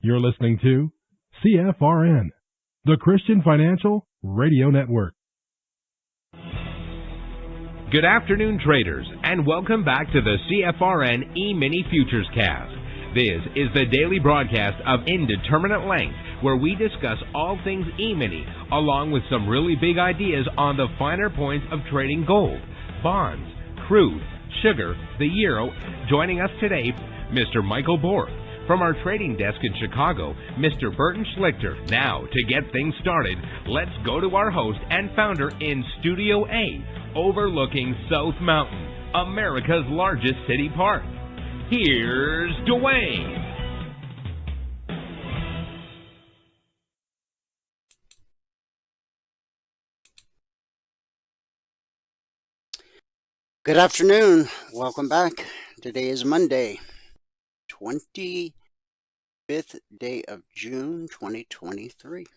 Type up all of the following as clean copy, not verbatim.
You're listening to CFRN, the Christian Financial Radio Network. Good afternoon, traders, and welcome back to the CFRN E-mini Futures Cast. This is the daily broadcast of Indeterminate Length, where we discuss all things E-mini, along with some really big ideas on the finer points of trading gold, bonds, crude, sugar, the euro. Joining us today, Mr. Michael Borg. From our trading desk in Chicago, Mr. Burton Schlichter. Now, to get things started, let's go to our host and founder in Studio A, overlooking South Mountain, America's largest city park. Here's Dwayne. Good afternoon. Welcome back. Today is Monday, 25th day of June, 2023. Is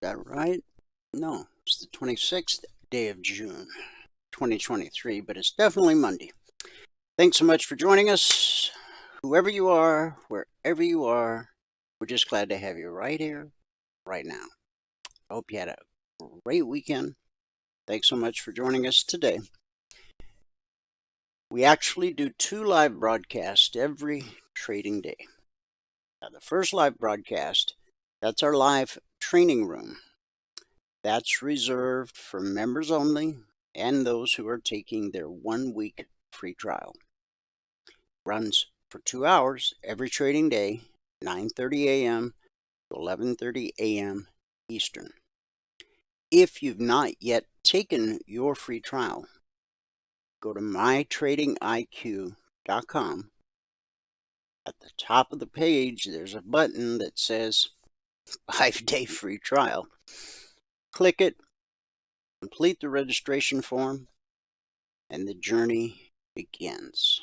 that right? No, it's the 26th day of June, 2023, but it's definitely Monday. Thanks so much for joining us. Whoever you are, wherever you are, we're just glad to have you right here, right now. I hope you had a great weekend. Thanks so much for joining us today. We actually do 2 live broadcasts every trading day. Now, the first live broadcast, that's our live training room. That's reserved for members only and those who are taking their 1-week free trial. Runs for 2 hours every trading day, 9:30 a.m. to 11:30 a.m. Eastern. If you've not yet taken your free trial, go to mytradingiq.com. At the top of the page, there's a button that says 5-day free trial. Click it, complete the registration form, and the journey begins.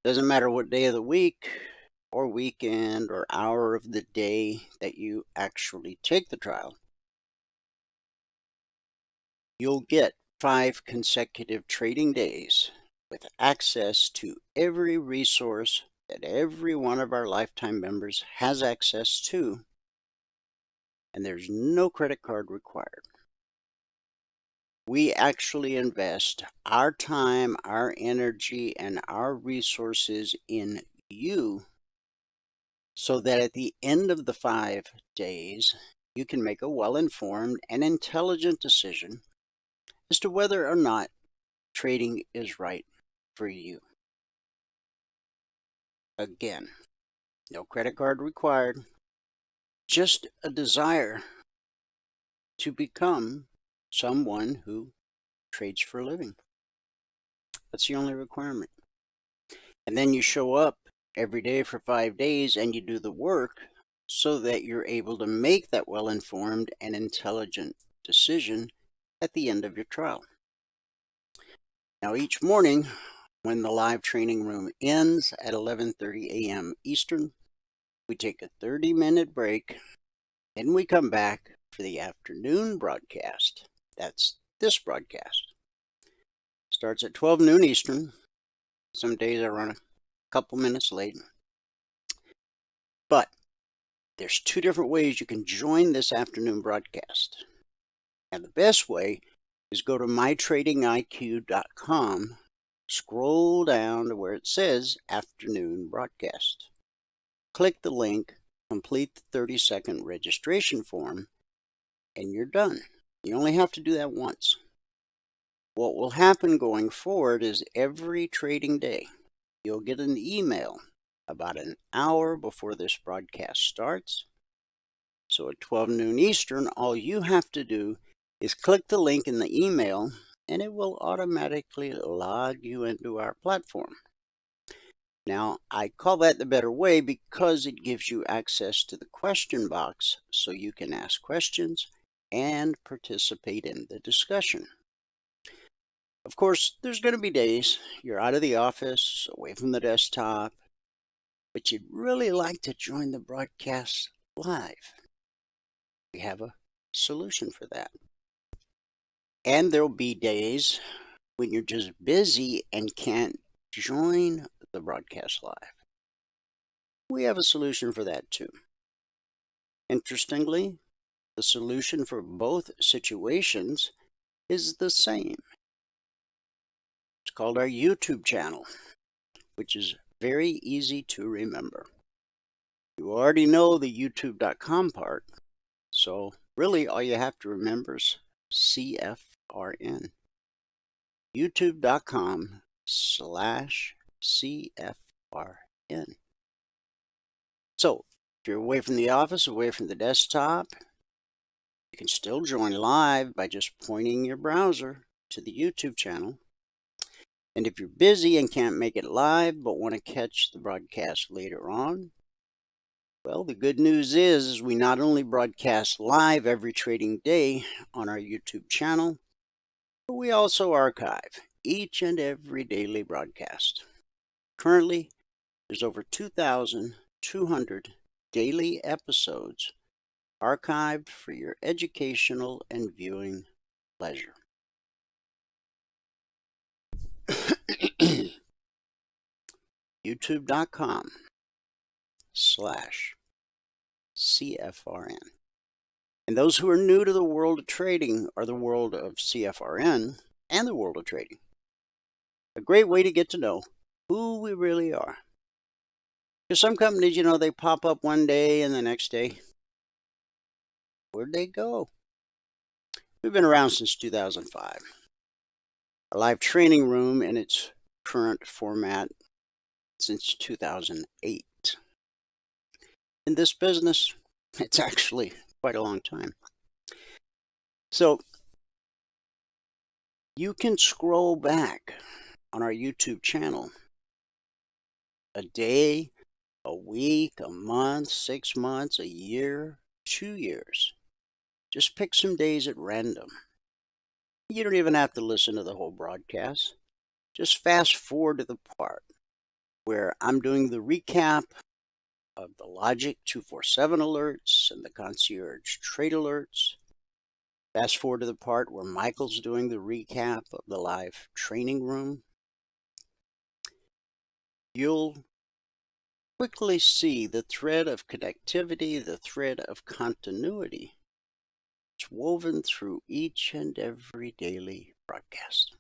Doesn't matter what day of the week or weekend or hour of the day that you actually take the trial. You'll get 5 consecutive trading days with access to every resource that every one of our lifetime members has access to, and there's no credit card required. We actually invest our time, our energy, and our resources in you so that at the end of the 5 days, you can make a well-informed and intelligent decision as to whether or not trading is right for you. Again, no credit card required, just a desire to become someone who trades for a living. That's the only requirement. And then you show up every day for 5 days and you do the work so that you're able to make that well-informed and intelligent decision at the end of your trial. Now, each morning when the live training room ends at 11:30 a.m. Eastern, we take a 30-minute break, then we come back for the afternoon broadcast. That's this broadcast. Starts at 12 noon Eastern. Some days I run a couple minutes late. But there's 2 different ways you can join this afternoon broadcast. And the best way is go to mytradingiq.com, scroll down to where it says afternoon broadcast. Click the link, complete the 30-second registration form, and you're done. You only have to do that once. What will happen going forward is every trading day, you'll get an email about an hour before this broadcast starts. So at 12 noon Eastern, all you have to do is click the link in the email, and it will automatically log you into our platform. Now, I call that the better way because it gives you access to the question box so you can ask questions and participate in the discussion. Of course, there's going to be days you're out of the office, away from the desktop, but you'd really like to join the broadcast live. We have a solution for that. And there'll be days when you're just busy and can't join the broadcast live. We have a solution for that too. Interestingly, the solution for both situations is the same. It's called our YouTube channel, which is very easy to remember. You already know the youtube.com part, so really all you have to remember is CFRN. youtube.com/CFRN. So, if you're away from the office, away from the desktop, you can still join live by just pointing your browser to the YouTube channel. And if you're busy and can't make it live but want to catch the broadcast later on, well, the good news is we not only broadcast live every trading day on our YouTube channel, but we also archive each and every daily broadcast. Currently, there's over 2,200 daily episodes archived for your educational and viewing pleasure. youtube.com/CFRN. And those who are new to the world of trading or the world of CFRN and the world of trading, a great way to get to know who we really are. Because some companies, they pop up one day and the next day, where'd they go? We've been around since 2005. Our live training room in its current format since 2008. In this business, it's actually quite a long time. So you can scroll back on our YouTube channel a day, a week, a month, 6 months, a year, 2 years. Just pick some days at random. You don't even have to listen to the whole broadcast. Just fast forward to the part where I'm doing the recap of the Logic 247 alerts and the Concierge Trade alerts. Fast forward to the part where Michael's doing the recap of the live training room. You'll quickly see the thread of connectivity, the thread of continuity. It's woven through each and every daily broadcast.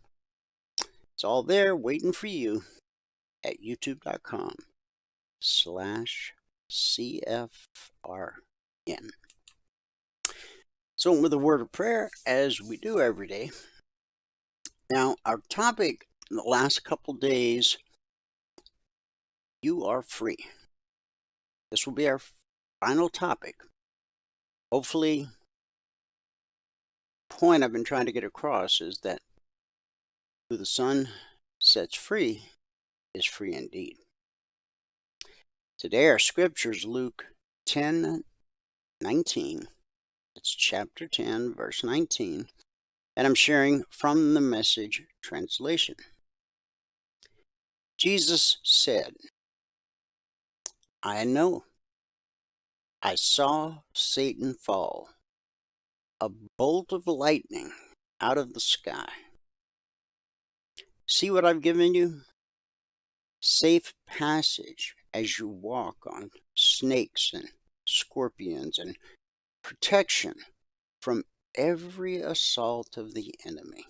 It's all there waiting for you at youtube.com/CFRN. So with a word of prayer, as we do every day. Now, our topic in the last couple days, you are free. This will be our final topic. Hopefully, the point I've been trying to get across is that who the Son sets free is free indeed. Today our scripture is Luke 10:19. It's chapter 10, verse 19. And I'm sharing from the Message translation. Jesus said, I know. I saw Satan fall, a bolt of lightning out of the sky. See what I've given you? Safe passage as you walk on snakes and scorpions, and protection from every assault of the enemy.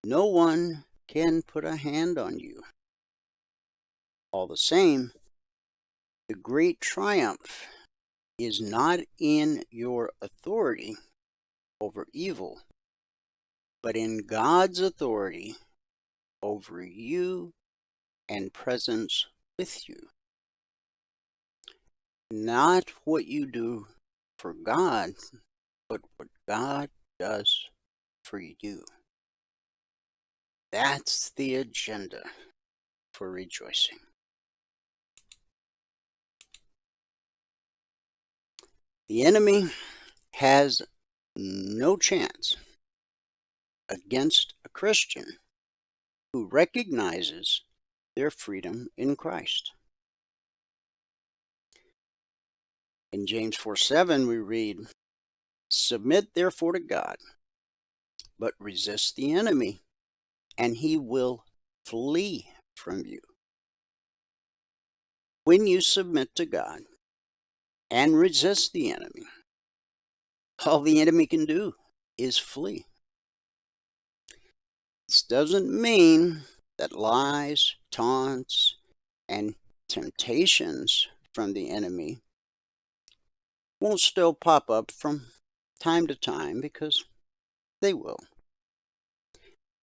No one can put a hand on you. All the same, the great triumph is not in your authority over evil, but in God's authority over you and presence with you. Not what you do for God, but what God does for you. That's the agenda for rejoicing. The enemy has no chance against a Christian who recognizes their freedom in Christ. In James 4:7 we read, Submit therefore to God, but resist the enemy, and he will flee from you. When you submit to God and resist the enemy, all the enemy can do is flee. This doesn't mean that lies, taunts, and temptations from the enemy won't still pop up from time to time, because they will.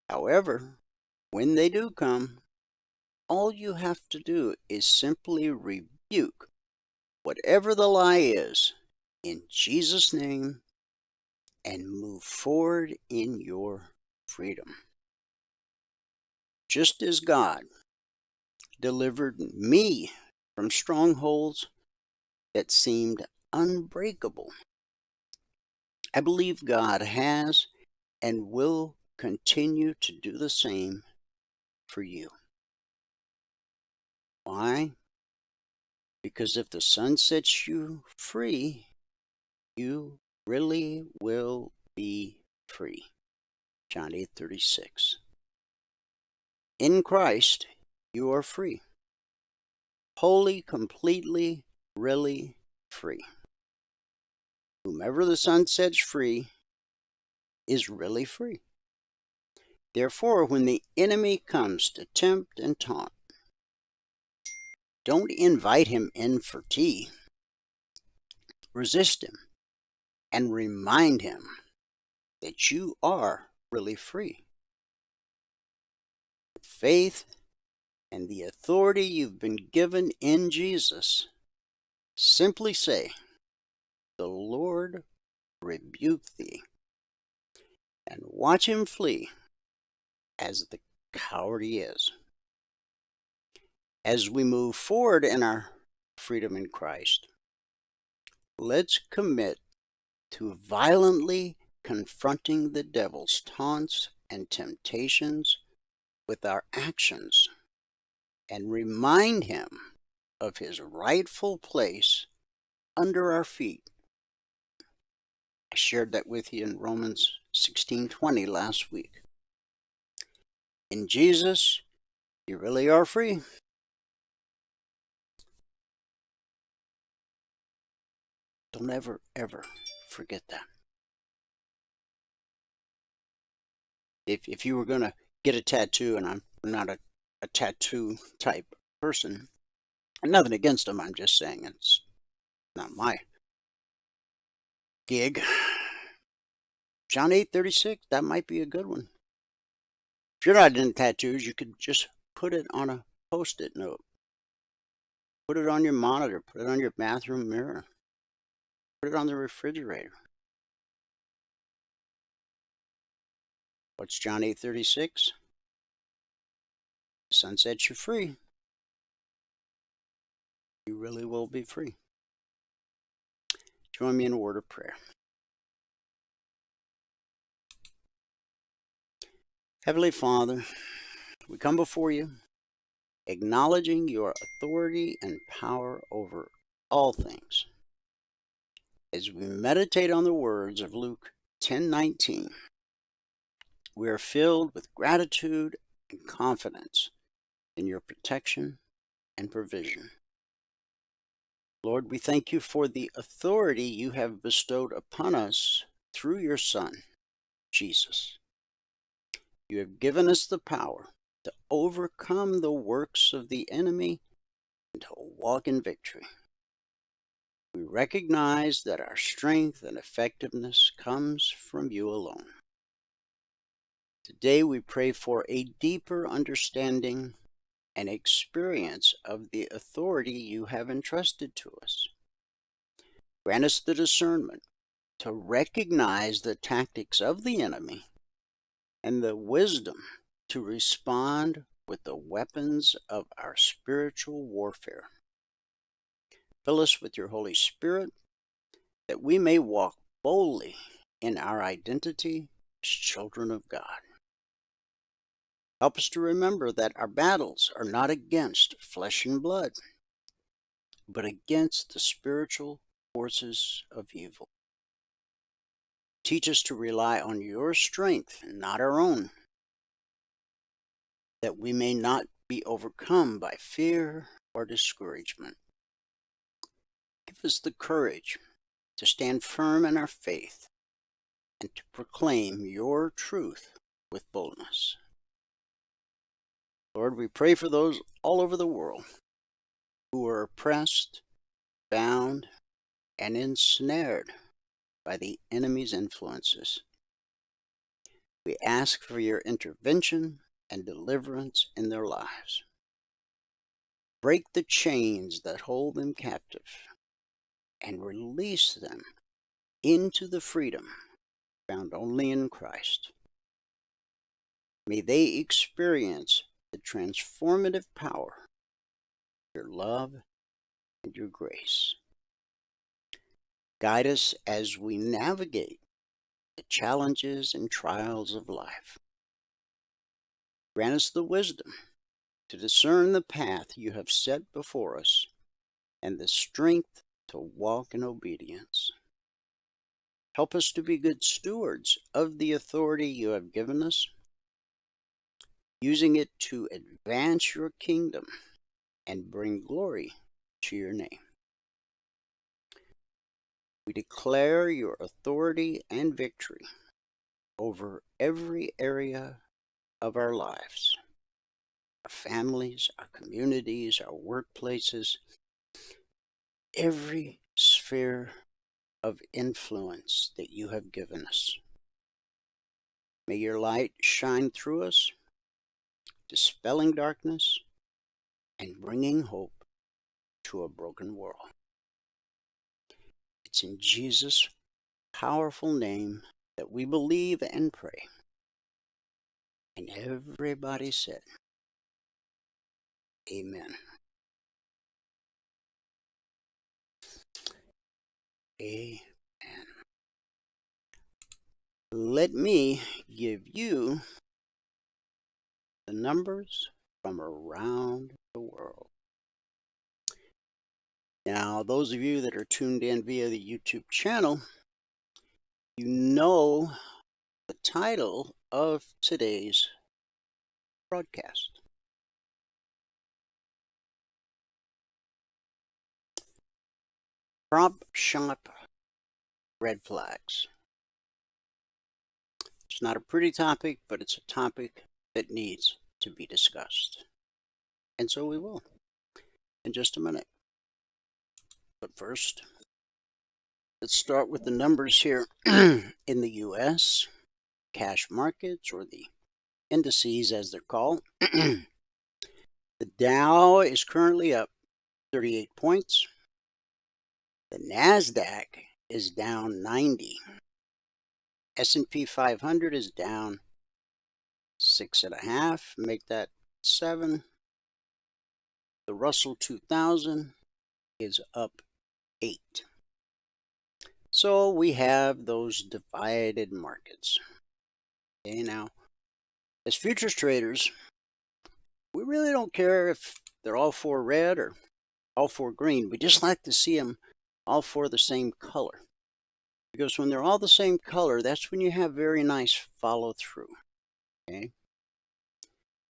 However, when they do come, all you have to do is simply rebuke whatever the lie is in Jesus' name and move forward in your freedom. Just as God delivered me from strongholds that seemed unbreakable, I believe God has and will continue to do the same for you. Why? Because if the Son sets you free, you really will be free. John 8:36. In Christ, you are free. Wholly, completely, really free. Whomever the Son sets free is really free. Therefore, when the enemy comes to tempt and taunt, don't invite him in for tea. Resist him and remind him that you are really free. Faith and the authority you've been given in Jesus, simply say, "The Lord rebuke thee," and watch him flee as the coward he is. As we move forward in our freedom in Christ, let's commit to violently confronting the devil's taunts and temptations with our actions, and remind him of his rightful place under our feet. I shared that with you in Romans 16:20 last week. In Jesus, you really are free. Don't ever, ever forget that. If you were going to get a tattoo, and I'm not a tattoo type person, and nothing against them, I'm just saying it's not my gig. John 8:36, that might be a good one. If you're not into tattoos, you could just put it on a Post-it note. Put it on your monitor. Put it on your bathroom mirror. Put it on the refrigerator. What's John 8:36? The Son sets you free. You really will be free. Join me in a word of prayer. Heavenly Father, we come before you, acknowledging your authority and power over all things. As we meditate on the words of Luke 10:19, we are filled with gratitude and confidence in your protection and provision. Lord, we thank you for the authority you have bestowed upon us through your Son, Jesus. You have given us the power to overcome the works of the enemy and to walk in victory. We recognize that our strength and effectiveness comes from you alone. Today we pray for a deeper understanding and experience of the authority you have entrusted to us. Grant us the discernment to recognize the tactics of the enemy and the wisdom to respond with the weapons of our spiritual warfare. Fill us with your Holy Spirit, that we may walk boldly in our identity as children of God. Help us to remember that our battles are not against flesh and blood, but against the spiritual forces of evil. Teach us to rely on your strength and not our own, that we may not be overcome by fear or discouragement. Give us the courage to stand firm in our faith and to proclaim your truth with boldness. Lord, we pray for those all over the world who are oppressed, bound, and ensnared by the enemy's influences. We ask for your intervention and deliverance in their lives. Break the chains that hold them captive and release them into the freedom found only in Christ. May they experience the transformative power of your love and your grace. Guide us as we navigate the challenges and trials of life. Grant us the wisdom to discern the path you have set before us and the strength to walk in obedience. Help us to be good stewards of the authority you have given us, using it to advance your kingdom and bring glory to your name. We declare your authority and victory over every area of our lives, our families, our communities, our workplaces, every sphere of influence that you have given us. May your light shine through us, dispelling darkness and bringing hope to a broken world. It's in Jesus' powerful name that we believe and pray. And everybody said, Amen. Amen. Let me give you the numbers from around the world. Now, those of you that are tuned in via the YouTube channel, you know the title of today's broadcast. Prop shop red flags. It's not a pretty topic, but it's a topic that needs to be discussed. And so we will in just a minute. But first, let's start with the numbers here in the U.S. cash markets, or the indices as they're called. The Dow is currently up 38 points. The NASDAQ is down 90. S&P 500 is down 6.5. Make that 7. The Russell 2000 is up 8. So we have those divided markets. Okay, now, as futures traders, we really don't care if they're all four red or all four green. We just like to see them all four the same color. Because when they're all the same color, that's when you have very nice follow through. Okay?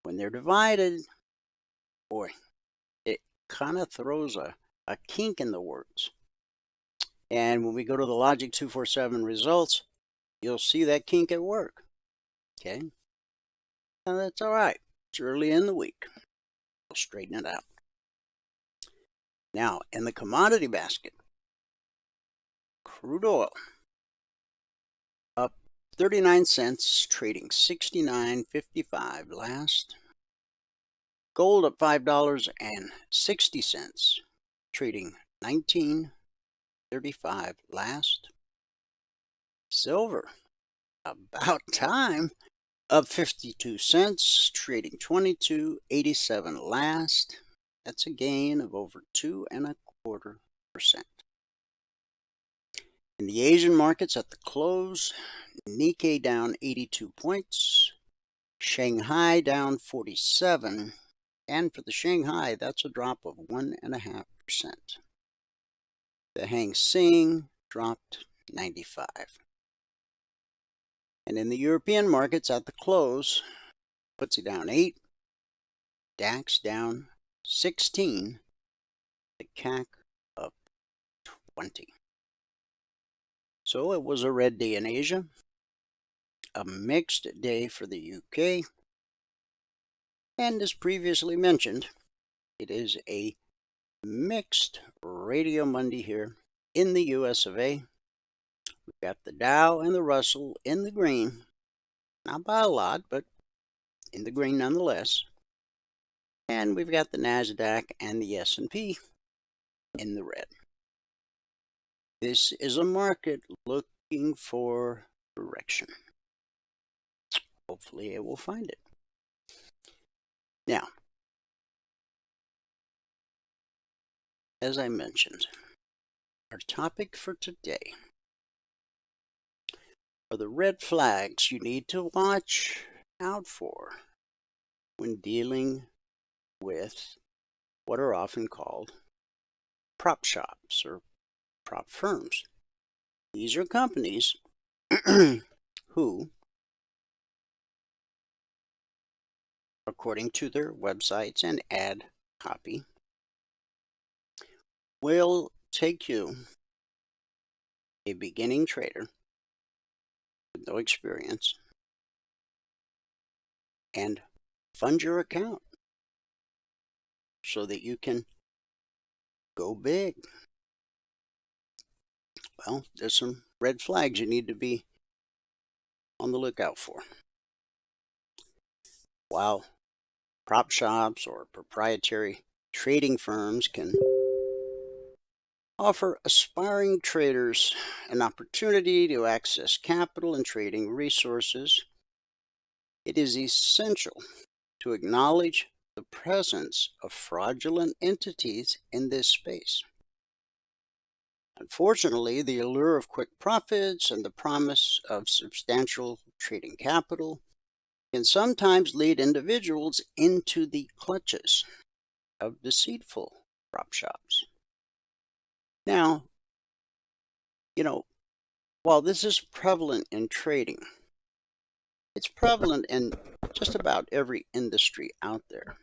When they're divided, boy, it kind of throws a kink in the works. And when we go to the Logic 247 results, you'll see that kink at work. Okay? Now that's all right. It's early in the week. We'll straighten it out. Now, in the commodity basket, crude oil up 39 cents, trading 69.55 last. Gold up $5.60, trading 19.35 last. Silver, about time, up 52 cents, trading 22.87 last. That's a gain of over 2.25%. In the Asian markets at the close, Nikkei down 82 points, Shanghai down 47, and for the Shanghai, that's a drop of 1.5%. The Hang Seng dropped 95. And in the European markets at the close, FTSE down 8, DAX down 16, the CAC up 20. So it was a red day in Asia, a mixed day for the UK, and as previously mentioned, it is a mixed Radio Monday here in the US of A. We've got the Dow and the Russell in the green, not by a lot, but in the green nonetheless. And we've got the NASDAQ and the S&P in the red. This is a market looking for direction. Hopefully it will find it. Now, as I mentioned, our topic for today are the red flags you need to watch out for when dealing with what are often called prop shops or prop firms. These are companies who, according to their websites and ad copy, will take you, a beginning trader with no experience, and fund your account so that you can go big. Well, there's some red flags you need to be on the lookout for. While prop shops or proprietary trading firms can offer aspiring traders an opportunity to access capital and trading resources, it is essential to acknowledge the presence of fraudulent entities in this space. Unfortunately, the allure of quick profits and the promise of substantial trading capital can sometimes lead individuals into the clutches of deceitful prop shops. Now, while this is prevalent in trading, it's prevalent in just about every industry out there.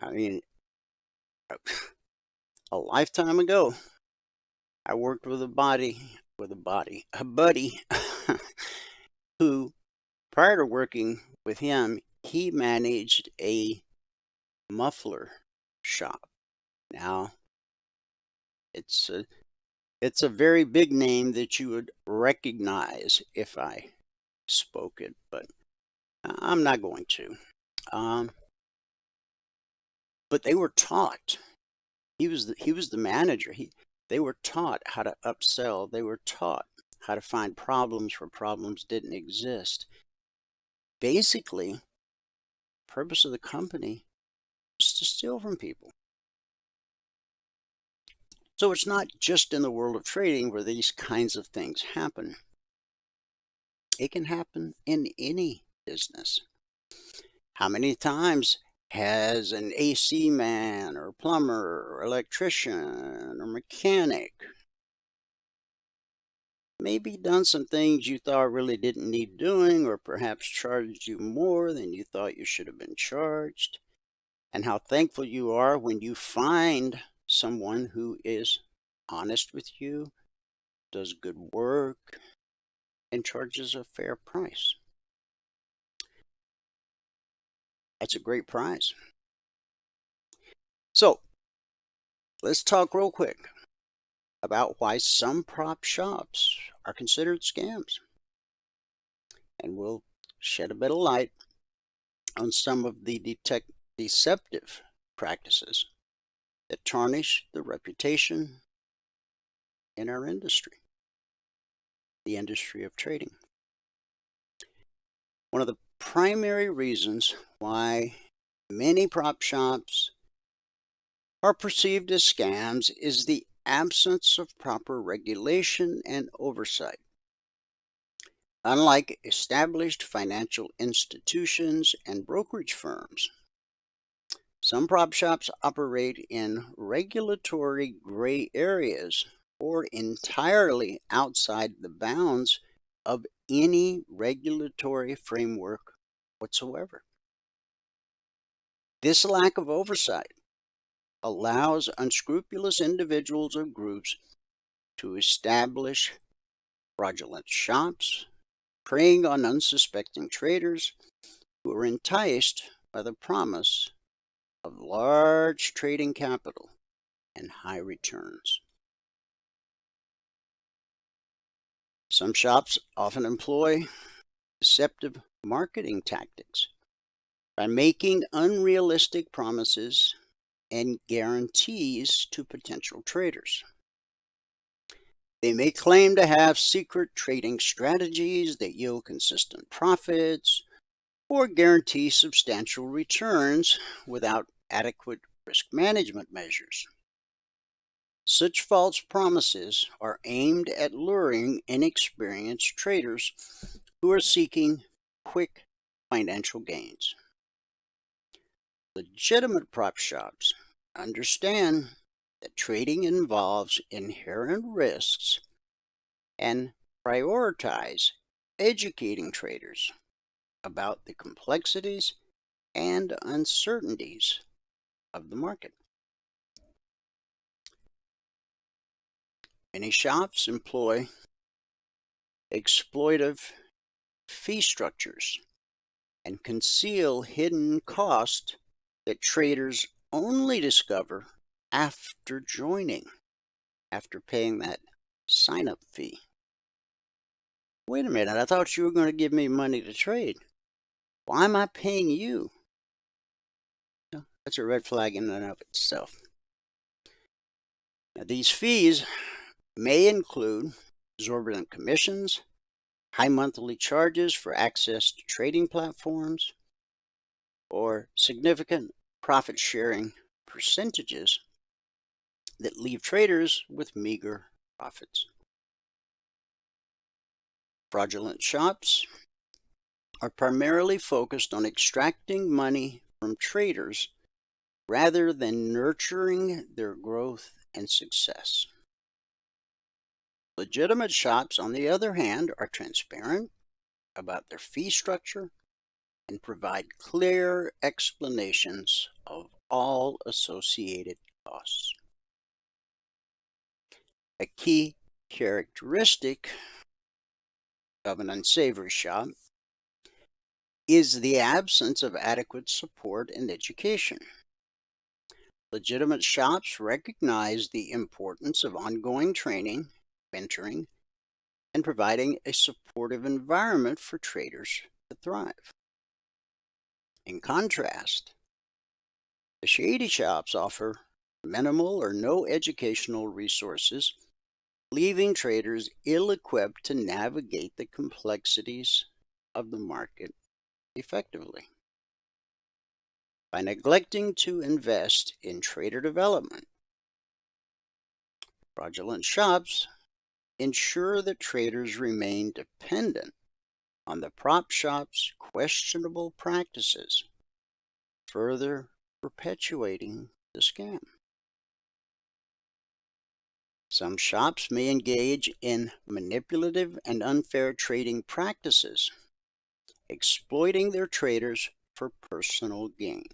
I mean, a lifetime ago, I worked with a buddy who, prior to working with him, he managed a muffler shop. Now, it's a very big name that you would recognize if I spoke it, but I'm not going to. But they were taught. He was the manager. They were taught how to upsell. They were taught how to find problems where problems didn't exist. Basically, the purpose of the company is to steal from people. So it's not just in the world of trading where these kinds of things happen. It can happen in any business. How many times has an AC man or plumber or electrician or mechanic maybe done some things you thought really didn't need doing, or perhaps charged you more than you thought you should have been charged? And how thankful you are when you find someone who is honest with you, does good work, and charges a fair price. That's a great prize. So, let's talk real quick about why some prop shops are considered scams. And we'll shed a bit of light on some of the deceptive practices that tarnish the reputation in our industry, the industry of trading. One of the primary reasons why many prop shops are perceived as scams is the absence of proper regulation and oversight. Unlike established financial institutions and brokerage firms, some prop shops operate in regulatory gray areas or entirely outside the bounds of any regulatory framework whatsoever. This lack of oversight allows unscrupulous individuals or groups to establish fraudulent shops, preying on unsuspecting traders who are enticed by the promise of large trading capital and high returns. Some shops often employ deceptive marketing tactics by making unrealistic promises and guarantees to potential traders. They may claim to have secret trading strategies that yield consistent profits or guarantee substantial returns without adequate risk management measures. Such false promises are aimed at luring inexperienced traders who are seeking quick financial gains. Legitimate prop shops understand that trading involves inherent risks and prioritize educating traders about the complexities and uncertainties of the market. Many shops employ exploitive fee structures and conceal hidden costs that traders only discover after joining, after paying that sign-up fee. Wait a minute, I thought you were going to give me money to trade. Why am I paying you? No, that's a red flag in and of itself. Now, these fees may include exorbitant commissions, high monthly charges for access to trading platforms, or significant profit-sharing percentages that leave traders with meager profits. Fraudulent shops are primarily focused on extracting money from traders rather than nurturing their growth and success. Legitimate shops, on the other hand, are transparent about their fee structure and provide clear explanations of all associated costs. A key characteristic of an unsavory shop is the absence of adequate support and education. Legitimate shops recognize the importance of ongoing training, mentoring, and providing a supportive environment for traders to thrive. In contrast, the shady shops offer minimal or no educational resources, leaving traders ill-equipped to navigate the complexities of the market effectively. By neglecting to invest in trader development, fraudulent shops ensure that traders remain dependent on the prop shop's questionable practices, further perpetuating the scam. Some shops may engage in manipulative and unfair trading practices, exploiting their traders for personal gain.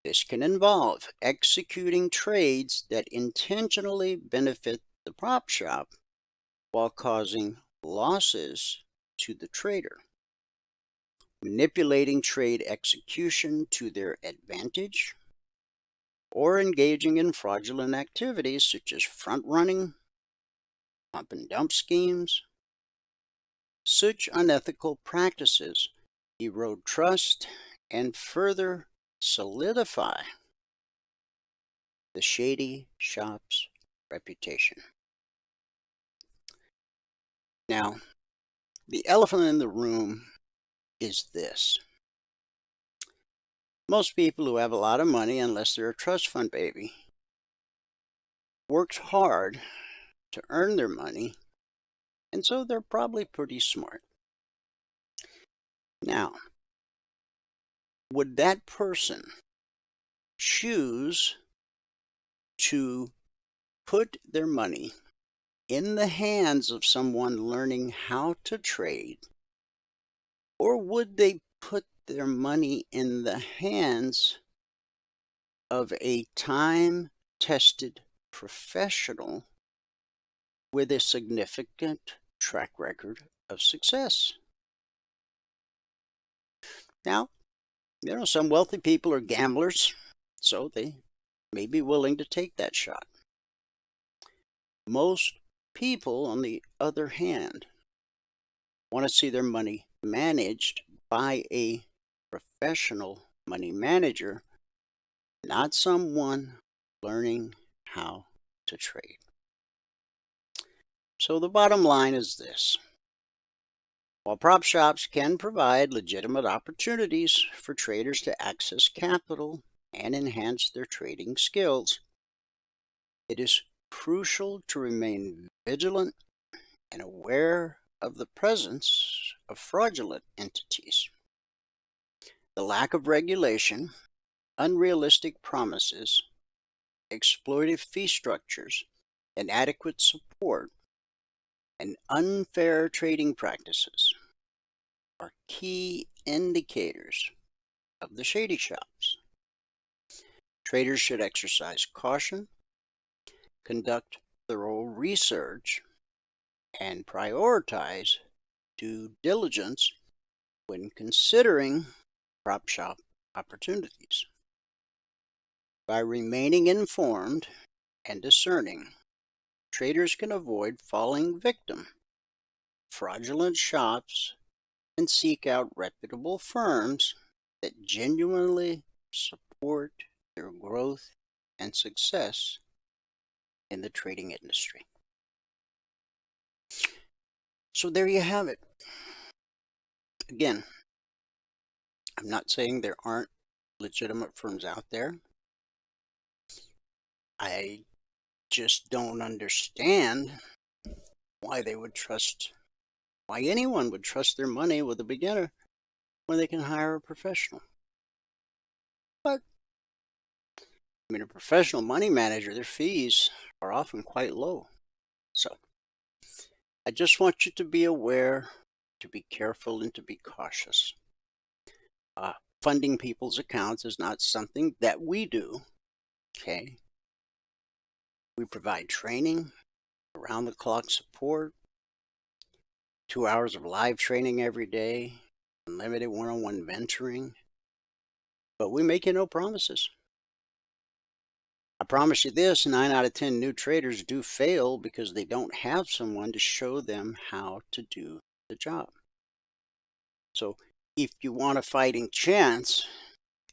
This can involve executing trades that intentionally benefit the prop shop while causing losses to the trader, manipulating trade execution to their advantage, or engaging in fraudulent activities such as front-running, pump and dump schemes. Such unethical practices erode trust and further solidify the shady shop's reputation. Now, the elephant in the room is this. Most people who have a lot of money, unless they're a trust fund baby, worked hard to earn their money, and so they're probably pretty smart. Now, would that person choose to put their money in the hands of someone learning how to trade, or would they put their money in the hands of a time-tested professional with a significant track record of success. Now, some wealthy people are gamblers, so they may be willing to take that shot. Most people, on the other hand, want to see their money managed by a professional money manager, not someone learning how to trade. So the bottom line is this. While prop shops can provide legitimate opportunities for traders to access capital and enhance their trading skills, it is crucial to remain vigilant and aware of the presence of fraudulent entities. The lack of regulation, unrealistic promises, exploitative fee structures, inadequate support, and unfair trading practices are key indicators of the shady shops. Traders should exercise caution, conduct thorough research, and prioritize due diligence when considering prop shop opportunities. By remaining informed and discerning, traders can avoid falling victim to fraudulent shops and seek out reputable firms that genuinely support their growth and success in the trading industry. So there you have it. Again, I'm not saying there aren't legitimate firms out there. I just don't understand why anyone would trust their money with a beginner when they can hire a professional. But, a professional money manager, their fees are often quite low. So, I just want you to be aware, to be careful, and to be cautious. Funding people's accounts is not something that we do, okay? We provide training, around-the-clock support, 2 hours of live training every day, unlimited one-on-one mentoring, but we make you no promises. I promise you this, 9 out of 10 new traders do fail because they don't have someone to show them how to do the job. So if you want a fighting chance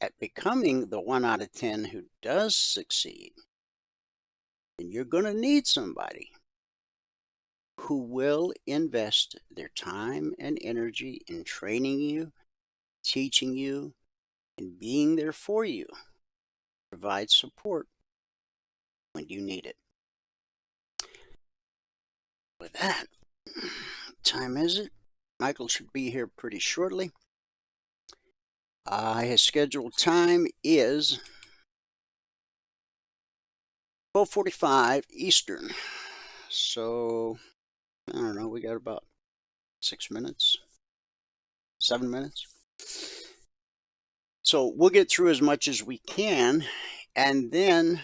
at becoming the 1 out of 10 who does succeed, then you're going to need somebody who will invest their time and energy in training you, teaching you, and being there for you. Provide support when you need it. With that, what time is it? Michael should be here pretty shortly. His scheduled time is 12:45 Eastern. So, I don't know, we got about 6 minutes, 7 minutes. So we'll get through as much as we can, and then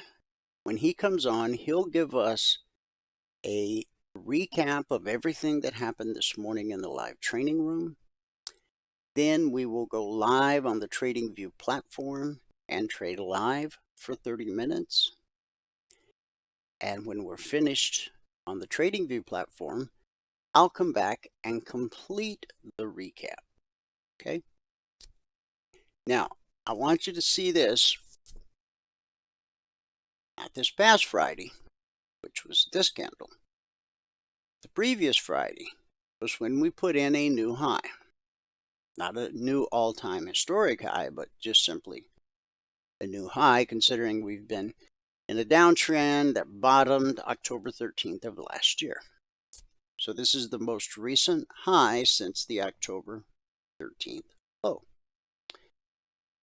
when he comes on, he'll give us a recap of everything that happened this morning in the live training room. Then we will go live on the TradingView platform and trade live for 30 minutes. And when we're finished on the TradingView platform, I'll come back and complete the recap. Okay? Now, I want you to see this. Not this past Friday, which was this candle. The previous Friday was when we put in a new high. Not a new all-time historic high, but just simply a new high, considering we've been in a downtrend that bottomed October 13th of last year. So this is the most recent high since the October 13th low.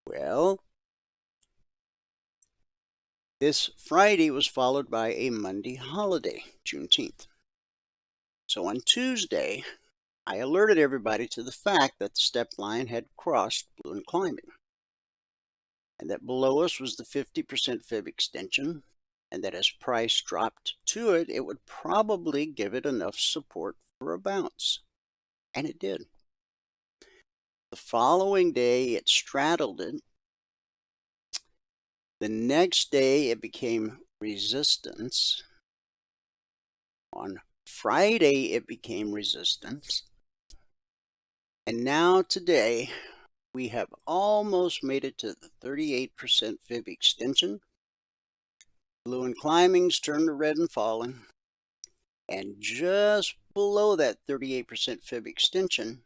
Well, this Friday was followed by a Monday holiday, Juneteenth. So on Tuesday, I alerted everybody to the fact that the step line had crossed blue and climbing. and that below us was the 50% fib extension, and that as price dropped to it, it would probably give it enough support for a bounce. And it did. The following day, it straddled it. The next day, it became resistance. On Friday, it became resistance. And now today, we have almost made it to the 38% fib extension. Blue and climbing's turned to red and falling. And just below that 38% fib extension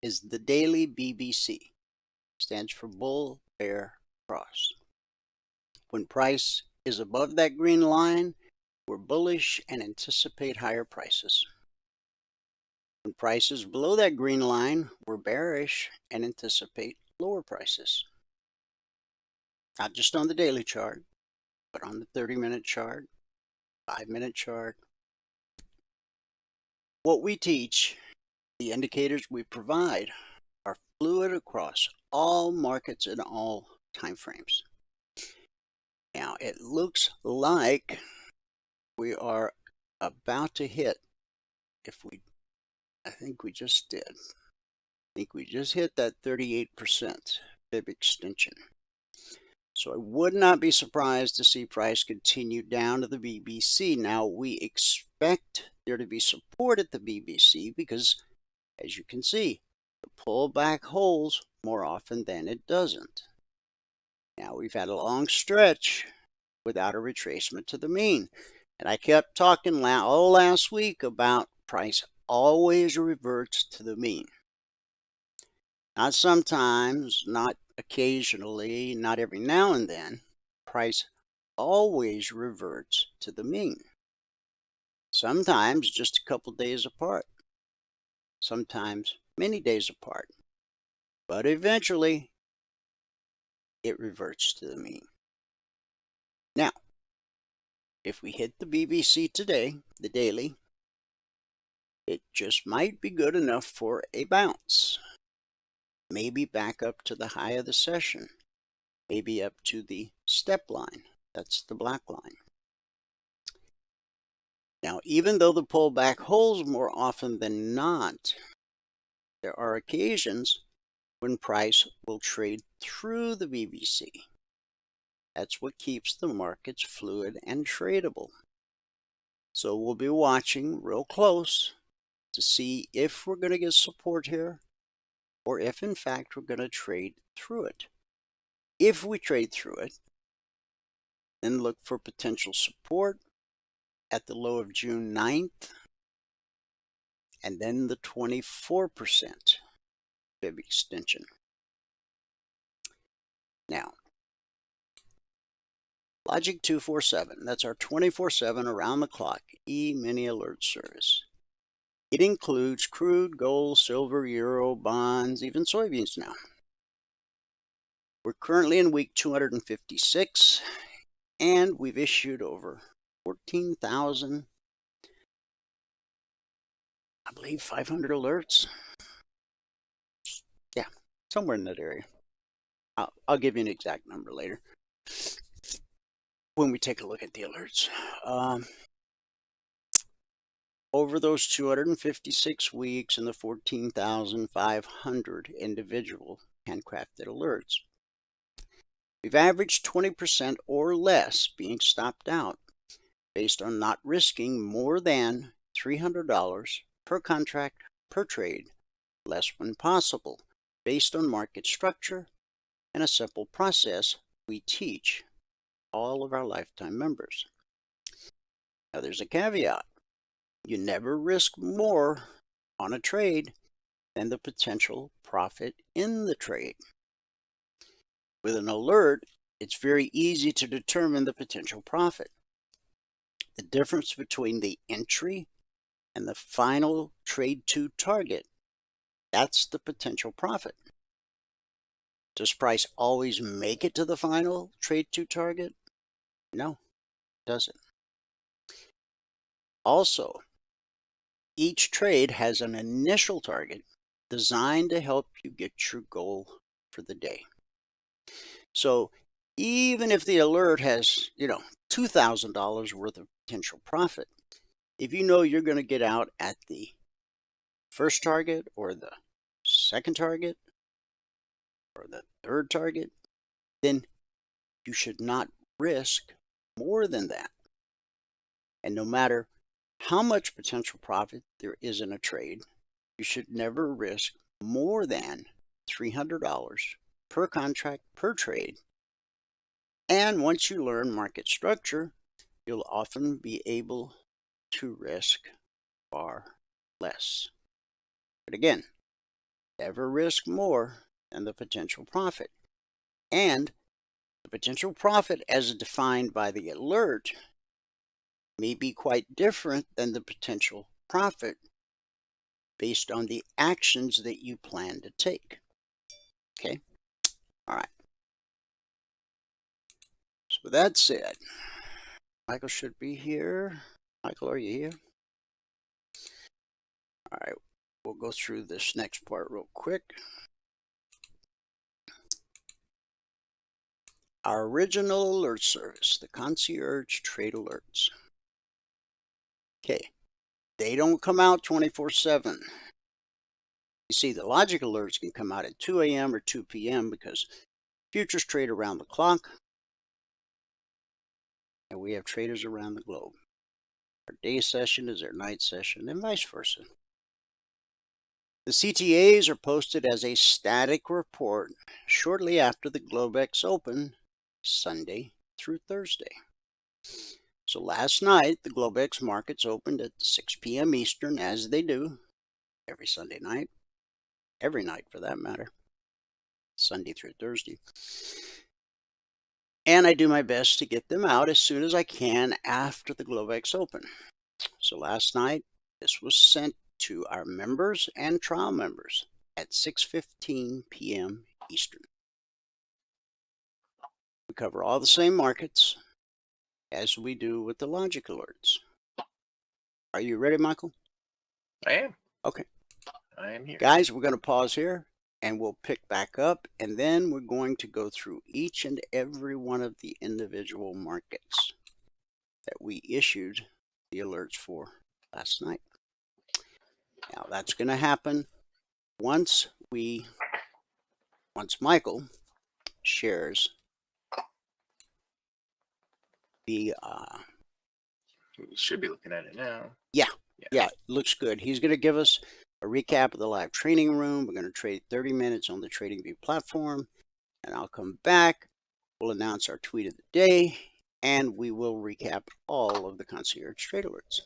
is the daily BBC. Stands for bull, bear, cross. When price is above that green line, we're bullish and anticipate higher prices. When price is below that green line, we're bearish and anticipate lower prices. Not just on the daily chart, but on the 30-minute chart, 5-minute chart. What we teach, the indicators we provide, are fluid across all markets and all time frames. Now, it looks like we are about to hit, I think we just did. I think we just hit that 38% fib extension. So I would not be surprised to see price continue down to the BBC. Now, we expect there to be support at the BBC because, as you can see, the pullback holds more often than it doesn't. Now, we've had a long stretch without a retracement to the mean. And I kept talking all last week about price always reverts to the mean. Not sometimes, not occasionally, not every now and then. Price always reverts to the mean. Sometimes just a couple days apart. Sometimes many days apart. But eventually, it reverts to the mean. Now, if we hit the BBC today, the daily, it just might be good enough for a bounce. Maybe back up to the high of the session. Maybe up to the step line. That's the black line. Now, even though the pullback holds more often than not, there are occasions when price will trade through the BBC. That's what keeps the markets fluid and tradable. So we'll be watching real close to see if we're going to get support here or if in fact we're going to trade through it. If we trade through it, then look for potential support at the low of June 9th and then the 24% fib extension. Now, Logic 247, that's our 24/7 around-the-clock E-mini alert service. It includes crude, gold, silver, euro, bonds, even soybeans now. We're currently in week 256, and we've issued over 14,000, I believe 500 alerts. Yeah, somewhere in that area. I'll give you an exact number later when we take a look at the alerts. Over those 256 weeks and the 14,500 individual handcrafted alerts, we've averaged 20% or less being stopped out based on not risking more than $300 per contract per trade, less when possible, based on market structure and a simple process we teach all of our lifetime members. Now there's a caveat. You never risk more on a trade than the potential profit in the trade. With an alert, it's very easy to determine the potential profit. The difference between the entry and the final trade to target, that's the potential profit. Does price always make it to the final trade to target? No, it doesn't. Also, each trade has an initial target designed to help you get your goal for the day. So even if the alert has, $2,000 worth of potential profit, if you know you're going to get out at the first target or the second target or the third target, then you should not risk more than that. And no matter how much potential profit there is in a trade, you should never risk more than $300 per contract per trade. And once you learn market structure, you'll often be able to risk far less. But again, never risk more than the potential profit. And the potential profit as defined by the alert may be quite different than the potential profit based on the actions that you plan to take. Okay? All right. So with that said, Michael should be here. Michael, are you here? All right. We'll go through this next part real quick. Our original alert service, the concierge trade alerts. Okay. They don't come out 24/7. You see, the logic alerts can come out at 2 a.m. or 2 p.m. because futures trade around the clock, and we have traders around the globe. Our day session is their night session, and vice versa. The CTAs are posted as a static report shortly after the Globex open, Sunday through Thursday. So last night, the Globex markets opened at 6 p.m. Eastern, as they do every Sunday night, every night for that matter, Sunday through Thursday. And I do my best to get them out as soon as I can after the Globex open. So last night, this was sent to our members and trial members at 6:15 p.m. Eastern. We cover all the same markets as we do with the logic alerts. Are you ready, Michael? I am. Okay. I am here. Guys, we're going to pause here and we'll pick back up, and then we're going to go through each and every one of the individual markets that we issued the alerts for last night. Now that's going to happen once Michael shares the We should be looking at it now. Yeah, it looks good. He's going to give us a recap of the live training room. We're going to trade 30 minutes on the TradingView platform, and I'll come back. We'll announce our tweet of the day, and we will recap all of the concierge trade alerts.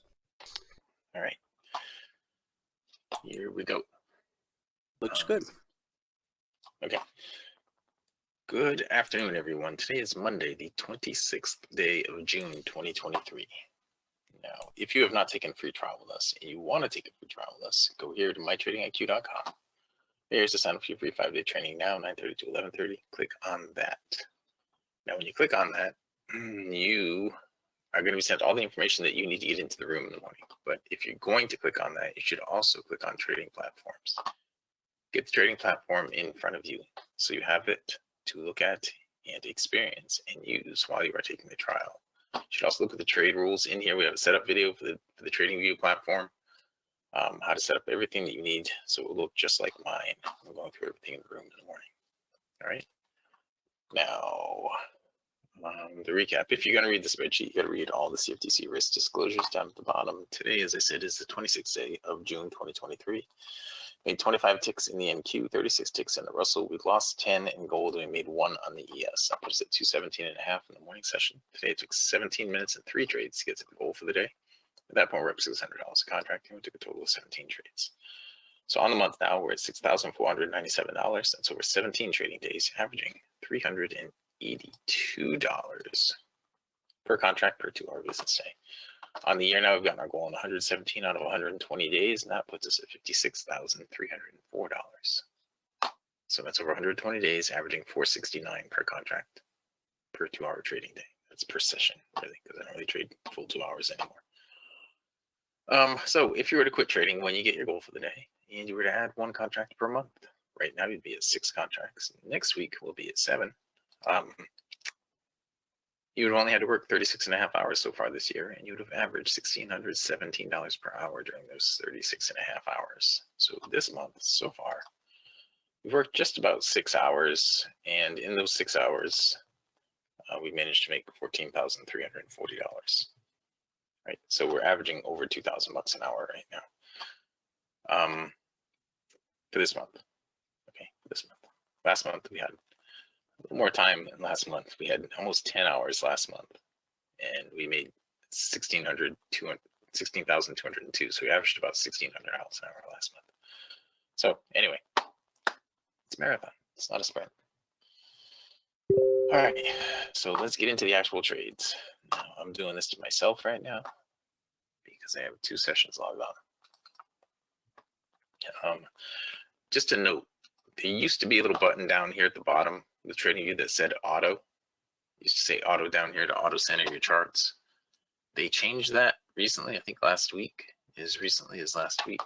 All right. Here we go. Looks good. Okay. Good afternoon, everyone. Today is Monday, the 26th day of June, 2023. Now, if you have not taken a free trial with us and you want to take a free trial with us, go here to mytradingiq.com. Here's to sign up for your free 5-day training now, 9:30 to 11:30. Click on that. Now, when you click on that, you are going to be sent all the information that you need to get into the room in the morning. But if you're going to click on that, you should also click on trading platforms. Get the trading platform in front of you so you have it to look at and experience and use while you are taking the trial. You should also look at the trade rules in here. We have a setup video for the TradingView platform, how to set up everything that you need so it will look just like mine. I'm going through everything in the room in the morning. All right. Now, the recap. If you're going to read the spreadsheet, you got to read all the CFTC risk disclosures down at the bottom. Today, as I said, is the 26th day of June 2023. Made 25 ticks in the NQ, 36 ticks in the Russell. We lost 10 in gold, and we made 1 on the ES. That puts us at 217.5 in the morning session. Today, it took 17 minutes and 3 trades to get to the goal for the day. At that point, we're up $600 a contract, and we took a total of 17 trades. So on the month now, we're at $6,497. That's over 17 trading days, averaging $382 per contract per 2-hour business day. On the year now, we've gotten our goal in 117 out of 120 days, and that puts us at $56,304. So that's over 120 days, averaging $469 per contract per 2-hour trading day. That's per session, really, because I don't really trade full 2 hours anymore. So if you were to quit trading when you get your goal for the day, and you were to add 1 contract per month, right now you'd be at 6 contracts. Next week we'll be at 7. you would have only had to work 36.5 hours so far this year, and you would have averaged $1,617 per hour during those 36.5 hours. So this month so far, we've worked just about 6 hours, and in those 6 hours, we managed to make $14,340. Right, so we're averaging over $2,000 an hour right now. For this month, okay, this month. Last month we had a little more time than last month. We had almost 10 hours last month, and we made 16,202. So we averaged about $1,600 an hour last month. So anyway, it's a marathon. It's not a sprint. All right, so let's get into the actual trades. Now, I'm doing this to myself right now because I have 2 sessions logged on. Just a note, there used to be a little button down here at the bottom with TradingView that said auto. It used to say auto down here to auto center your charts. They changed that recently, I think last week, as recently as last week.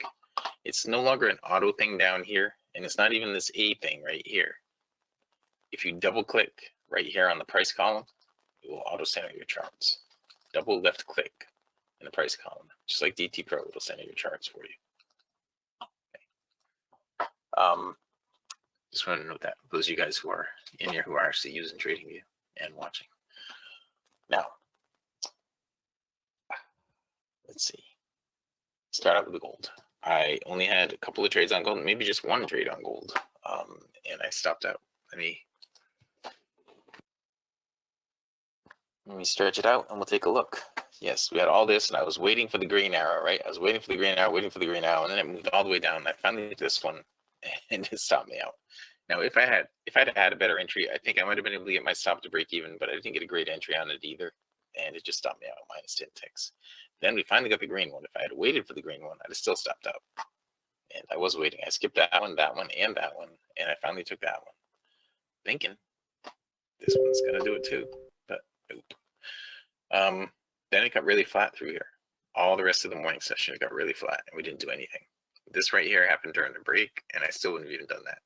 It's no longer an auto thing down here, and it's not even this A thing right here. If you double click right here on the price column, it will auto center your charts. Double left click in the price column, just like DT Pro, it'll center your charts for you. Just wanted to note that, those of you guys who are in here who are actually using TradingView and watching. Now, let's see. Start out with the gold. I only had a couple of trades on gold, maybe just one trade on gold, and I stopped out. Let me stretch it out and we'll take a look. Yes, we had all this, and I was waiting for the green arrow, right? I was waiting for the green arrow, and then it moved all the way down. And I finally hit this one, and it stopped me out. Now, if I'd had a better entry, I think I might have been able to get my stop to break even, but I didn't get a great entry on it either, and it just stopped me out at minus 10 ticks. Then we finally got the green one. If I had waited for the green one, I'd have still stopped out. And I was waiting. I skipped that one, and that one, and I finally took that one, thinking this one's gonna do it too, but nope. Then it got really flat through here. All the rest of the morning session, it got really flat, and we didn't do anything. This right here happened during the break, and I still wouldn't have even done that.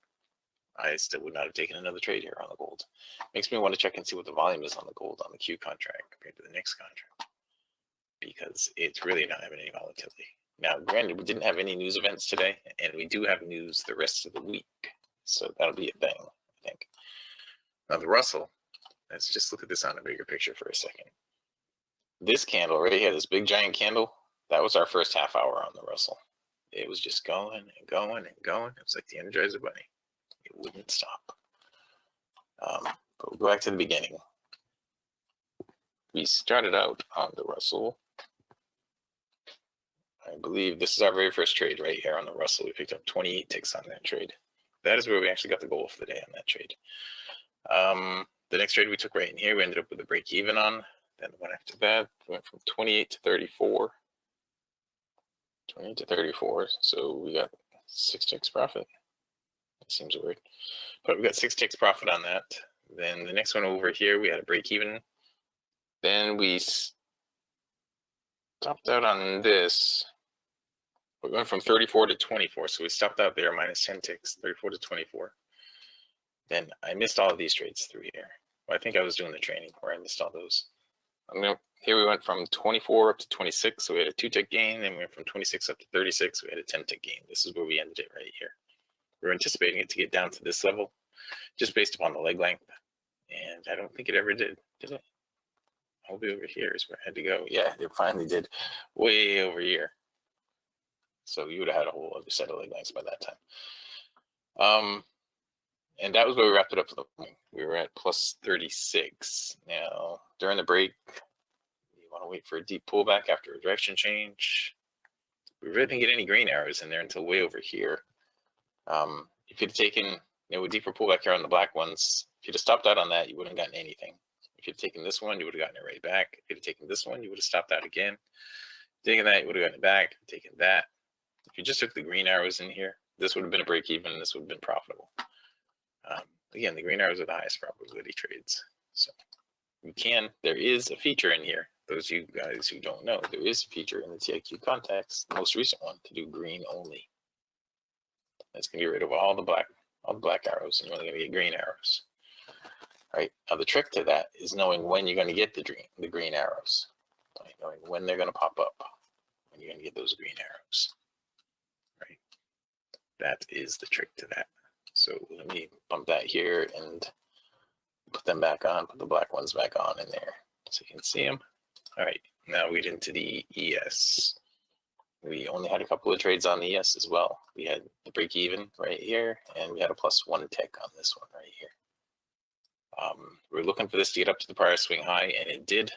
I still would not have taken another trade here on the gold. Makes me want to check and see what the volume is on the gold on the Q contract compared to the next contract, because it's really not having any volatility. Now, granted, we didn't have any news events today, and we do have news the rest of the week, so that'll be a thing, I think. Now, the Russell, let's just look at this on a bigger picture for a second. This candle right here, this big giant candle, that was our first half hour on the Russell. It was just going and going and going. It was like the Energizer Bunny. It wouldn't stop. But we'll go back to the beginning. We started out on the Russell. I believe this is our very first trade right here on the Russell. We picked up 28 ticks on that trade. That is where we actually got the goal for the day on that trade. The next trade we took right in here, we ended up with a break even on. Then the one after that, we went from 28 to 34. 28 to 34. So we got 6 ticks profit. That seems weird. But we got 6 ticks profit on that. Then the next one over here, we had a break even. Then we stopped out on this. We went from 34 to 24. So we stopped out there, minus 10 ticks, 34 to 24. Then I missed all of these trades through here. Well, I think I was doing the training where I missed all those. Here we went from 24 up to 26, so we had a 2-tick gain. Then we went from 26 up to 36, we had a 10-tick gain. This is where we ended it right here. We were anticipating it to get down to this level, just based upon the leg length. And I don't think it ever did it? I'll be over here is where I had to go. Yeah, it finally did, way over here. So you would have had a whole other set of leg lengths by that time. And that was where we wrapped it up for the morning. We were at plus 36. Now, during the break, you want to wait for a deep pullback after a direction change. We really didn't get any green arrows in there until way over here. If you'd taken a deeper pullback here on the black ones, if you'd have stopped out on that, you wouldn't have gotten anything. If you'd taken this one, you would have gotten it right back. If you'd taken this one, you would have stopped out again. Taking that, you would have gotten it back. Taking that. If you just took the green arrows in here, this would have been a break even, and this would have been profitable. Again, the green arrows are the highest probability trades. So there is a feature in here. Those of you guys who don't know, there is a feature in the TIQ context, the most recent one, to do green only. That's gonna get rid of all the black arrows, and you're only gonna get green arrows. right? Now the trick to that is knowing when you're going to get the green arrows, right? Knowing when they're going to pop up, when you're going to get those green arrows, right? That is the trick to that. So let me bump that here and put them back on, put the black ones back on in there so you can see them. All right, now we get into the ES. We only had a couple of trades on the ES as well. We had the break even right here, and we had a +1 tick on this one right here. We were looking for this to get up to the prior swing high, and it did.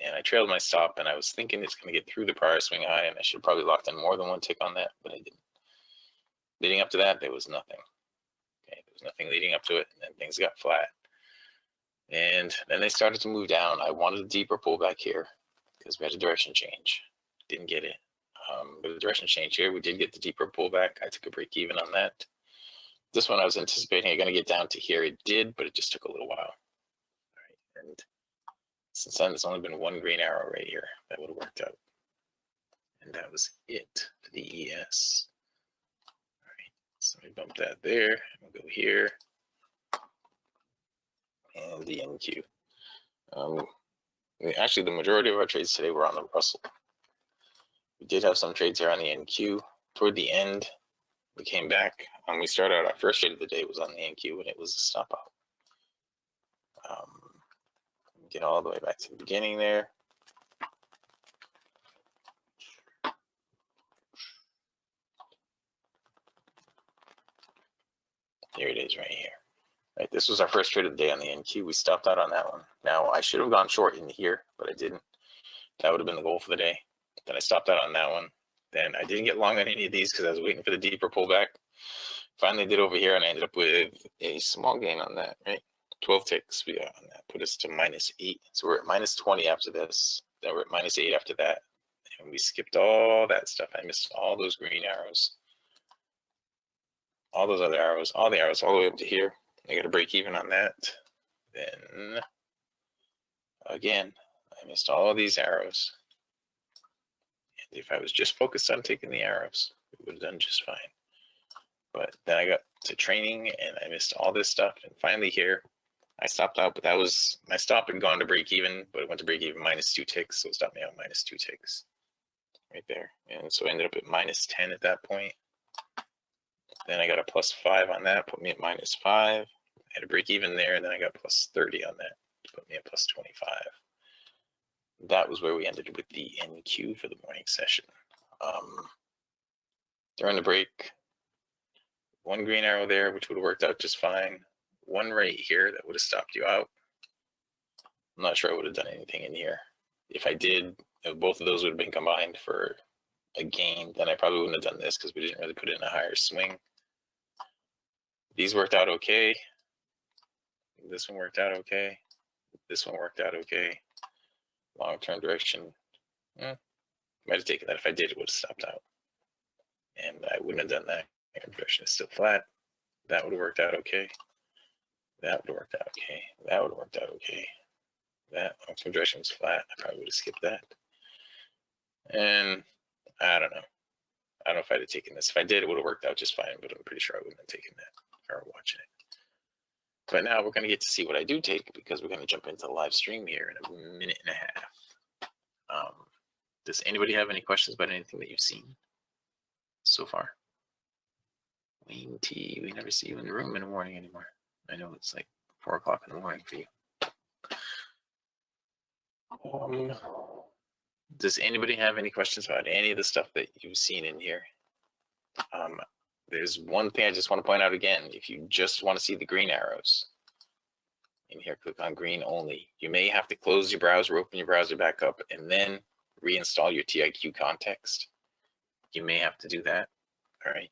And I trailed my stop, and I was thinking it's going to get through the prior swing high, and I should probably locked in more than 1 tick on that, but I didn't. Leading up to that, there was nothing. Okay, there was nothing leading up to it, and then things got flat. And then they started to move down. I wanted a deeper pullback here because we had a direction change. Didn't get it. But the direction change here, we did get the deeper pullback. I took a break even on that. This one I was anticipating it going to get down to here. It did, but it just took a little while. All right, and since then, there's only been 1 green arrow right here. That would have worked out. And that was it for the ES. All right, so let me bump that there. We'll go here. And the NQ. Actually, the majority of our trades today were on the Russell. We did have some trades here on the NQ. Toward the end, we came back. We started out, our first trade of the day was on the NQ, and it was a stop out. Get all the way back to the beginning there. Here it is right here. Right, this was our first trade of the day on the NQ. We stopped out on that one. Now, I should have gone short in here, but I didn't. That would have been the goal for the day. Then I stopped out on that one. Then I didn't get long on any of these because I was waiting for the deeper pullback. Finally did over here, and I ended up with a small gain on that, right? 12 ticks we got on that. Put us to -8. So we're at -20 after this. Then we're at -8 after that. And we skipped all that stuff. I missed all those green arrows. All those other arrows, all the arrows all the way up to here. I got a break even on that. Then, again, I missed all of these arrows. And if I was just focused on taking the arrows, it would have done just fine. But then I got to training, and I missed all this stuff. And finally here, I stopped out, but that was, my stop had gone to break even, but it went to break even -2 ticks, so it stopped me out -2 ticks right there. And so I ended up at -10 at that point. Then I got a +5 on that, put me at -5. I had a break even there, and then I got +30 on that to put me at +25. That was where we ended with the NQ for the morning session. During the break, 1 green arrow there, which would have worked out just fine. 1 right here that would have stopped you out. I'm not sure I would have done anything in here. If I did, if both of those would have been combined for a gain, then I probably wouldn't have done this because we didn't really put it in a higher swing. These worked out okay. This one worked out okay. This one worked out okay. Long-term direction, might have taken that. If I did, it would have stopped out. And I wouldn't have done that. Direction is still flat. That would have worked out okay. That would have worked out okay. That would have worked out okay. That long-term direction was flat. I probably would have skipped that. And I don't know. I don't know if I'd have taken this. If I did, it would have worked out just fine, but I'm pretty sure I wouldn't have taken that if I were watching it. But now we're going to get to see what I do take because we're going to jump into the live stream here in a minute and a half. Does anybody have any questions about anything that you've seen so far? Wayne T, we never see you in the room in the morning anymore. I know it's like 4 o'clock in the morning for you. Does anybody have any questions about any of the stuff that you've seen in here? There's one thing I just want to point out again. If you just want to see the green arrows, in here, click on green only. You may have to close your browser, open your browser back up, and then reinstall your TIQ context. You may have to do that, all right?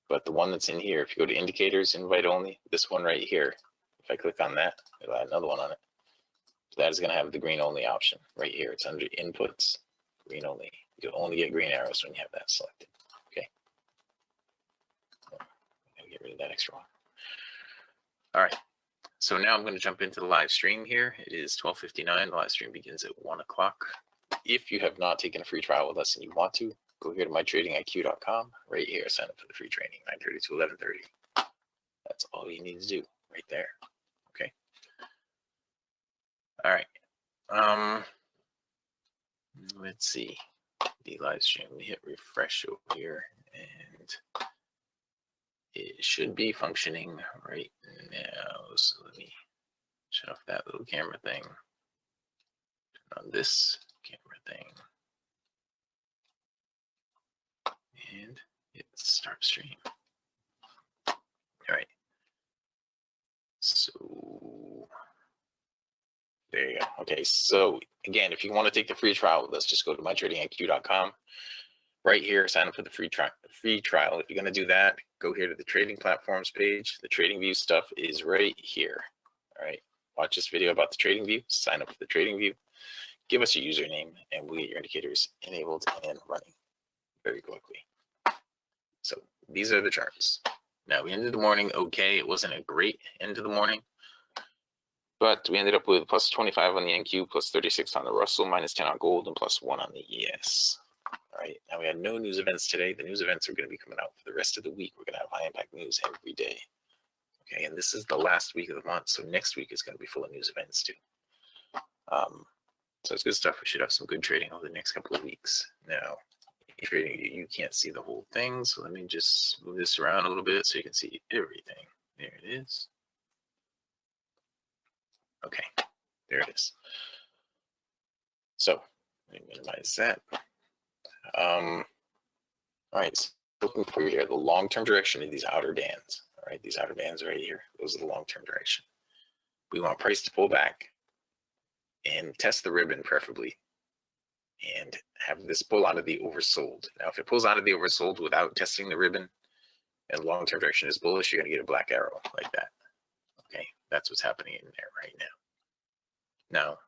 But the one that's in here, if you go to indicators, invite only, this one right here, if I click on that, it'll add another one on it. That is going to have the green only option right here. It's under inputs, green only. You'll only get green arrows when you have that selected. Okay. Get rid of that extra one. All right. So now I'm going to jump into the live stream here. It is 12:59. The live stream begins at 1 o'clock. If you have not taken a free trial with us and you want to, go here to mytradingiq.com. Right here, sign up for the free training, 9:30 to 11:30. That's all you need to do right there. Okay. All right. Let's see the live stream. We hit refresh over here, and it should be functioning right now. So let me shut off that little camera thing. Turn on this camera thing, and hit start stream. All right. So there you go. Okay, so again, if you want to take the free trial, let's just go to mytradingiq.com. Right here, sign up for the free trial. If you're going to do that, go here to the trading platforms page. The TradingView stuff is right here. All right, watch this video about the TradingView. Sign up for the TradingView. Give us your username, and we'll get your indicators enabled and running very quickly. So these are the charts. Now we ended the morning okay. It wasn't a great end of the morning, but we ended up with plus 25 on the NQ, plus 36 on the Russell, minus 10 on gold, and plus 1 on the ES. All right, now we had no news events today. The news events are going to be coming out for the rest of the week. We're going to have high impact news every day. Okay, and this is the last week of the month, so next week is going to be full of news events too. So it's good stuff. We should have some good trading over the next couple of weeks. Now, trading, you can't see the whole thing, so let me just move this around a little bit so you can see everything. There it is. Okay, there it is. So let me minimize that. All right, so looking for here, the long-term direction of these outer bands. All right, these outer bands right here, those are the long-term direction. We want price to pull back and test the ribbon preferably, and have this pull out of the oversold. Now, if it pulls out of the oversold without testing the ribbon and long-term direction is bullish, you're going to get a black arrow like that. Okay, that's what's happening in there right now. Now,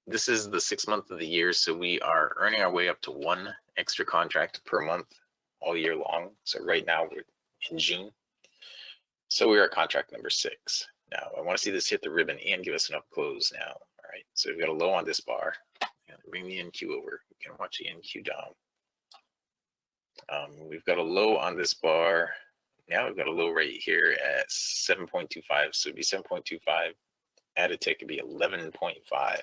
this is the 6th month of the year, so we are earning our way up to 1 extra contract per month all year long. So right now we're in June. So we are at contract number 6. Now, I want to see this hit the ribbon and give us an up close now. All right, so we've got a low on this bar. Bring the NQ over. We can watch the NQ down. We've got a low on this bar. Now we've got a low right here at 7.25. So it'd be 7.25. Added tick could be 11.5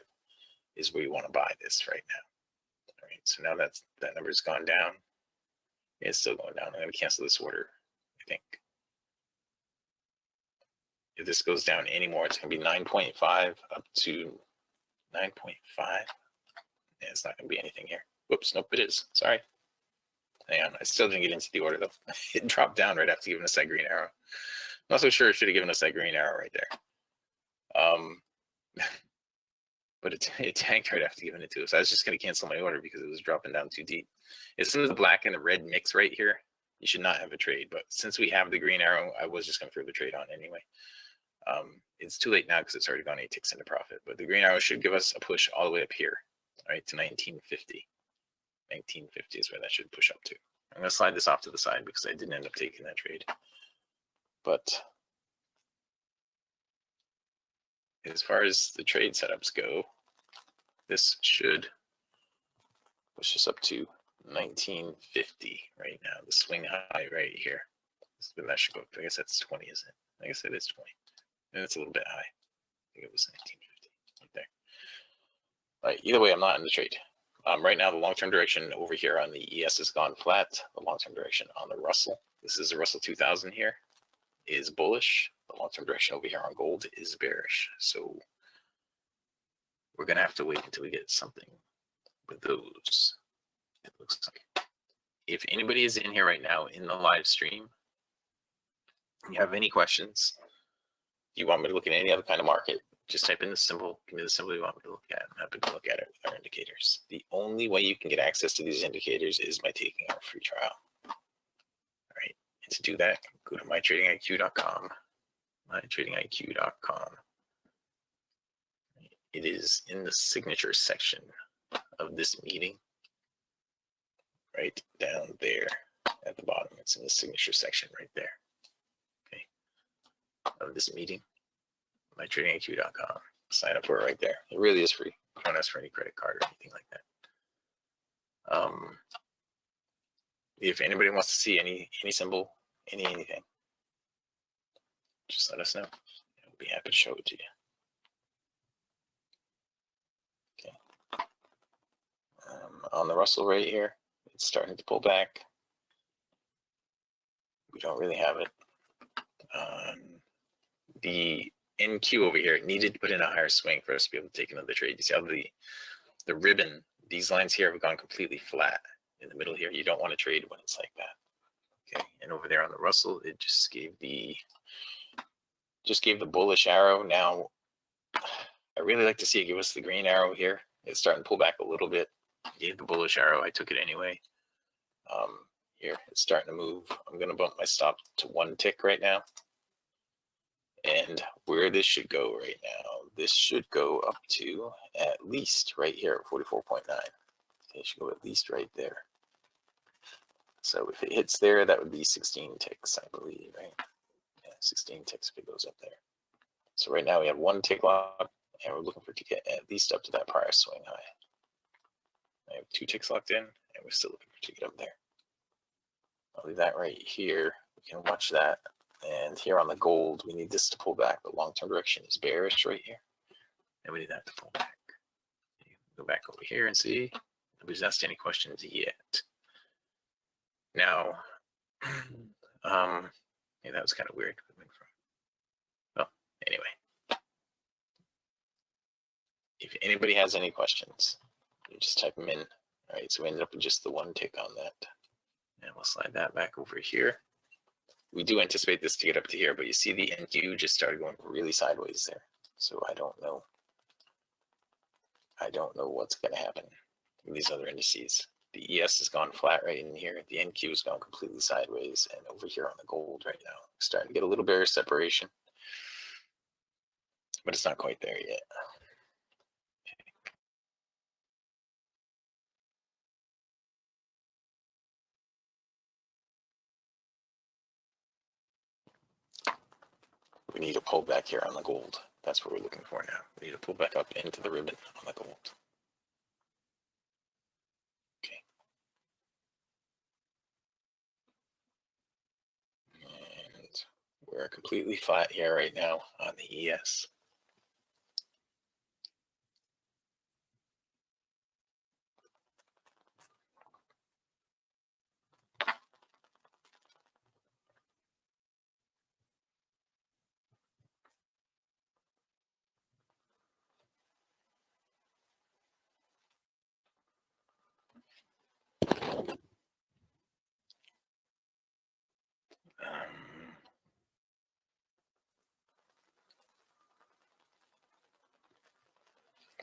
is where you want to buy this right now. All right, so now that number's gone down. It's still going down. I'm going to cancel this order, I think. If this goes down anymore, it's going to be 9.5 up to 9.5. Yeah, it's not going to be anything here. Whoops, nope, it is. Sorry. Hang on, I still didn't get into the order though. It dropped down right after giving us that green arrow. I'm not so sure it should have given us that green arrow right there. But it tanked right after giving it to us. I was just going to cancel my order because it was dropping down too deep. As soon as the black and the red mix right here, you should not have a trade. But since we have the green arrow, I was just going to throw the trade on anyway. It's too late now because it's already gone 8 ticks into profit. But the green arrow should give us a push all the way up here, right, to 1950. 1950 is where that should push up to. I'm going to slide this off to the side because I didn't end up taking that trade. But as far as the trade setups go, this should push us up to 1950 right now. The swing high right here. That should go up. I guess that's 20, isn't it? I guess it is 20. And it's a little bit high. I think it was 1950 right there. All right, either way, I'm not in the trade. Right now, the long-term direction over here on the ES has gone flat. The long-term direction on the Russell, this is the Russell 2000 here, is bullish. The long-term direction over here on gold is bearish. So we're going to have to wait until we get something with those, it looks like. If anybody is in here right now in the live stream, you have any questions, you want me to look at any other kind of market, just type in the symbol, give me the symbol you want me to look at. I'm happy to look at it with our indicators. The only way you can get access to these indicators is by taking our free trial. All right, and to do that, go to mytradingiq.com. mytradingiq.com. It is in the signature section of this meeting, right down there at the bottom. It's in the signature section right there, okay, of this meeting. mytradingiq.com. Sign up for it right there. It really is free. You don't ask for any credit card or anything like that. If anybody wants to see any symbol, anything, just let us know. We'll be happy to show it to you. On the Russell right here, it's starting to pull back. We don't really have it. The NQ over here needed to put in a higher swing for us to be able to take another trade. You see how the ribbon, these lines here have gone completely flat in the middle here. You don't want to trade when it's like that. Okay, and over there on the Russell, it just gave the bullish arrow. Now, I really like to see it give us the green arrow here. It's starting to pull back a little bit. Gave the bullish arrow. I took it anyway. Here, it's starting to move. I'm going to bump my stop to 1 tick right now. And where this should go right now, this should go up to at least right here at 44.9. Okay, it should go at least right there. So if it hits there, that would be 16 ticks, I believe, right? Yeah, 16 ticks if it goes up there. So right now we have 1 tick locked, and we're looking for it to get at least up to that prior swing high. I have 2 ticks locked in, and we're still looking for it to get up there. I'll leave that right here. We can watch that. And here on the gold, we need this to pull back. The long-term direction is bearish right here. And we need that to pull back. Go back over here and see. Nobody's asked any questions yet. Now, yeah, that was kind of weird. Well, anyway. If anybody has any questions, you just type them in. All right, so we ended up with just the 1 tick on that. And we'll slide that back over here. We do anticipate this to get up to here, but you see the NQ just started going really sideways there. So I don't know what's going to happen with these other indices. The ES has gone flat right in here. The NQ has gone completely sideways. And over here on the gold right now, starting to get a little bearish separation. But it's not quite there yet. We need a pull back here on the gold. That's what we're looking for now. We need to pull back up into the ribbon on the gold. Okay. And we're completely flat here right now on the ES.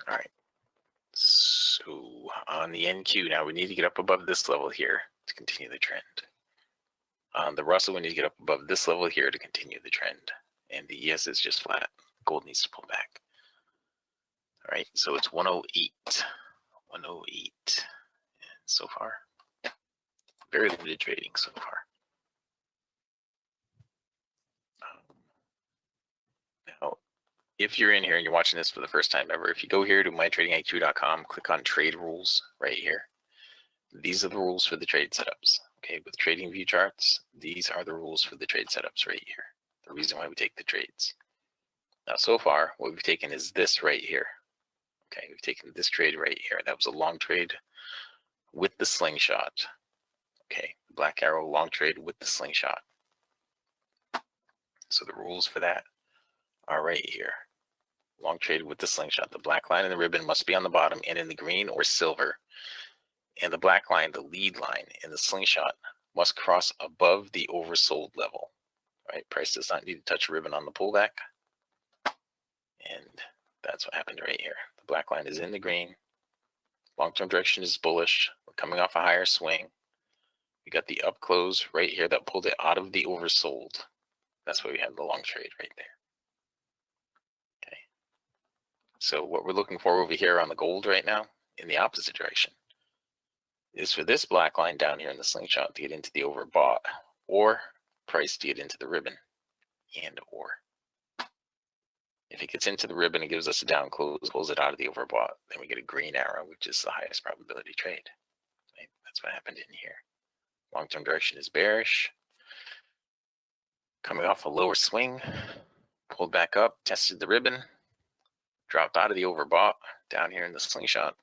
All right. So on the NQ now, we need to get up above this level here to continue the trend. On the Russell, we need to get up above this level here to continue the trend. And the ES is just flat. Gold needs to pull back. All right, so it's 108. 108. And so far, very limited trading so far. Now, if you're in here and you're watching this for the first time ever, if you go here to mytradingiq.com, click on trade rules right here. These are the rules for the trade setups. Okay, with TradingView charts, these are the rules for the trade setups right here. The reason why we take the trades. Now, so far, what we've taken is this right here. Okay, we've taken this trade right here. That was a long trade with the slingshot. Okay, black arrow, long trade with the slingshot. So the rules for that are right here. Long trade with the slingshot. The black line and the ribbon must be on the bottom and in the green or silver. And the black line, the lead line, and the slingshot must cross above the oversold level. Right? Price does not need to touch a ribbon on the pullback. And that's what happened right here. The black line is in the green. Long-term direction is bullish. We're coming off a higher swing. We got the up close right here that pulled it out of the oversold. That's why we have the long trade right there. Okay. So what we're looking for over here on the gold right now, in the opposite direction, is for this black line down here in the slingshot to get into the overbought, or price to get into the ribbon, and or. If it gets into the ribbon, it gives us a down close, pulls it out of the overbought, then we get a green arrow, which is the highest probability trade. Right? That's what happened in here. Long-term direction is bearish. Coming off a lower swing, pulled back up, tested the ribbon, dropped out of the overbought down here in the slingshot,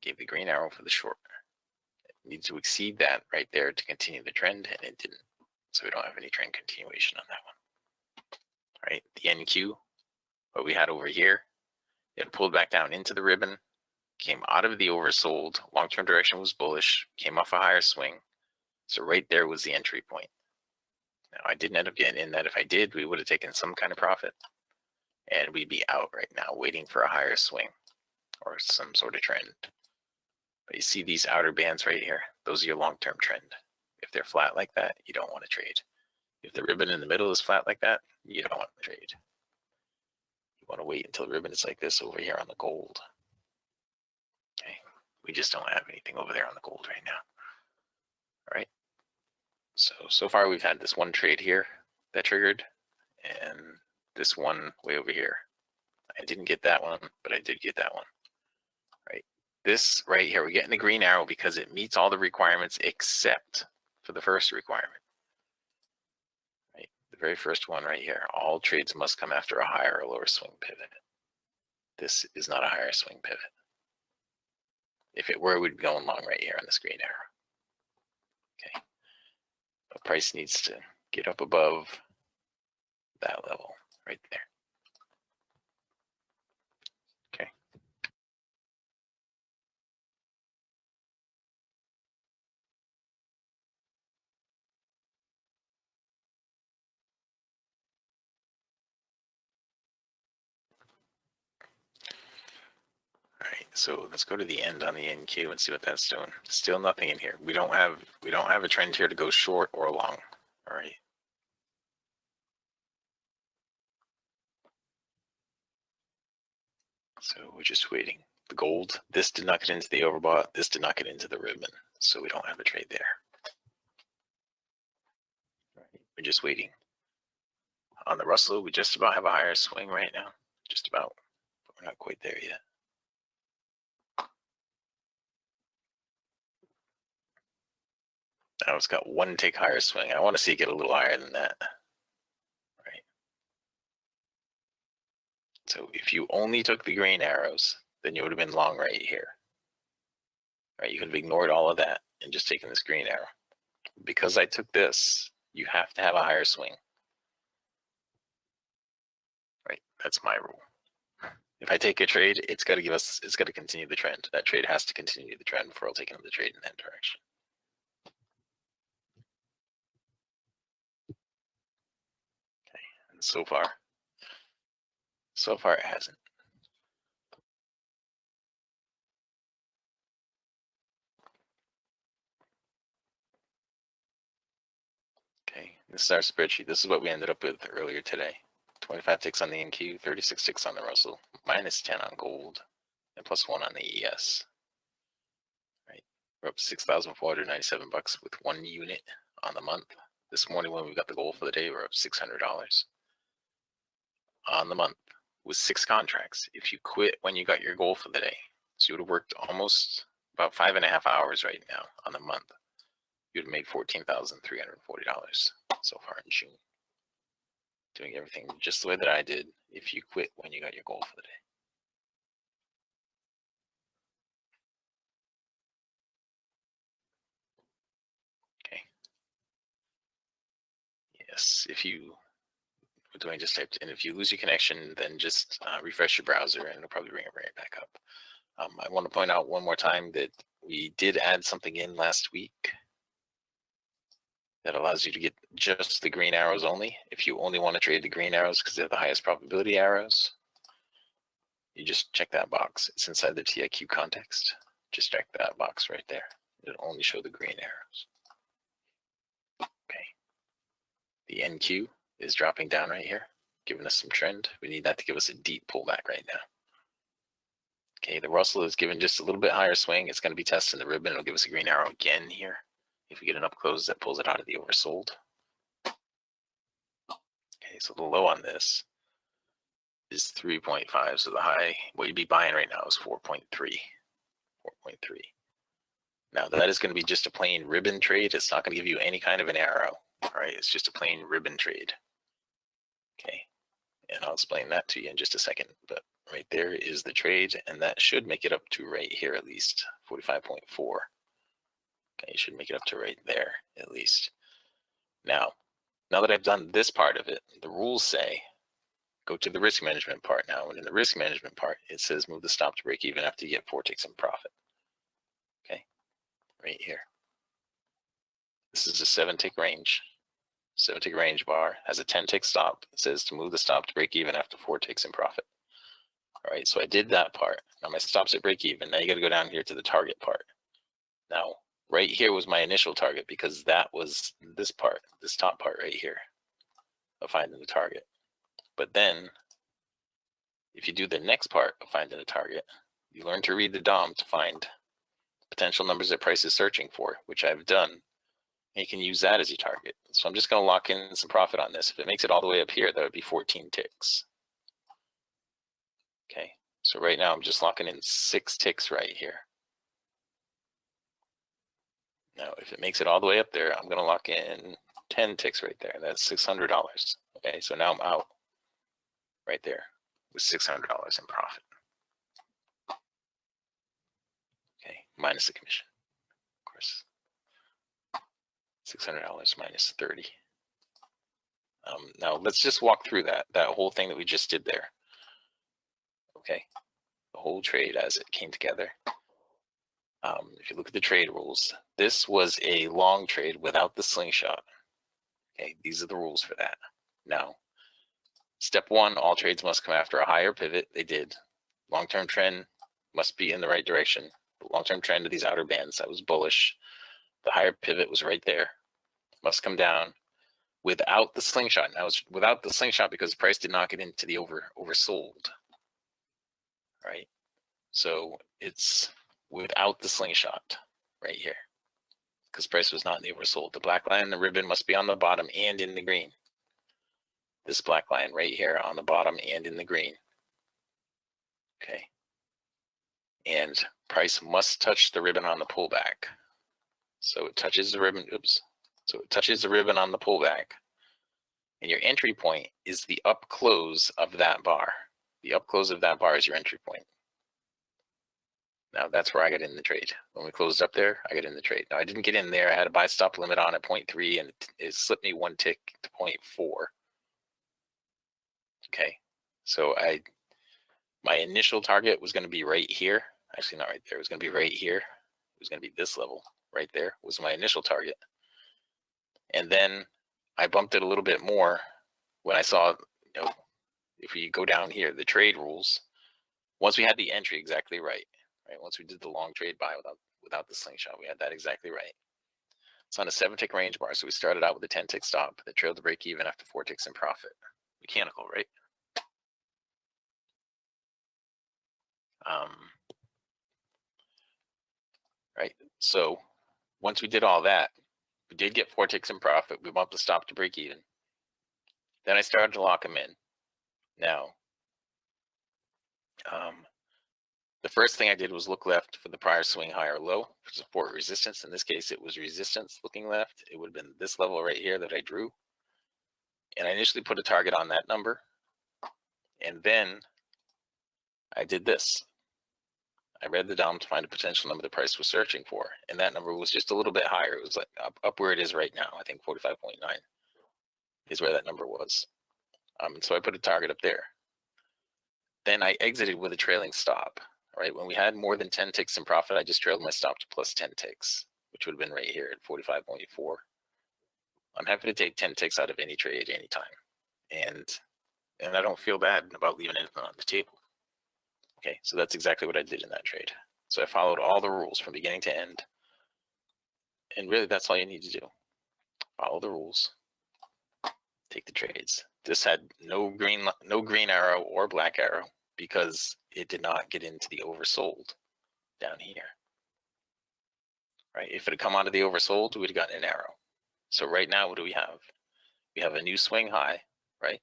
Gave the green arrow for the short. It needs to exceed that right there to continue the trend, and it didn't. So we don't have any trend continuation on that one. All right, the NQ, what we had over here, it pulled back down into the ribbon, came out of the oversold, long-term direction was bullish, came off a higher swing. So right there was the entry point. Now I didn't end up getting in that. If I did, we would have taken some kind of profit, and we'd be out right now waiting for a higher swing or some sort of trend. But you see these outer bands right here, those are your long-term trend. If they're flat like that, you don't want to trade. If the ribbon in the middle is flat like that, you don't want to trade. You want to wait until the ribbon is like this over here on the gold. Okay, we just don't have anything over there on the gold right now. All right, so far we've had this one trade here that triggered, and this one way over here. I didn't get that one, but I did get that one. Right, this right here, we're getting the green arrow because it meets all the requirements except for the first requirement. Right, the very first one right here, all trades must come after a higher or lower swing pivot. This is not a higher swing pivot. If it were, we'd be going long right here on this green arrow. Okay, the price needs to get up above that level right there. Okay. All right, so let's go to the end on the NQ and see what that's doing. Still nothing in here. We don't have a trend here to go short or long. All right. So we're just waiting. The gold, this did not get into the overbought, this did not get into the ribbon, so we don't have a trade there. All right, we're just waiting. On the Russell, we just about have a higher swing right now. Just about, but we're not quite there yet. Now it's got one tick higher swing. I want to see it get a little higher than that. Right. So if you only took the green arrows, then you would have been long right here. Right, you could have ignored all of that and just taken this green arrow. Because I took this, you have to have a higher swing. Right, that's my rule. If I take a trade, it's got to continue the trend. That trade has to continue the trend before I'll take another trade in that direction. Okay, and so far it hasn't. Okay, this is our spreadsheet. This is what we ended up with earlier today. 25 ticks on the NQ, 36 ticks on the Russell, minus 10 on gold, and plus 1 on the ES. Right, we're up $6,497 with 1 unit on the month. This morning when we got the goal for the day, we're up $600 on the month with 6 contracts. If you quit when you got your goal for the day, so you would have worked almost about 5.5 hours right now on the month. You'd have made $14,340 so far in June. Doing everything just the way that I did if you quit when you got your goal for the day. Okay. Yes, if you were doing just typed in, if you lose your connection, then just refresh your browser and it'll probably bring it right back up. I want to point out one more time that we did add something in last week that allows you to get just the green arrows only. If you only want to trade the green arrows because they're the highest probability arrows, you just check that box. It's inside the TIQ context. Just check that box right there. It'll only show the green arrows. Okay. The NQ is dropping down right here, giving us some trend. We need that to give us a deep pullback right now. Okay, the Russell is giving just a little bit higher swing. It's going to be testing the ribbon. It'll give us a green arrow again here. If we get an up close that pulls it out of the oversold. Okay, so the low on this is 3.5. So the high, what you'd be buying right now is 4.3. 4.3. Now that is going to be just a plain ribbon trade. It's not going to give you any kind of an arrow. All right, it's just a plain ribbon trade. Okay, and I'll explain that to you in just a second. But right there is the trade, and that should make it up to right here at least, 45.4. Okay, you should make it up to right there at least. Now that I've done this part of it, the rules say go to the risk management part now, and in the risk management part, it says move the stop to break even after you get 4 ticks in profit. Okay, right here. This is a 7-tick range. 7-tick range bar has a 10-tick stop. It says to move the stop to break even after 4 ticks in profit. All right, so I did that part. Now my stop's at break even. Now you got to go down here to the target part. Now, right here was my initial target because that was this part, this top part right here of finding the target. But then, if you do the next part of finding the target, you learn to read the DOM to find potential numbers that price is searching for, which I've done. And you can use that as your target. So I'm just going to lock in some profit on this. If it makes it all the way up here, that would be 14 ticks. Okay, so right now I'm just locking in 6 ticks right here. Now, if it makes it all the way up there, I'm going to lock in 10 ticks right there. That's $600. Okay, so now I'm out right there with $600 in profit. Okay, minus the commission, of course. $600 minus 30. Now let's just walk through that whole thing that we just did there. Okay, the whole trade as it came together. If you look at the trade rules, this was a long trade without the slingshot. Okay, these are the rules for that. Now, step 1, all trades must come after a higher pivot. They did. Long-term trend must be in the right direction. The long-term trend of these outer bands, that was bullish. The higher pivot was right there. Must come down without the slingshot. Now it's without the slingshot because the price did not get into the oversold. Right? So it's without the slingshot right here because price was not in the oversold. The black line and the ribbon must be on the bottom and in the green. This black line right here on the bottom and in the green. Okay. And price must touch the ribbon on the pullback. So it touches the ribbon, oops. So it touches the ribbon on the pullback. And your entry point is the up close of that bar. The up close of that bar is your entry point. Now that's where I got in the trade. When we closed up there, I got in the trade. Now I didn't get in there. I had a buy stop limit on at 0.3 and it slipped me 1 tick to 0.4. Okay, so my initial target was going to be right here. Actually, not right there. It was going to be right here. It was going to be this level right there was my initial target. And then I bumped it a little bit more when I saw, if we go down here, the trade rules, once we had the entry exactly right? Once we did the long trade buy without the slingshot, we had that exactly right. It's on a 7-tick range bar, so we started out with a 10-tick stop that trailed the break even after 4 ticks in profit. Mechanical, right? Right. So once we did all that, we did get 4 ticks in profit. We bumped the stop to break even. Then I started to lock them in. Now, the first thing I did was look left for the prior swing high or low for support resistance. In this case, it was resistance looking left. It would have been this level right here that I drew. And I initially put a target on that number. And then I did this. I read the DOM to find a potential number the price was searching for. And that number was just a little bit higher. It was like up where it is right now. I think 45.9 is where that number was. So I put a target up there. Then I exited with a trailing stop. Right, when we had more than 10 ticks in profit, I just trailed my stop to plus 10 ticks, which would have been right here at 45.4. I'm happy to take 10 ticks out of any trade anytime. And I don't feel bad about leaving anything on the table. Okay, so that's exactly what I did in that trade. So I followed all the rules from beginning to end. And really, that's all you need to do. Follow the rules. Take the trades. This had no green arrow or black arrow because it did not get into the oversold down here. Right? If it had come onto the oversold, we would have gotten an arrow. So right now, what do we have? We have a new swing high, right?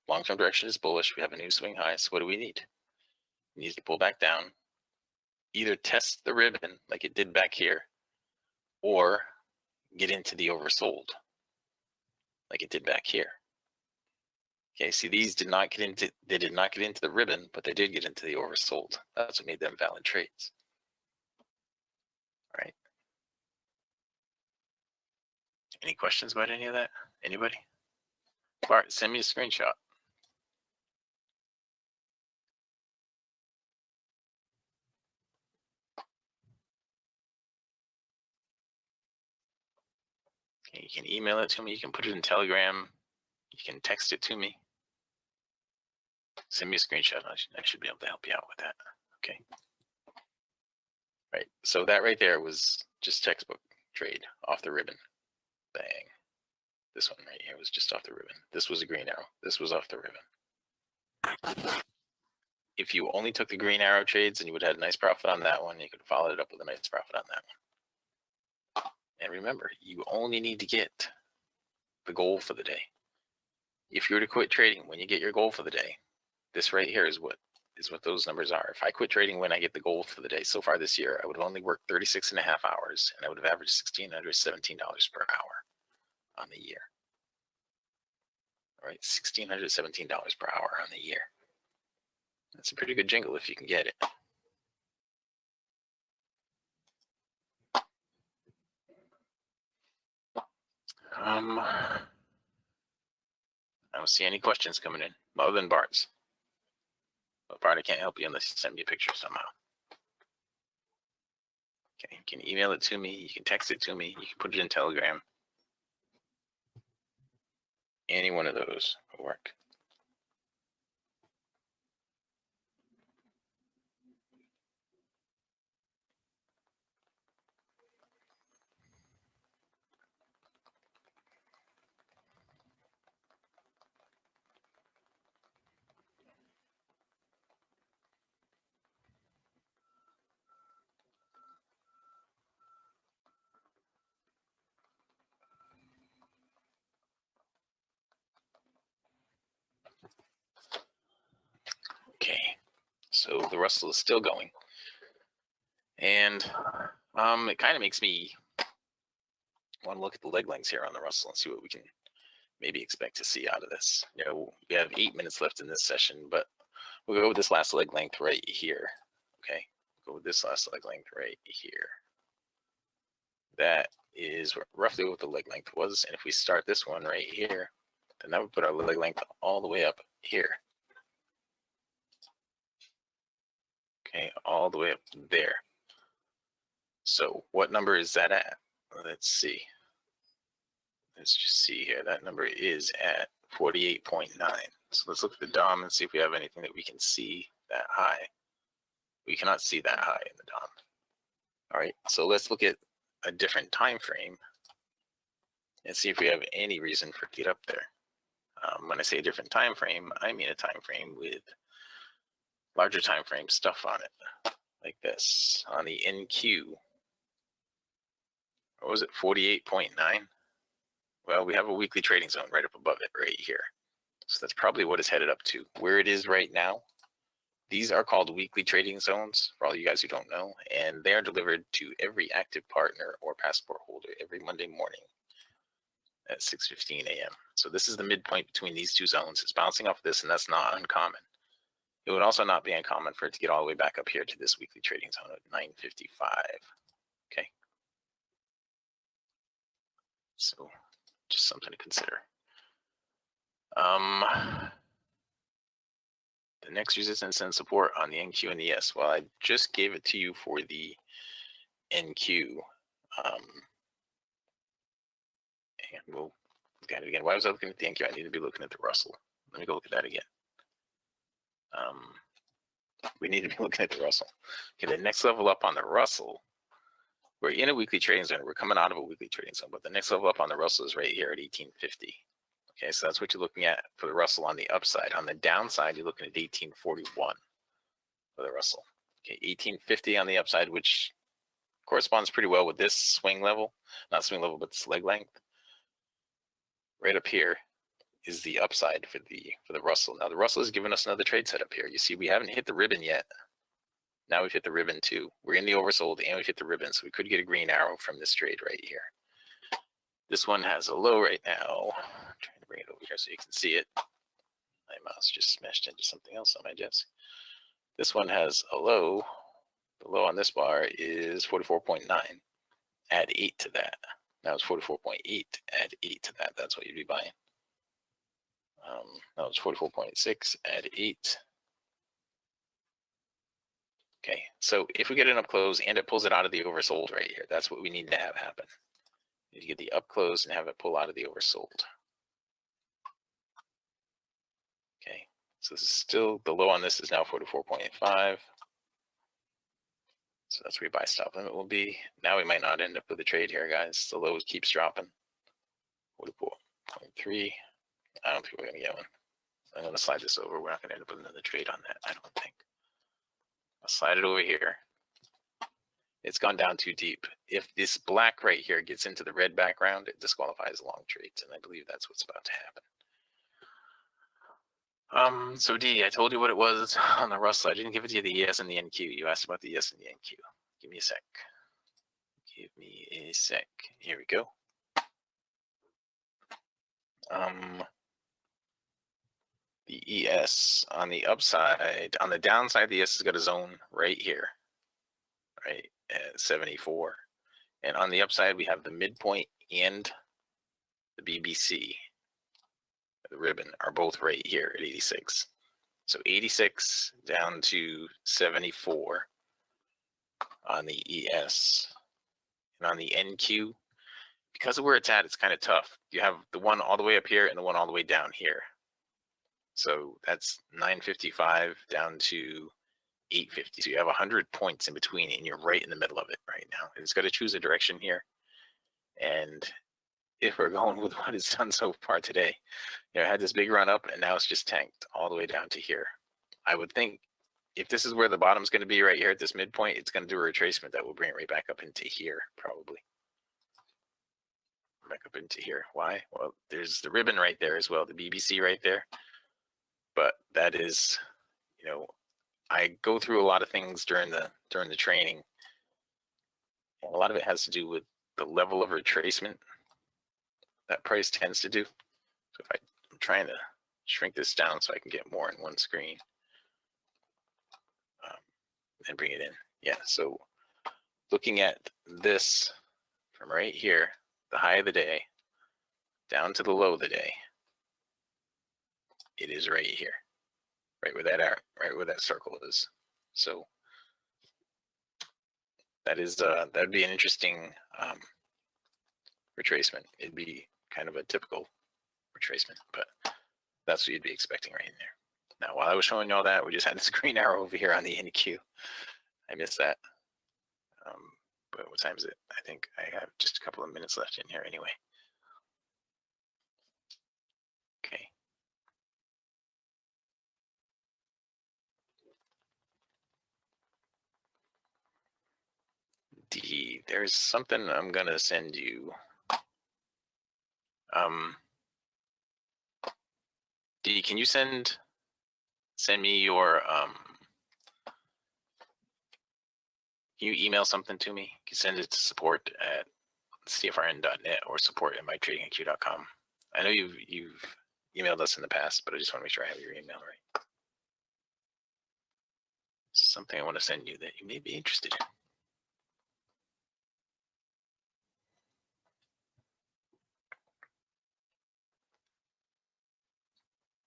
Long-term direction is bullish. We have a new swing high. So what do we need? We need to pull back down, either test the ribbon like it did back here, or get into the oversold like it did back here. Okay, see, these did not get into the ribbon, but they did get into the oversold. That's what made them valid trades. All right. Any questions about any of that? Anybody? Bart, send me a screenshot. Okay, you can email it to me. You can put it in Telegram. You can text it to me. Send me a screenshot. I should be able to help you out with that. Okay. Right. So that right there was just textbook trade off the ribbon. Bang. This one right here was just off the ribbon. This was a green arrow. This was off the ribbon. If you only took the green arrow trades and you would have had a nice profit on that one, you could follow it up with a nice profit on that one. And remember, you only need to get the goal for the day. If you were to quit trading when you get your goal for the day, this right here is what those numbers are. If I quit trading when I get the goal for the day, so far this year, I would have only worked 36.5 hours, and I would have averaged $1,617 per hour on the year. All right, $1,617 per hour on the year. That's a pretty good jingle if you can get it. I don't see any questions coming in, other than Bart's. But Bart, I can't help you unless you send me a picture somehow. Okay, you can email it to me, you can text it to me, you can put it in Telegram. Any one of those will work. Okay, so the Russell is still going. And it kind of makes me want to look at the leg lengths here on the Russell and see what we can maybe expect to see out of this. You know, we have 8 minutes left in this session, but we'll go with this last leg length right here. Okay, go with this last leg length right here. That is roughly what the leg length was. And if we start this one right here, then that would put our leg length all the way up here. Okay, all the way up there. So what number is that at? Let's see. Let's just see here. That number is at 48.9. So let's look at the DOM and see if we have anything that we can see that high. We cannot see that high in the DOM. All right, so let's look at a different time frame and see if we have any reason for it to get up there. When I say a different time frame, I mean a time frame with larger time frame stuff on it, like this. On the NQ, what was it, 48.9? Well, we have a weekly trading zone right up above it right here. So that's probably what it's headed up to. Where it is right now, these are called weekly trading zones, for all you guys who don't know, and they are delivered to every active partner or passport holder every Monday morning at 6:15 a.m. So this is the midpoint between these two zones. It's bouncing off this, and that's not uncommon. It would also not be uncommon for it to get all the way back up here to this weekly trading zone at 9:55. Okay. So just something to consider. The next resistance and support on the NQ and the S. Well, I just gave it to you for the NQ. And we'll look at it again. Why was I looking at the NQ? I need to be looking at the Russell. Let me go look at that again. We need to be looking at the Russell. Okay, the next level up on the Russell, we're in a weekly trading zone. We're coming out of a weekly trading zone, but the next level up on the Russell is right here at 1850. Okay, so that's what you're looking at for the Russell on the upside. On the downside, you're looking at 1841 for the Russell. Okay, 1850 on the upside, which corresponds pretty well with this swing level, not swing level, but this leg length. Right up here is the upside for the Russell. Now the Russell has given us another trade setup here. You see, we haven't hit the ribbon yet. Now we've hit the ribbon too. We're in the oversold and we've hit the ribbon, so we could get a green arrow from this trade right here. This one has a low right now. I'm trying to bring it over here so you can see it. mouse just smashed into something else on my desk. This one has a low. The low on this bar is 44.9. Add 8 to that. Now it's 44.8. Add 8 to that. That's what you'd be buying. Now it's 44.6. Add 8. Okay, so if we get an up close and it pulls it out of the oversold right here, that's what we need to have happen. You need to get the up close and have it pull out of the oversold. Okay, so this is still, the low on this is now 44.5. So that's where your buy stop limit will be. Now we might not end up with a trade here, guys. The low keeps dropping. 44.3. I don't think we're going to get one. I'm going to slide this over. We're not going to end up with another trade on that, I don't think. I'll slide it over here. It's gone down too deep. If this black right here gets into the red background, it disqualifies long trades, and I believe that's what's about to happen. So D, I told you what it was on the Russell. I didn't give it to you the ES and the NQ. You asked about the ES and the NQ. Give me a sec. Give me a sec. Here we go. The ES on the upside, on the downside, the ES has got a zone right here, right at 74. And on the upside, we have the midpoint and the BBC, the ribbon, are both right here at 86. So 86 down to 74 on the ES. And on the NQ, because of where it's at, it's kind of tough. You have the one all the way up here and the one all the way down here. So that's 955 down to 850. So you have 100 points in between, and you're right in the middle of it right now. It's got to choose a direction here. And if we're going with what it's done so far today, you know, it had this big run up, and now it's just tanked all the way down to here. I would think if this is where the bottom's going to be right here at this midpoint, it's going to do a retracement that will bring it right back up into here, probably. Back up into here. Why? Well, there's the ribbon right there as well, the BBC right there. But that is, you know, I go through a lot of things during the training. And a lot of it has to do with the level of retracement that price tends to do. So if I'm trying to shrink this down so I can get more in one screen and bring it in. Yeah, so looking at this from right here, the high of the day, down to the low of the day, it is right here, right where that circle is. So that is that'd be an interesting retracement. It'd be kind of a typical retracement, but that's what you'd be expecting right in there. Now, while I was showing you all that, we just had this green arrow over here on the NQ. I missed that. But what time is it? I think I have just a couple of minutes left in here anyway. Okay. D, there's something I'm gonna send you. D, can you send me your can you email something to me? You can send it to support at cfrn.net or support at mytradingiq.com. I know you've emailed us in the past, but I just want to make sure I have your email right. Something I want to send you that you may be interested in.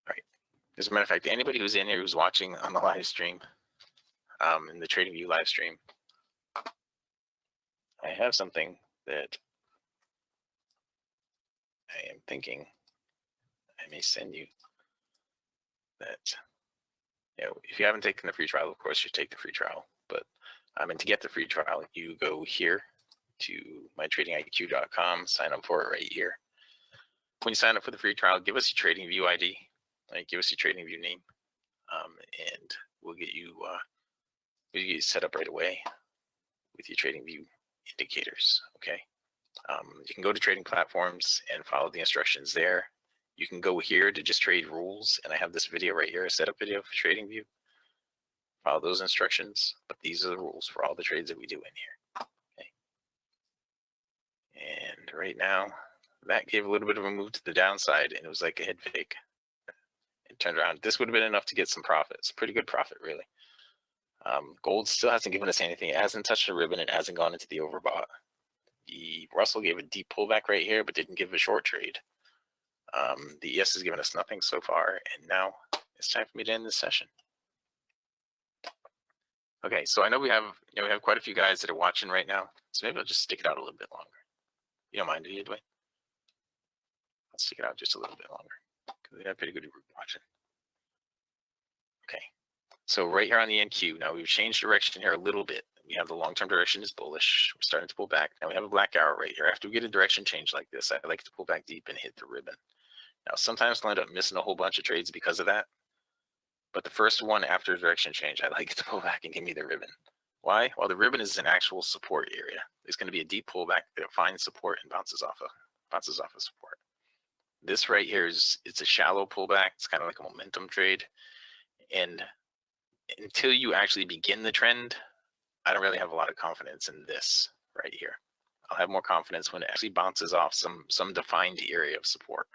All right. As a matter of fact, anybody who's in here who's watching on the live stream, in the TradingView live stream, I have something that I am thinking I may send you that, you know, if you haven't taken the free trial, of course you take the free trial, but and to get the free trial, you go here to mytradingiq.com, sign up for it right here. When you sign up for the free trial, give us your TradingView ID, right? Give us your TradingView name, and we'll get you set up right away with your TradingView indicators. Okay. You can go to trading platforms and follow the instructions there. You can go here to just trade rules, and I have this video right here, a setup video for TradingView. Follow those instructions, but these are the rules for all the trades that we do in here. Okay. And right now, that gave a little bit of a move to the downside, and it was like a head fake. It turned around. This would have been enough to get some profits. Pretty good profit, really. Gold still hasn't given us anything. It hasn't touched the ribbon. It hasn't gone into the overbought. The Russell gave a deep pullback right here, but didn't give a short trade. The ES has given us nothing so far, and now it's time for me to end this session. Okay, so I know we have quite a few guys that are watching right now, so maybe I'll just stick it out a little bit longer. You don't mind, do you, Dwayne? I'll stick it out just a little bit longer because we have a pretty good group watching. Okay, so right here on the NQ, now we've changed direction here a little bit. We have the long-term direction is bullish. We're starting to pull back. Now we have a black arrow right here. After we get a direction change like this, I like to pull back deep and hit the ribbon. Now, sometimes I'll end up missing a whole bunch of trades because of that. But the first one after direction change, I like to pull back and give me the ribbon. Why? Well, the ribbon is an actual support area. There's going to be a deep pullback that finds support and bounces off of support. This right here it's a shallow pullback. It's kind of like a momentum trade. And until you actually begin the trend, I don't really have a lot of confidence in this right here. I'll have more confidence when it actually bounces off some defined area of support.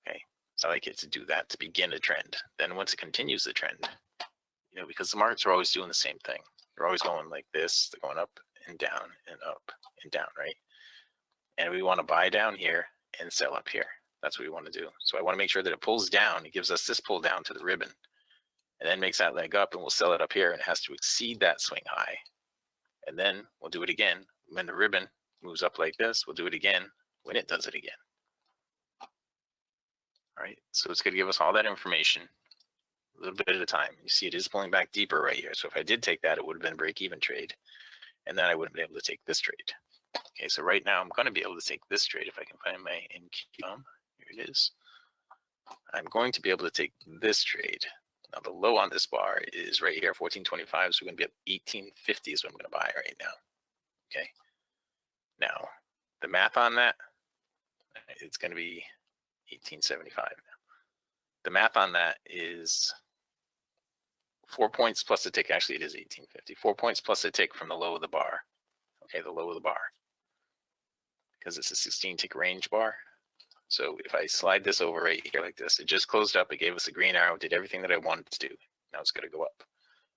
Okay, so I like it to do that to begin a trend. Then once it continues the trend, because the markets are always doing the same thing. They're always going like this. They're going up and down and up and down, right? And we want to buy down here and sell up here. That's what we want to do. So I want to make sure that it pulls down. It gives us this pull down to the ribbon and then makes that leg up, and we'll sell it up here, and it has to exceed that swing high. And then we'll do it again. When the ribbon moves up like this, we'll do it again when it does it again. All right, so it's going to give us all that information a little bit at a time. You see it is pulling back deeper right here. So if I did take that, it would have been a break-even trade. And then I wouldn't be able to take this trade. Okay, so right now I'm going to be able to take this trade if I can find my NQ. Here it is. I'm going to be able to take this trade. Now the low on this bar is right here, 1425. So we're going to be at 1850 is what I'm going to buy right now. Okay. Now the math on that, it's going to be 1875 now. The math on that is 4 points plus a tick. Actually, it is 1850. 4 points plus a tick from the low of the bar. Okay, the low of the bar. Because it's a 16 tick range bar. So if I slide this over right here like this, it just closed up. It gave us a green arrow, did everything that I wanted to do. Now it's going to go up.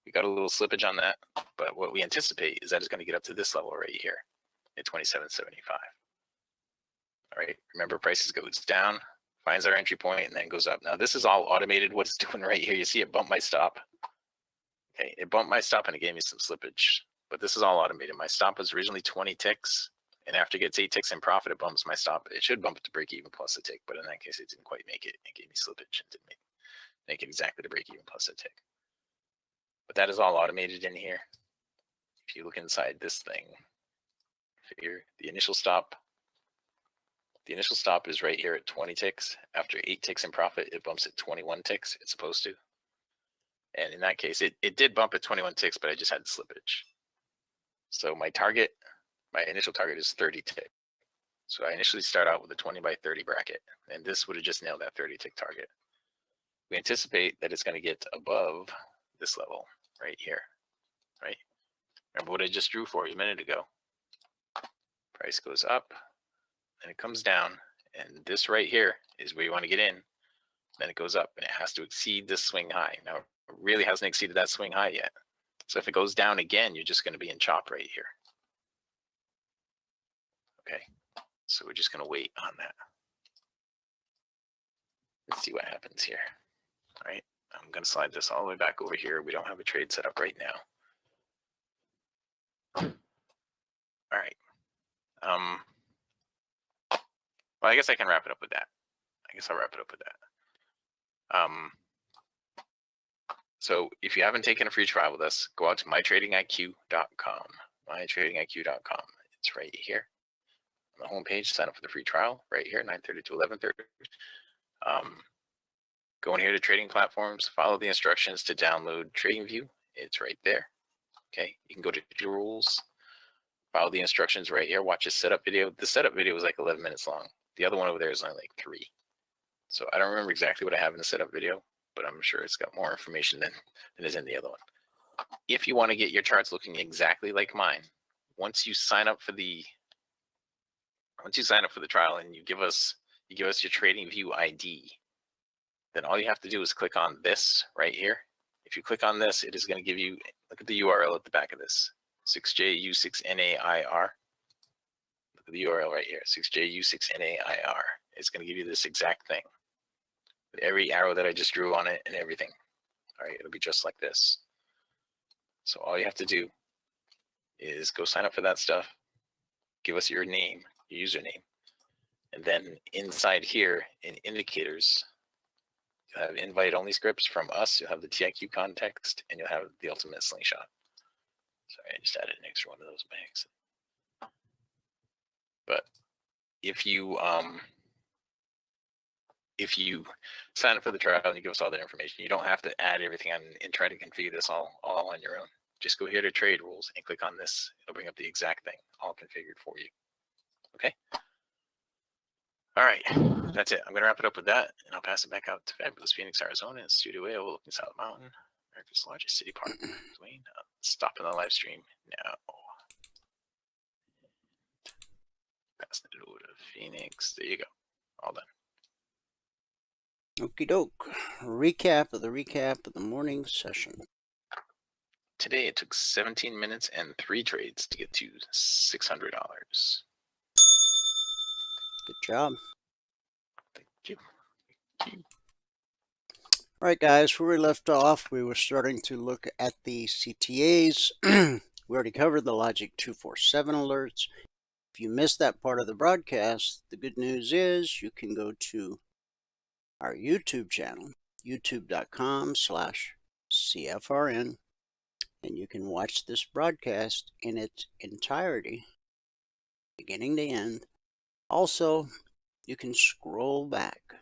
We got a little slippage on that, but what we anticipate is that it's going to get up to this level right here at 27.75. All right, remember prices goes down, finds our entry point, and then goes up. Now this is all automated. What it's doing right here, you see it bump my stop. Okay, it bumped my stop and it gave me some slippage, but this is all automated. My stop was originally 20 ticks, and after it gets 8 ticks in profit, it bumps my stop. It should bump it to break even plus a tick, but in that case, it didn't quite make it. It gave me slippage and didn't make it exactly to break even plus a tick. But that is all automated in here. If you look inside this thing, figure the initial stop is right here at 20 ticks. After 8 ticks in profit, it bumps at 21 ticks. It's supposed to. And in that case, it did bump at 21 ticks, but I just had slippage. So my initial target is 30 tick. So I initially start out with a 20 by 30 bracket, and this would have just nailed that 30 tick target. We anticipate that it's going to get above this level right here, right? Remember what I just drew for you a minute ago. Price goes up, and it comes down, and this right here is where you want to get in. Then it goes up, and it has to exceed this swing high. Now, it really hasn't exceeded that swing high yet. So if it goes down again, you're just going to be in chop right here. Okay, so we're just going to wait on that. Let's see what happens here. All right, I'm going to slide this all the way back over here. We don't have a trade set up right now. All right. Well, I guess I can wrap it up with that. I'll wrap it up with that. So if you haven't taken a free trial with us, go out to mytradingiq.com. mytradingiq.com. It's right here on the homepage. Sign up for the free trial right here, 9:30 to 11:30. Go in here to trading platforms. Follow the instructions to download TradingView. It's right there. Okay, you can go to the rules. Follow the instructions right here. Watch a setup video. The setup video is like 11 minutes long. The other one over there is only like 3. So I don't remember exactly what I have in the setup video, but I'm sure it's got more information than is in the other one. If you want to get your charts looking exactly like mine, once you sign up for the trial and you give us your TradingView ID, then all you have to do is click on this right here. If you click on this, it is going to give you, look at the URL at the back of this, 6JU6NAIR. Look at the URL right here, 6JU6NAIR. It's going to give you this exact thing. With every arrow that I just drew on it and everything. All right, it'll be just like this. So all you have to do is go sign up for that stuff, give us your name, your username, and then inside here in indicators, you'll have invite-only scripts from us, you'll have the TIQ context, and you'll have the ultimate slingshot. Sorry, I just added an extra one of those by accident. But if you sign up for the trial and you give us all that information, you don't have to add everything on and try to configure this all on your own. Just go here to trade rules and click on this. It'll bring up the exact thing, all configured for you. Okay. All right, that's it. I'm going to wrap it up with that, and I'll pass it back out to fabulous Phoenix, Arizona, and Studio A overlooking South Mountain, America's largest city park. Dwayne, stopping the live stream now. Passing it over to Phoenix. There you go. All done. Okie doke. Recap of the morning session. Today it took 17 minutes and 3 trades to get to $600. Good job. Thank you. All right, guys, where we left off, we were starting to look at the CTAs. We already covered the Logic 247 alerts. If you missed that part of the broadcast, the good news is you can go to our YouTube channel, youtube.com/CFRN, and you can watch this broadcast in its entirety, beginning to end. Also, you can scroll back.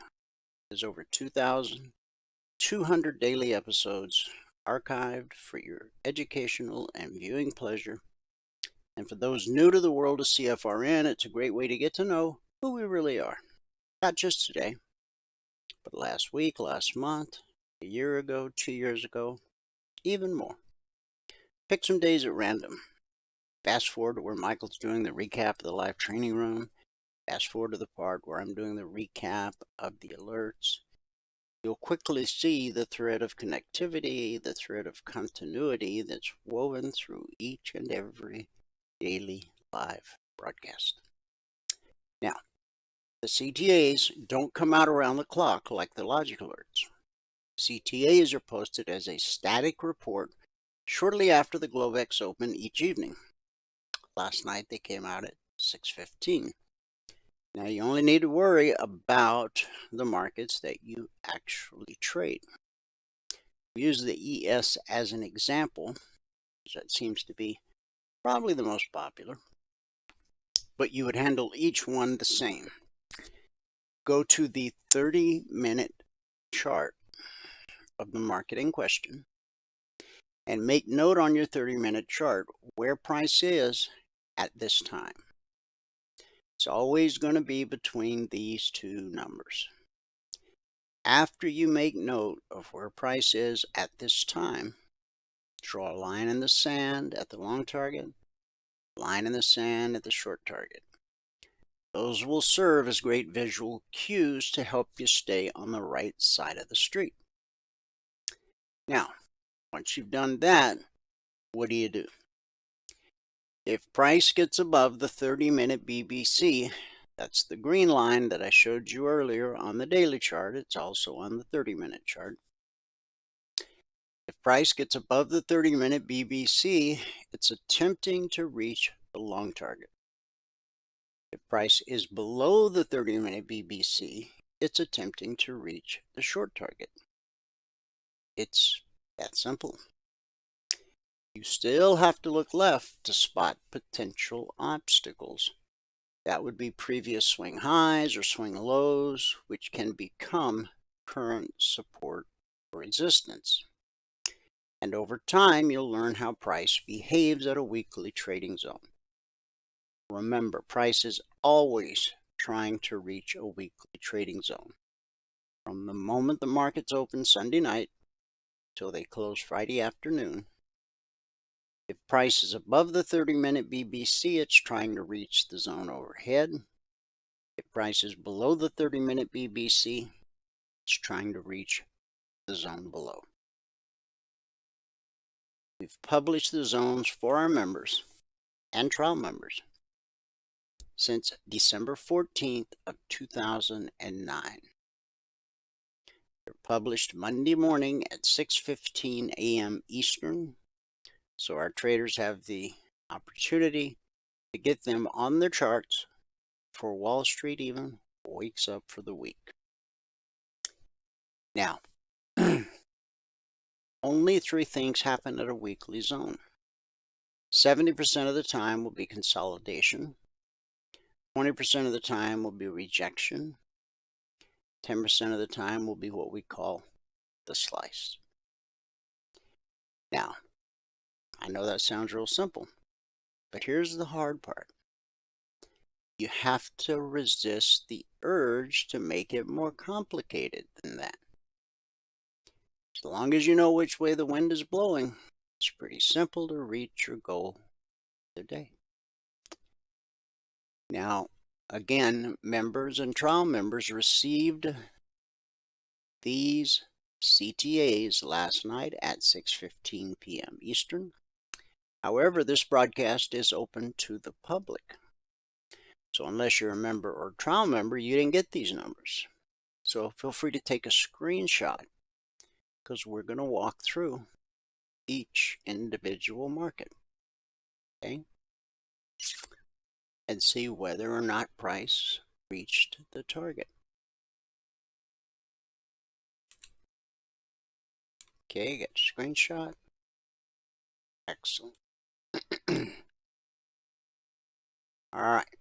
There's over 2,200 daily episodes archived for your educational and viewing pleasure. And for those new to the world of CFRN, it's a great way to get to know who we really are. Not just today, but last week, last month, a year ago, 2 years ago, even more. Pick some days at random. Fast forward to where Michael's doing the recap of the live training room. Fast forward to the part where I'm doing the recap of the alerts. You'll quickly see the thread of connectivity, the thread of continuity that's woven through each and every daily live broadcast. Now, the CTAs don't come out around the clock like the logic alerts. CTAs are posted as a static report shortly after the Globex open each evening. Last night they came out at 6:15. Now you only need to worry about the markets that you actually trade. We use the ES as an example, because that seems to be probably the most popular, but you would handle each one the same. Go to the 30-minute chart of the market in question and make note on your 30-minute chart where price is at this time. It's always going to be between these two numbers. After you make note of where price is at this time, draw a line in the sand at the long target, line in the sand at the short target. Those will serve as great visual cues to help you stay on the right side of the street. Now, once you've done that, what do? If price gets above the 30-minute BBC, that's the green line that I showed you earlier on the daily chart. It's also on the 30-minute chart. If price gets above the 30-minute BBC, it's attempting to reach the long target. If price is below the 30-minute BBC, it's attempting to reach the short target. It's that simple. You still have to look left to spot potential obstacles. That would be previous swing highs or swing lows, which can become current support or resistance. And over time, you'll learn how price behaves at a weekly trading zone. Remember, price is always trying to reach a weekly trading zone. From the moment the markets open Sunday night till they close Friday afternoon, if price is above the 30-minute BBC, it's trying to reach the zone overhead. If price is below the 30-minute BBC, It's trying to reach the zone below. We've published the zones for our members and trial members since December 14th of 2009. They're published Monday morning at 6:15 a.m. Eastern, so our traders have the opportunity to get them on their charts for Wall Street even wakes up for the week. Now, only 3 things happen at a weekly zone. 70% of the time will be consolidation. 20% of the time will be rejection. 10% of the time will be what we call the slice. Now, I know that sounds real simple, but here's the hard part. You have to resist the urge to make it more complicated than that. As long as you know which way the wind is blowing, it's pretty simple to reach your goal of the day. Now, again, members and trial members received these CTAs last night at 6:15 p.m. Eastern. However, this broadcast is open to the public. So unless you're a member or trial member, you didn't get these numbers. So feel free to take a screenshot because we're going to walk through each individual market, okay, and see whether or not price reached the target. Okay, got a screenshot. Excellent. All right.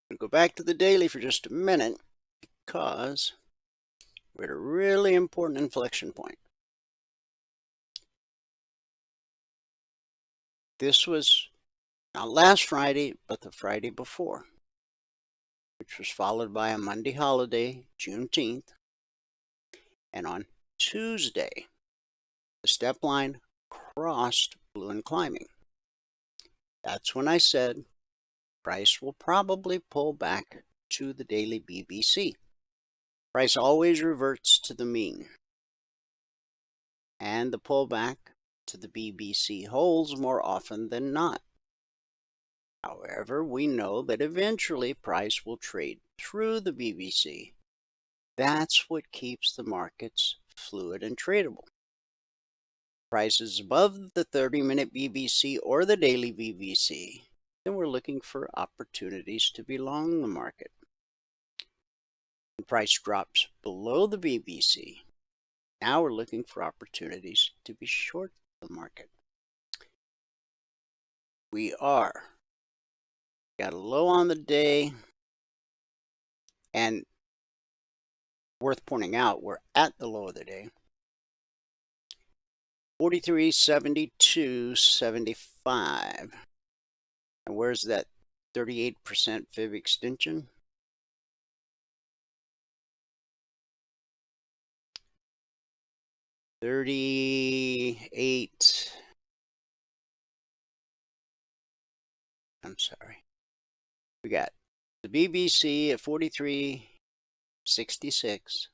We'll go back to the daily for just a minute because we're at a really important inflection point. This was not last Friday, but the Friday before, which was followed by a Monday holiday, Juneteenth. And on Tuesday, the step line crossed blue and climbing. That's when I said price will probably pull back to the daily BBC. Price always reverts to the mean. And the pullback to the BBC holds more often than not. However, we know that eventually price will trade through the BBC. That's what keeps the markets fluid and tradable. Price is above the 30-minute BBC or the daily BBC, then we're looking for opportunities to be long the market. When price drops below the BBC, now we're looking for opportunities to be short the market. We got a low on the day, and worth pointing out, we're at the low of the day. 43.7275. And where's that 38% fib extension? I'm sorry. We got the BBC at 43.66.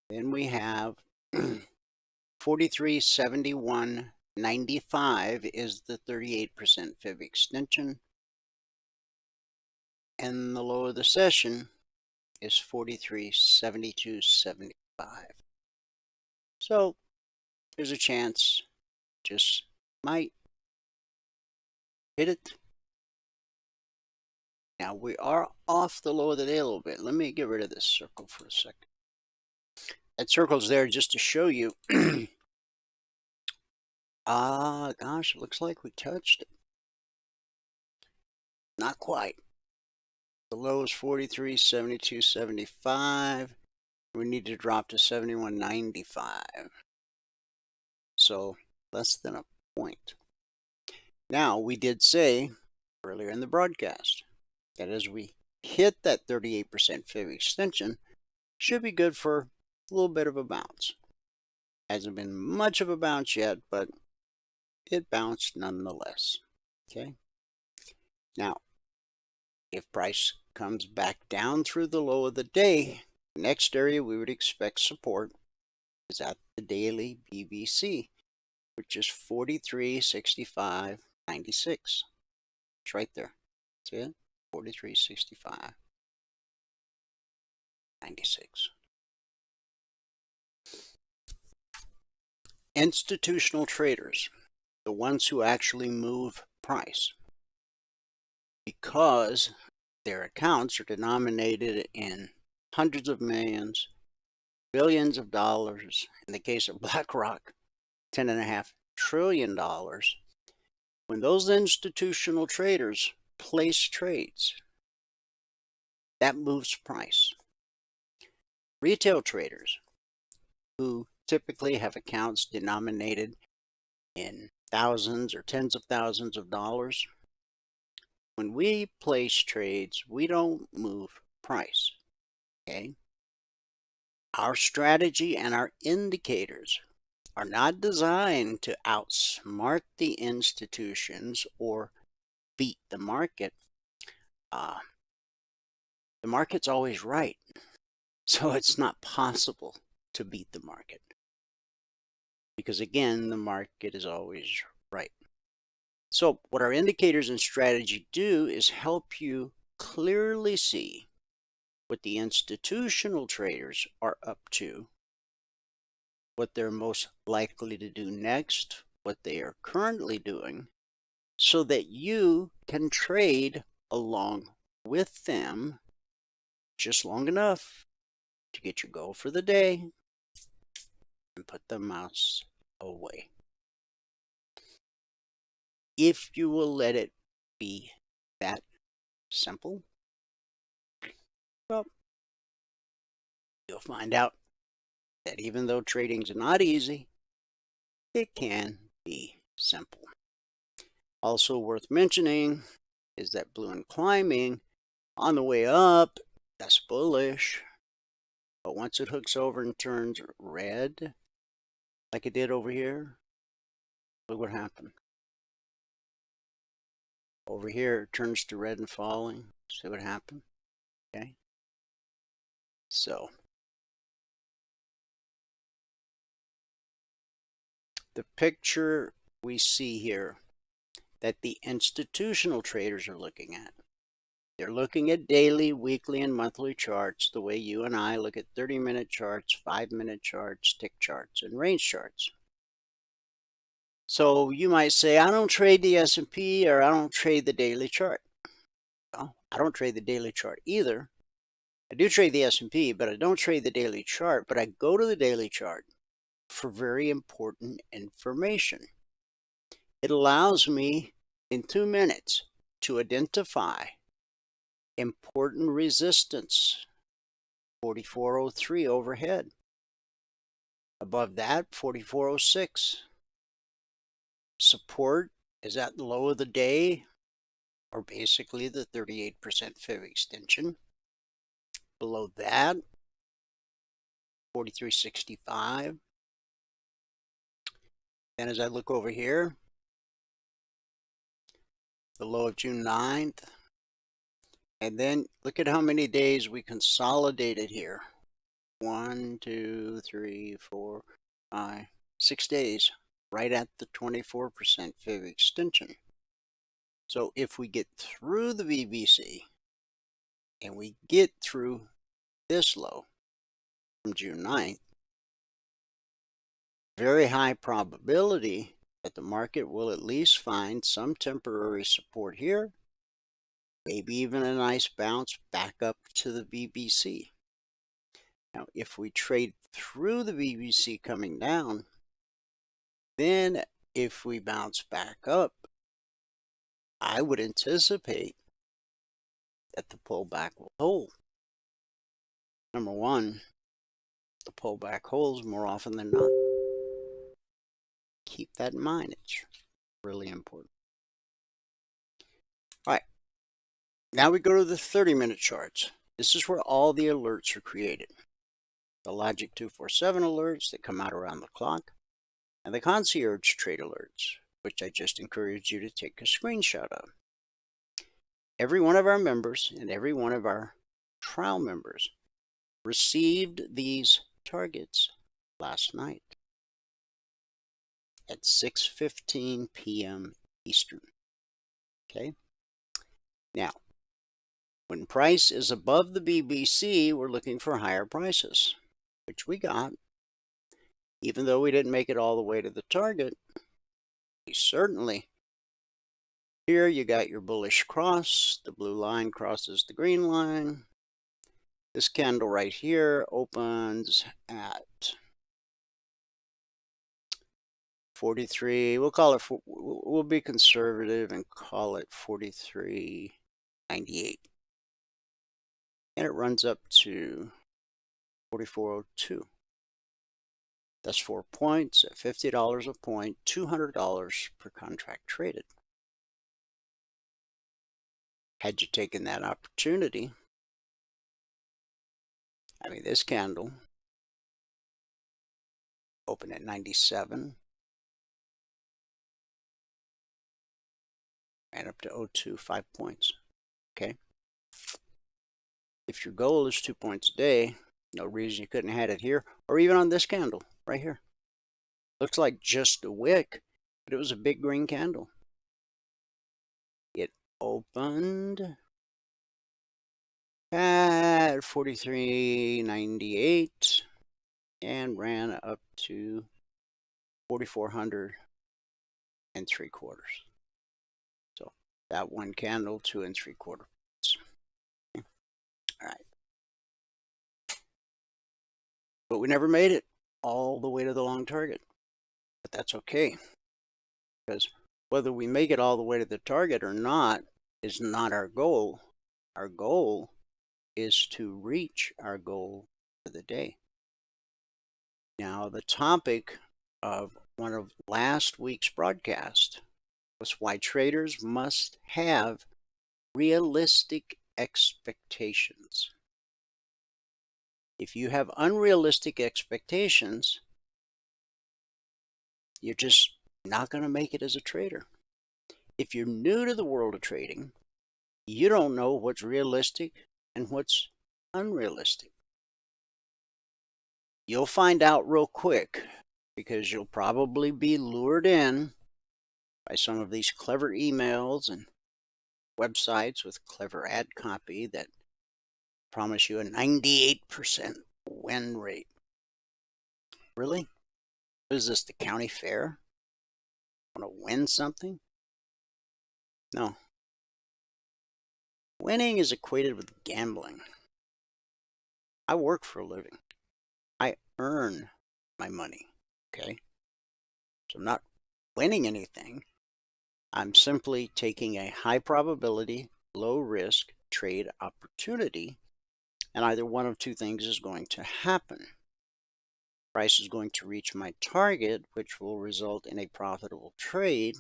Then we have 43.7195 is the 38% fib extension. And the low of the session is 43.7275. So there's a chance, just might hit it. Now we are off the low of the day a little bit. Let me get rid of this circle for a second. That circle's there just to show you. Gosh, it looks like we touched it. Not quite. The low is 43.7275. We need to drop to 71.95. So less than a point. Now, we did say earlier in the broadcast that as we hit that 38% fib extension, should be good for a little bit of a bounce. Hasn't been much of a bounce yet, but it bounced nonetheless. Okay. Now, if price comes back down through the low of the day, the next area we would expect support is at the daily BBC, which is 43.65.96. It's right there. See it? 43.65.96. Institutional traders, the ones who actually move price, because their accounts are denominated in hundreds of millions, billions of dollars. In the case of BlackRock, $10.5 trillion. When those institutional traders place trades, that moves price. Retail traders, who typically have accounts denominated in thousands or tens of thousands of dollars, when we place trades, we don't move price. Okay? Our strategy and our indicators are not designed to outsmart the institutions or beat the market. The market's always right, so it's not possible to beat the market. Because again, the market is always right. So what our indicators and strategy do is help you clearly see what the institutional traders are up to, what they're most likely to do next, what they are currently doing, so that you can trade along with them just long enough to get your goal for the day and put the mouse away. If you will let it be that simple, well, you'll find out that even though trading's not easy, it can be simple. Also worth mentioning is that blue and climbing on the way up, that's bullish. But once it hooks over and turns red, like it did over here, look what happened. Over here, it turns to red and falling. See what happened? Okay. So, the picture we see here that the institutional traders are looking at. They're looking at daily, weekly, and monthly charts the way you and I look at 30-minute charts, 5-minute charts, tick charts, and range charts. So you might say, I don't trade the S&P or I don't trade the daily chart. Well, I don't trade the daily chart either. I do trade the S&P, but I don't trade the daily chart. But I go to the daily chart for very important information. It allows me in 2 minutes to identify important resistance, 4403 overhead. Above that, 4406. Support is at the low of the day, or basically the 38% fib extension. Below that, 4365. Then as I look over here, the low of June 9th. And then look at how many days we consolidated here. 1, 2, 3, 4, 5, 6 days. Right at the 24% fib extension. So if we get through the BBC and we get through this low from June 9th, very high probability that the market will at least find some temporary support here, maybe even a nice bounce back up to the BBC. Now, if we trade through the BBC coming down, then if we bounce back up, I would anticipate that the pullback will hold. Number one, the pullback holds more often than not. Keep that in mind. It's really important. All right. Now we go to the 30-minute charts. This is where all the alerts are created. The Logic 247 alerts that come out around the clock, and the concierge trade alerts, which I just encourage you to take a screenshot of. every one of our members and every one of our trial members received these targets last night at 6:15 p.m. Eastern. Okay? Now, when price is above the BBC, we're looking for higher prices, which we got. Even though we didn't make it all the way to the target, we certainly, here you got your bullish cross. The blue line crosses the green line. This candle right here opens at 43. We'll call it, we'll be conservative and call it 43.98. And it runs up to 44.02. That's 4 points at $50 a point, $200 per contract traded. Had you taken that opportunity, I mean, this candle opened at 97 and up to 02, 5 points. Okay. If your goal is 2 points a day, no reason you couldn't have had it here or even on this candle right here. Looks like just a wick, but it was a big green candle. It opened at 43.98 and ran up to 4,400 3/4. So that one candle, 2 3/4. All right. But we never made it all the way to the long target. But that's okay, because whether we make it all the way to the target or not is not our goal. Our goal is to reach our goal for the day. Now, the topic of one of last week's broadcast was why traders must have realistic expectations. If you have unrealistic expectations, you're just not going to make it as a trader. If you're new to the world of trading, you don't know what's realistic and what's unrealistic. You'll find out real quick, because you'll probably be lured in by some of these clever emails and websites with clever ad copy that promise you a 98% win rate. Really? What is this, the county fair? Want to win something? No. Winning is equated with gambling. I work for a living. I earn my money, okay? So I'm not winning anything. I'm simply taking a high probability, low risk trade opportunity, and either one of two things is going to happen. Price is going to reach my target, which will result in a profitable trade,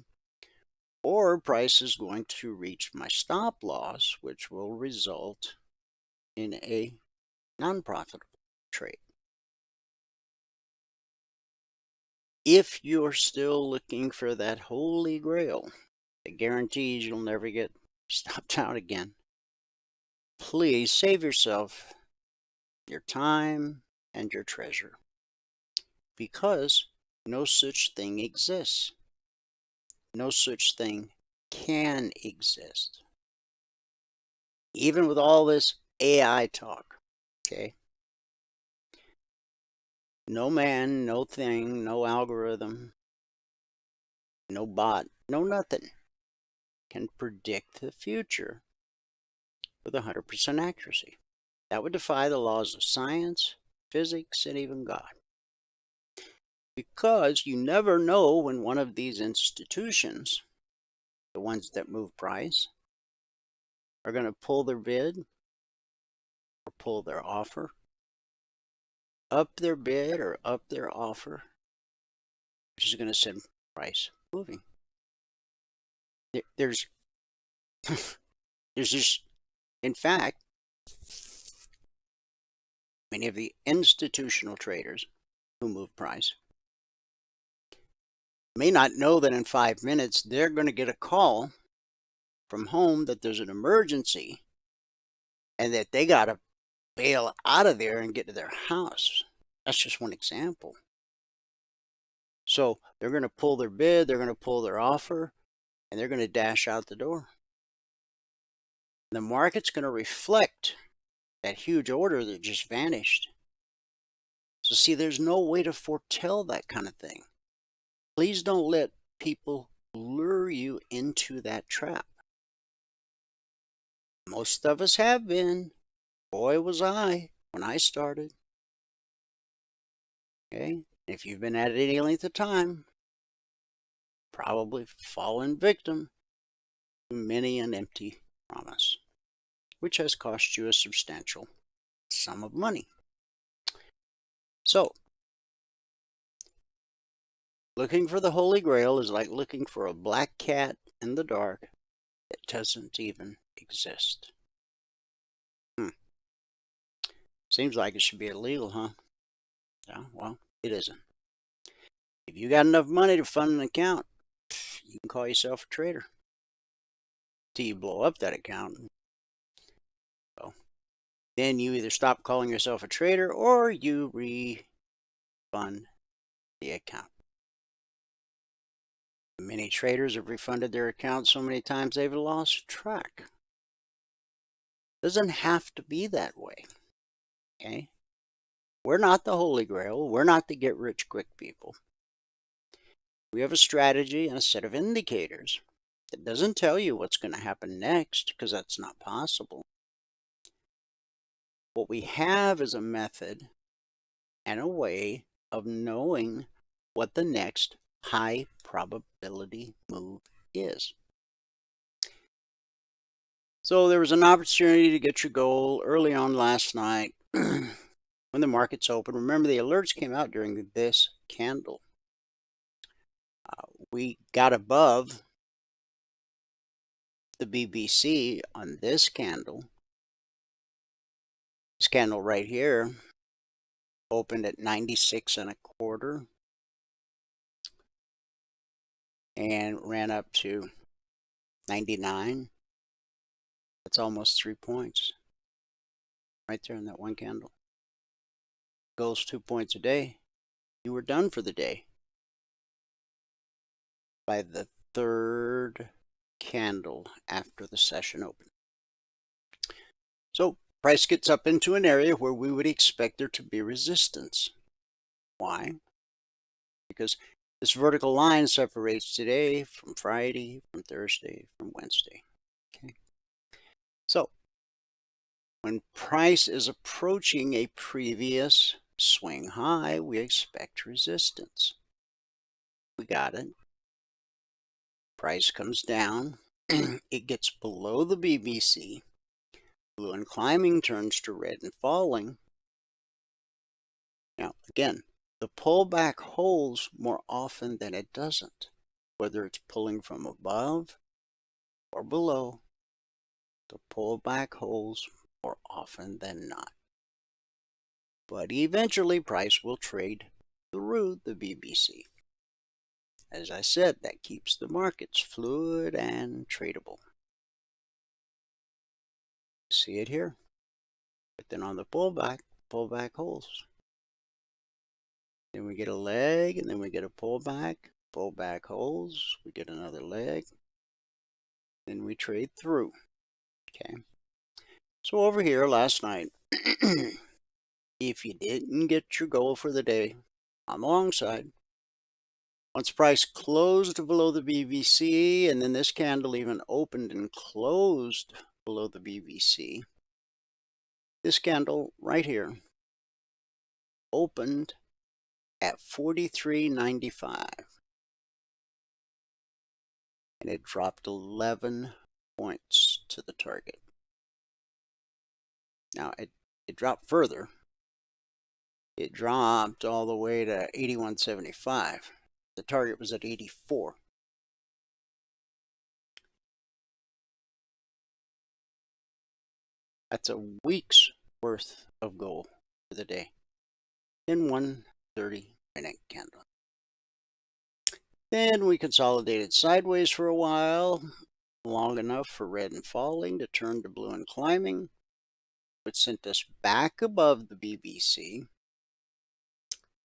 or price is going to reach my stop loss, which will result in a non-profitable trade. If you're still looking for that holy grail that guarantees you'll never get stopped out again, please save yourself your time and your treasure, because no such thing exists. No such thing can exist. Even with all this AI talk, okay? No man, no thing, no algorithm, no bot, no nothing can predict the future with 100% accuracy. That would defy the laws of science, physics, and even God. Because you never know when one of these institutions, the ones that move price, are going to pull their bid or pull their offer, up their bid or up their offer, which is going to send price moving. There's just, in fact, many of the institutional traders who move price may not know that in 5 minutes they're going to get a call from home that there's an emergency and that they got to bail out of there and get to their house. That's just one example. So they're going to pull their bid, they're going to pull their offer, and they're going to dash out the door. The market's going to reflect that huge order that just vanished. So see, there's no way to foretell that kind of thing. Please don't let people lure you into that trap. Most of us have been. Boy, was I when I started. Okay? If you've been at it any length of time, probably fallen victim to many an empty promise, which has cost you a substantial sum of money. So, looking for the Holy Grail is like looking for a black cat in the dark that doesn't even exist. Seems like it should be illegal, huh? Yeah, well, it isn't. If you got enough money to fund an account, you can call yourself a trader till you blow up that account. So, then you either stop calling yourself a trader or you refund the account. Many traders have refunded their accounts so many times they've lost track. Doesn't have to be that way. Okay? We're not the Holy Grail. We're not the get-rich-quick people. We have a strategy and a set of indicators that doesn't tell you what's going to happen next, because that's not possible. What we have is a method and a way of knowing what the next high probability move is. So there was an opportunity to get your goal early on last night when the markets opened. Remember, the alerts came out during this candle. We got above the BBC on this candle. This candle right here opened at 96.25 and ran up to 99. That's almost 3 points right there in that one candle. Goes 2 points a day. You were done for the day by the third candle after the session opened. So price gets up into an area where we would expect there to be resistance. Why? Because this vertical line separates today from Friday, from Thursday, from Wednesday. Okay. So when price is approaching a previous swing high, we expect resistance. We got it. Price comes down. It gets below the BBC. Blue and climbing turns to red and falling. Now, again, the pullback holds more often than it doesn't. Whether it's pulling from above or below, the pullback holds more often than not. But eventually, price will trade through the BBC. As I said, that keeps the markets fluid and tradable. See it here. But then on the pullback holds. Then we get a leg, and then we get a pullback holds, we get another leg, then we trade through. Okay. So over here last night, if you didn't get your goal for the day on the long side, once price closed below the BBC, and then this candle even opened and closed below the BBC, this candle right here opened at 43.95, and it dropped 11 points to the target. Now it dropped further. It dropped all the way to 81.75. The target was at 84. That's a week's worth of goal for the day in one 30-minute candle. Then we consolidated sideways for a while. long enough for red and falling to turn to blue and climbing, which sent us back above the BBC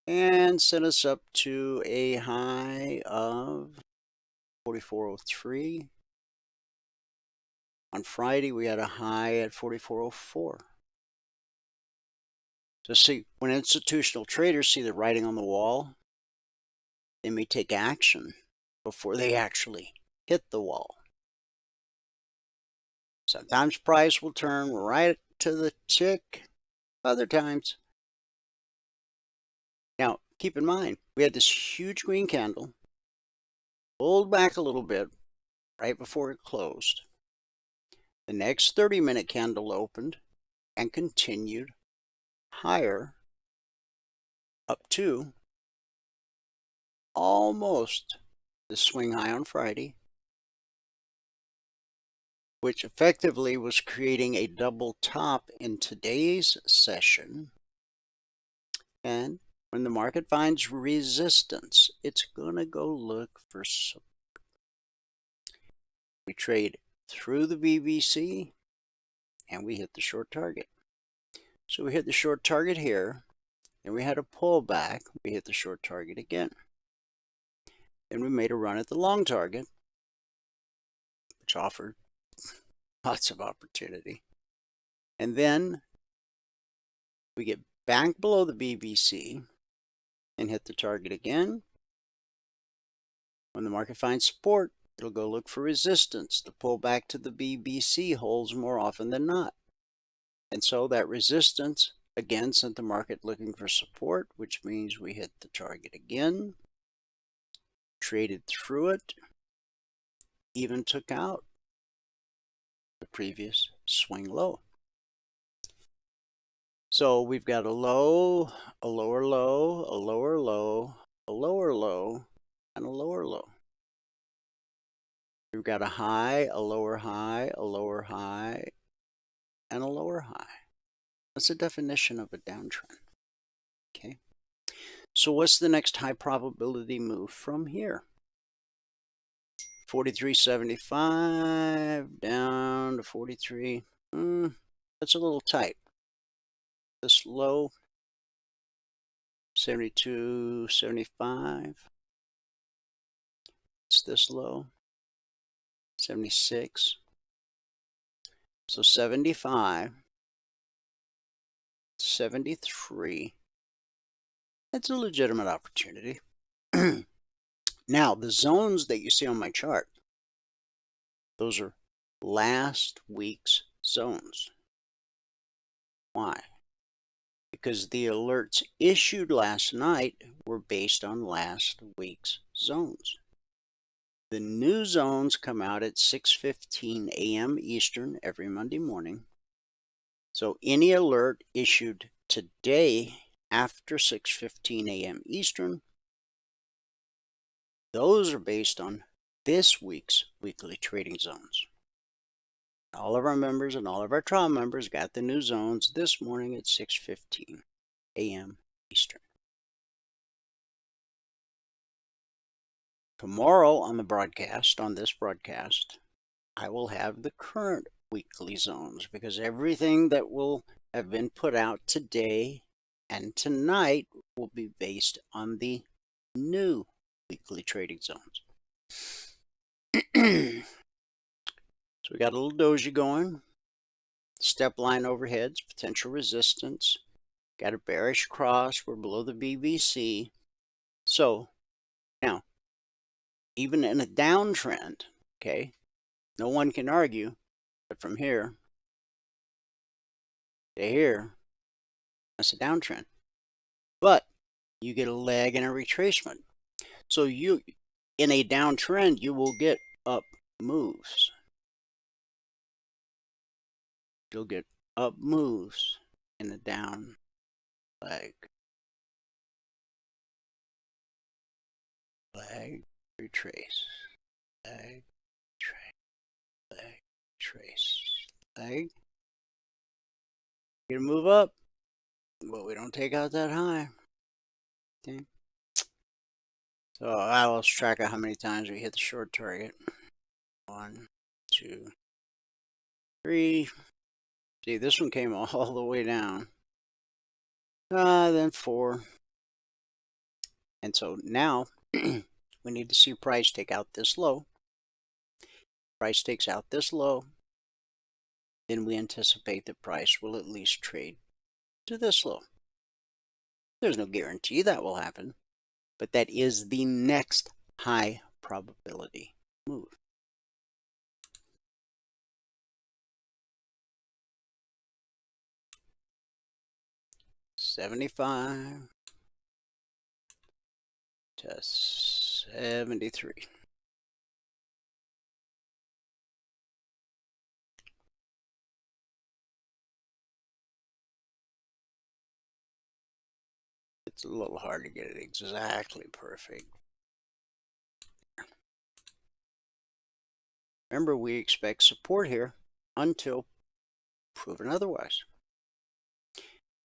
and sent us up to a high of 44.03. On Friday, we had a high at 44.04. So see, when institutional traders see the writing on the wall, they may take action before they actually hit the wall. Sometimes price will turn right to the tick, other times. Now, keep in mind, we had this huge green candle, pulled back a little bit right before it closed. The next 30-minute candle opened and continued higher up to almost the swing high on Friday, which effectively was creating a double top in today's session. And when the market finds resistance, it's going to go look for support. We trade through the BBC and we hit the short target. So we hit the short target here, and we had a pullback. We hit the short target again. Then we made a run at the long target, which offered lots of opportunity. And then we get back below the BBC and hit the target again. When the market finds support, it'll go look for resistance. The pullback to the BBC holds more often than not. And so that resistance again sent the market looking for support, which means we hit the target again, traded through it, even took out the previous swing low. So we've got a low, a lower low, a lower low, a lower low, and a lower low. We've got a high, a lower high, a lower high, and a lower high. That's the definition of a downtrend. Okay. So what's the next high probability move from here? 43.75 down to 43. That's a little tight. This low, 72.75. It's this low, 76. So 75, 73. That's a legitimate opportunity. Now, the zones that you see on my chart, those are last week's zones. Why? Because the alerts issued last night were based on last week's zones. The new zones come out at 6:15 a.m. Eastern every Monday morning. So any alert issued today after 6:15 a.m. Eastern, those are based on this week's weekly trading zones. All of our members and all of our trial members got the new zones this morning at 6:15 a.m. Eastern. Tomorrow on the broadcast, on this broadcast, I will have the current weekly zones because everything that will have been put out today and tonight will be based on the new weekly trading zones. So we got a little doji going, step line overheads, potential resistance, got a bearish cross, we're below the BBC. So now, even in a downtrend, okay, no one can argue that from here to here, that's a downtrend. But you get a leg and a retracement. So you, in a downtrend, you will get up moves. You'll get up moves in a down leg. Leg, retrace. Leg, trace. Leg, trace. Leg. Get a move up, but we don't take out that high. Okay. So I lost track of how many times we hit the short target. 1, 2, 3. See, this one came all the way down. Then 4. And so now we need to see price take out this low. Price takes out this low. Then we anticipate that price will at least trade to this low. There's no guarantee that will happen, but that is the next high probability move. $75 to $73. It's a little hard to get it exactly perfect. Remember, we expect support here until proven otherwise.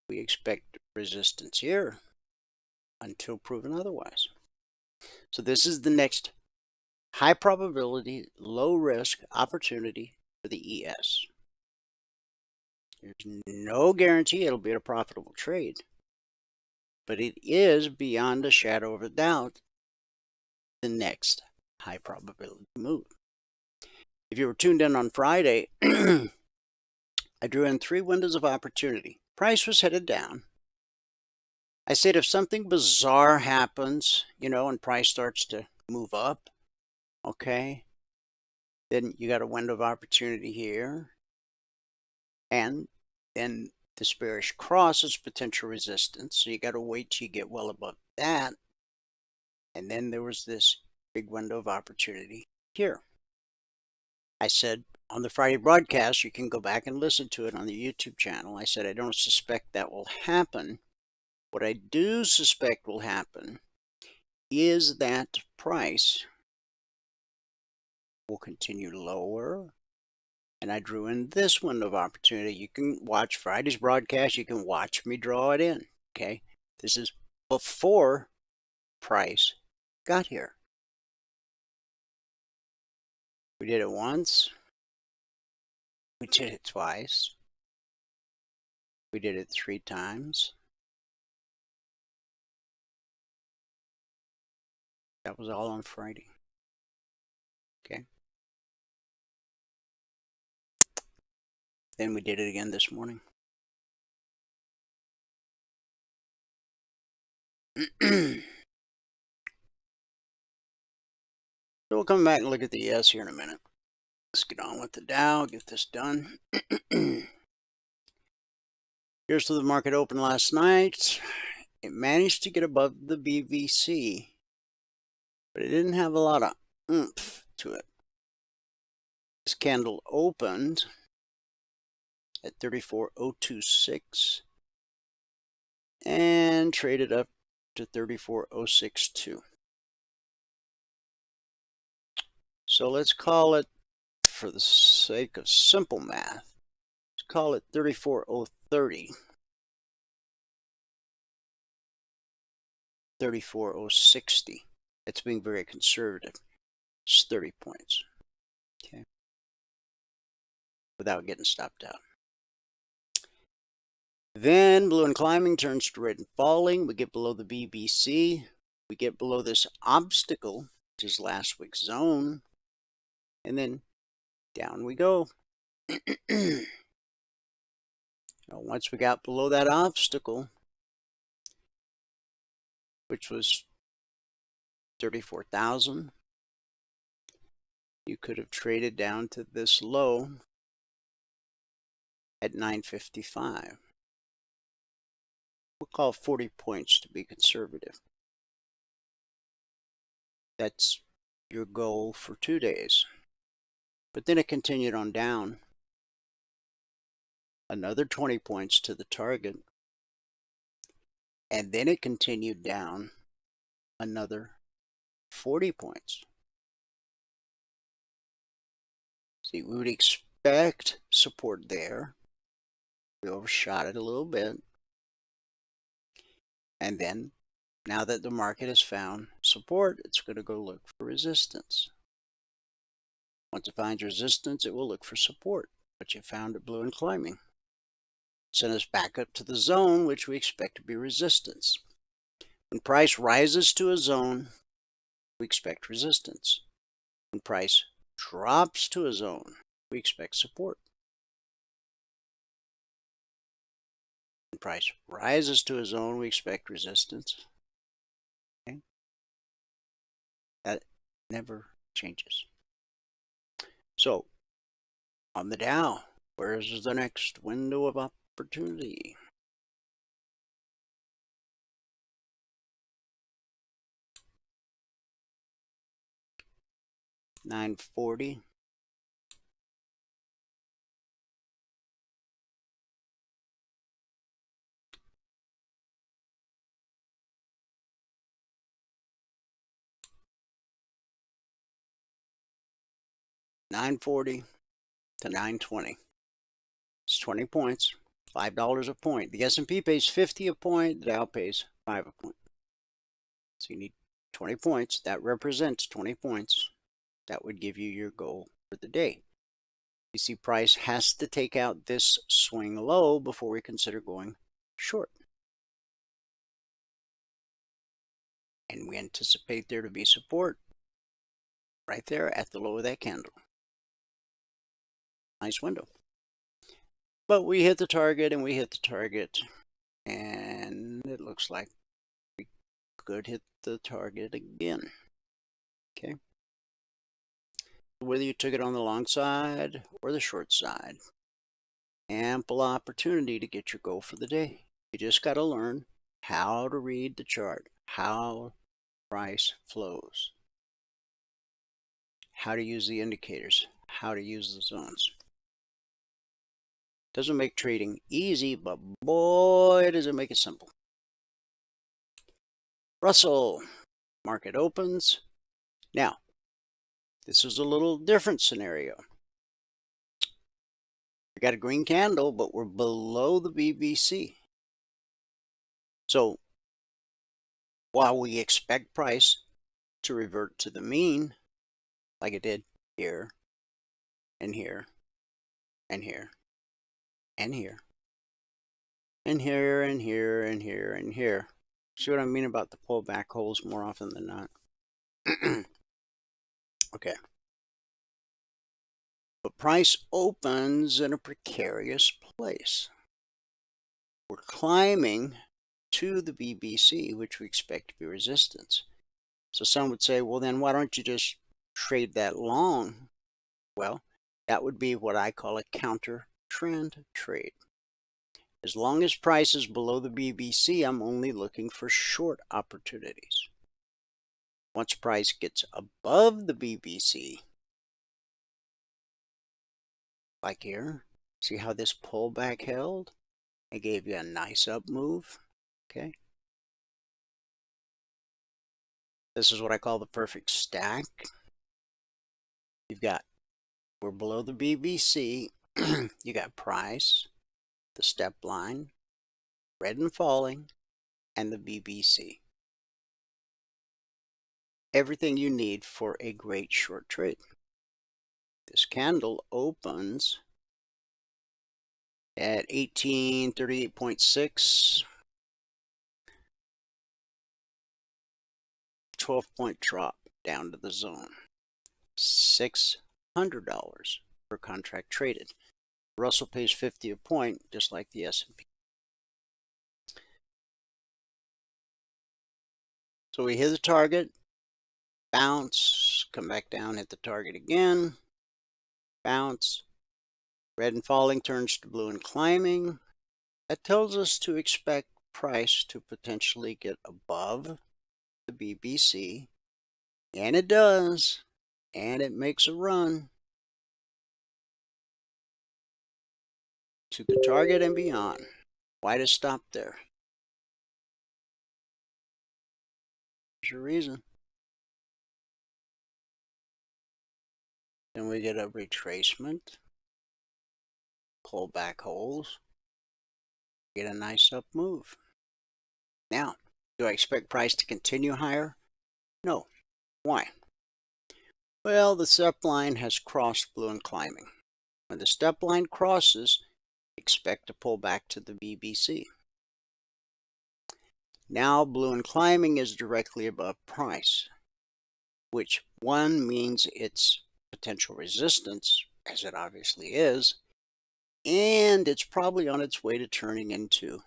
We expect resistance here until proven otherwise. So this is the next high probability, low risk opportunity for the ES. There's no guarantee it'll be a profitable trade, but it is beyond a shadow of a doubt the next high probability move. If you were tuned in on Friday, I drew in 3 windows of opportunity. Price was headed down. I said if something bizarre happens, and price starts to move up, okay, then you got a window of opportunity here. And then this bearish cross is potential resistance. So you got to wait till you get well above that. And then there was this big window of opportunity here. I said on the Friday broadcast, you can go back and listen to it on the YouTube channel. I said, I don't suspect that will happen. What I do suspect will happen is that price will continue lower. And I drew in this window of opportunity. You can watch Friday's broadcast. You can watch me draw it in. Okay. This is before price got here. We did it once. We did it twice. We did it 3 times. That was all on Friday. Okay. Then we did it again this morning. So we'll come back and look at the ES here in a minute. Let's get on with the Dow, get this done. Here's where the market opened last night. It managed to get above the BVC, but it didn't have a lot of oomph to it. This candle opened at 34.026 and traded up to 34.062. So let's call it, for the sake of simple math, let's call it 34.030. 34.060. It's being very conservative. It's 30 points. Okay. Without getting stopped out. Then blue and climbing turns to red and falling. We get below the BBC. We get below this obstacle, which is last week's zone. And then down we go. Now, once we got below that obstacle, which was 34,000, you could have traded down to this low at 955. We'll call 40 points to be conservative. That's your goal for 2 days. But then it continued on down. Another 20 points to the target. And then it continued down another 40 points. See, we would expect support there. We overshot it a little bit. And then, now that the market has found support, it's going to go look for resistance. Once it finds resistance, it will look for support, but you found it blue and climbing. Send us back up to the zone, which we expect to be resistance. When price rises to a zone, we expect resistance. When price drops to a zone, we expect support. When price rises to a zone, we expect resistance. Okay? That never changes. So, on the Dow, where is the next window of opportunity? $940. $940 to $920. It's 20 points, $5 a point. The S&P pays 50 a point, the Dow pays 5 a point. So you need 20 points. That represents 20 points. That would give you your goal for the day. You see, price has to take out this swing low before we consider going short. And we anticipate there to be support right there at the low of that candle. Nice window. But we hit the target and we hit the target, and it looks like we could hit the target again. Okay. Whether you took it on the long side or the short side, ample opportunity to get your goal for the day. You just got to learn how to read the chart, how price flows, how to use the indicators, how to use the zones. Doesn't make trading easy, but boy, does it make it simple. Russell, market opens. Now, this is a little different scenario. We got a green candle, but we're below the BBC. So, while we expect price to revert to the mean, like it did here, and here, and here, and here, and here, and here, and here, and here. See what I mean about the pullback holes more often than not? Okay. But price opens in a precarious place. We're climbing to the BBC, which we expect to be resistance. So some would say, well, then why don't you just trade that long? Well, that would be what I call a counter trend trade. As long as price is below the BBC, I'm only looking for short opportunities. Once price gets above the BBC, like here, see how this pullback held? It gave you a nice up move, okay? This is what I call the perfect stack. You've got, we're below the BBC, you got price, the step line, red and falling, and the BBC. Everything you need for a great short trade. This candle opens at 1838.6, 12-point drop down to the zone, $600 per contract traded. Russell pays 50 a point, just like the S&P. So we hit the target, bounce, come back down, hit the target again, bounce, red and falling turns to blue and climbing. That tells us to expect price to potentially get above the BBC, and it does, and it makes a run to the target and beyond. Why to stop there? There's your reason. Then we get a retracement, pull back holes, get a nice up move. Now, do I expect price to continue higher? No. Why? Well, the step line has crossed blue and climbing. When the step line crosses, expect to pull back to the BBC. Now blue and climbing is directly above price, which one means it's potential resistance, as it obviously is, and it's probably on its way to turning into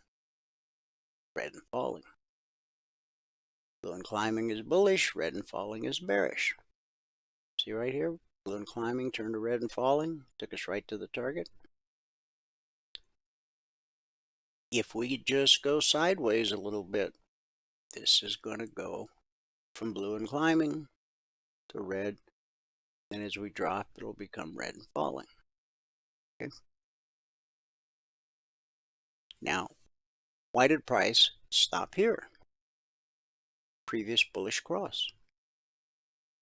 red and falling. Blue and climbing is bullish, red and falling is bearish. See right here, blue and climbing turned to red and falling, took us right to the target. If we just go sideways a little bit, this is going to go from blue and climbing to red. Then as we drop, it'll become red and falling. Okay. Now, why did price stop here? Previous bullish cross.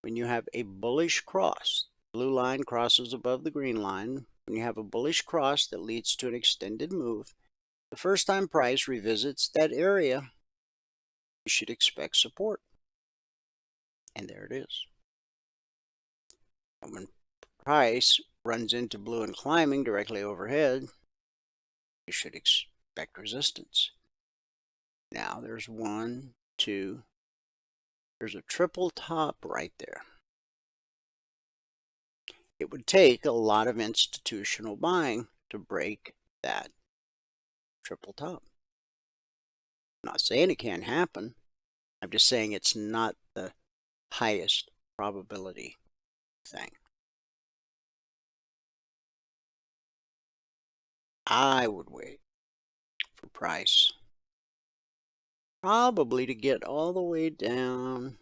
When you have a bullish cross, blue line crosses above the green line. When you have a bullish cross that leads to an extended move, the first time price revisits that area, you should expect support. And there it is. And when price runs into blue and climbing directly overhead, you should expect resistance. Now there's one, two, there's a triple top right there. It would take a lot of institutional buying to break that triple top. I'm not saying it can't happen. I'm just saying it's not the highest probability thing. I would wait for price probably to get all the way down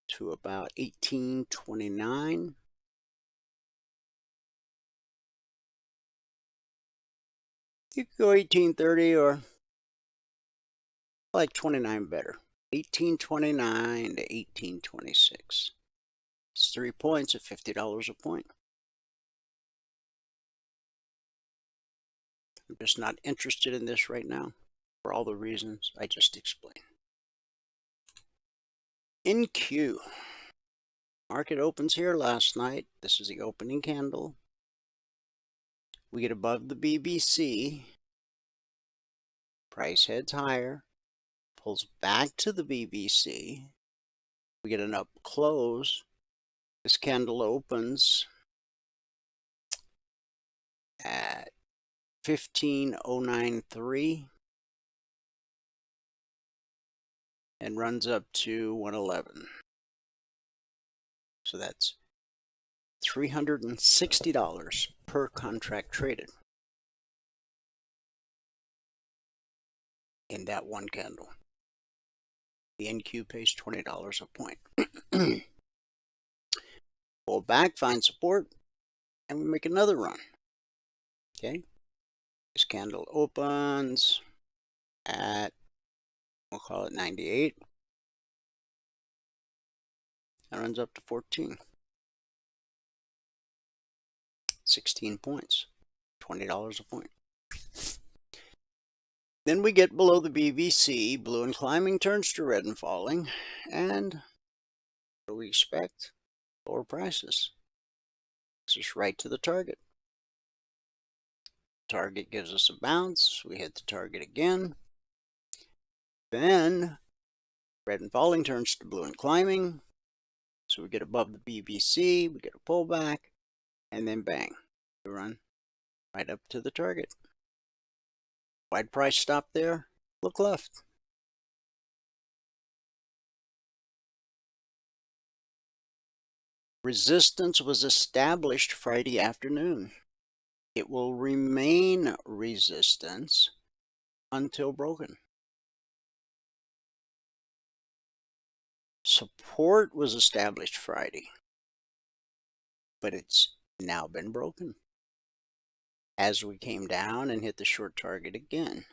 to about 1829. You could go 1830 or I like 29 better. 1829 to 1826. It's 3 points at $50 a point. I'm just not interested in this right now for all the reasons I just explained. In Q, market opens here last night. This is the opening candle. We get above the BBC. Price heads higher, pulls back to the BBC. We get an up close. This candle opens at 15.093 and runs up to 111. So that's $360 per contract traded in that one candle. The NQ pays $20 a point. Pull back, find support, and we make another run. Okay, this candle opens at, we'll call it 98, and runs up to 14. 16 points, $20 a point. Then we get below the BBC, blue and climbing turns to red and falling, and what do we expect? Lower prices. This is right to the target. Target gives us a bounce, we hit the target again. Then red and falling turns to blue and climbing. So we get above the BBC, we get a pullback, and then bang, we run right up to the target. Why'd price stop there? Look left. Resistance was established Friday afternoon. It will remain resistance until broken. Support was established Friday, but it's now been broken as we came down and hit the short target again.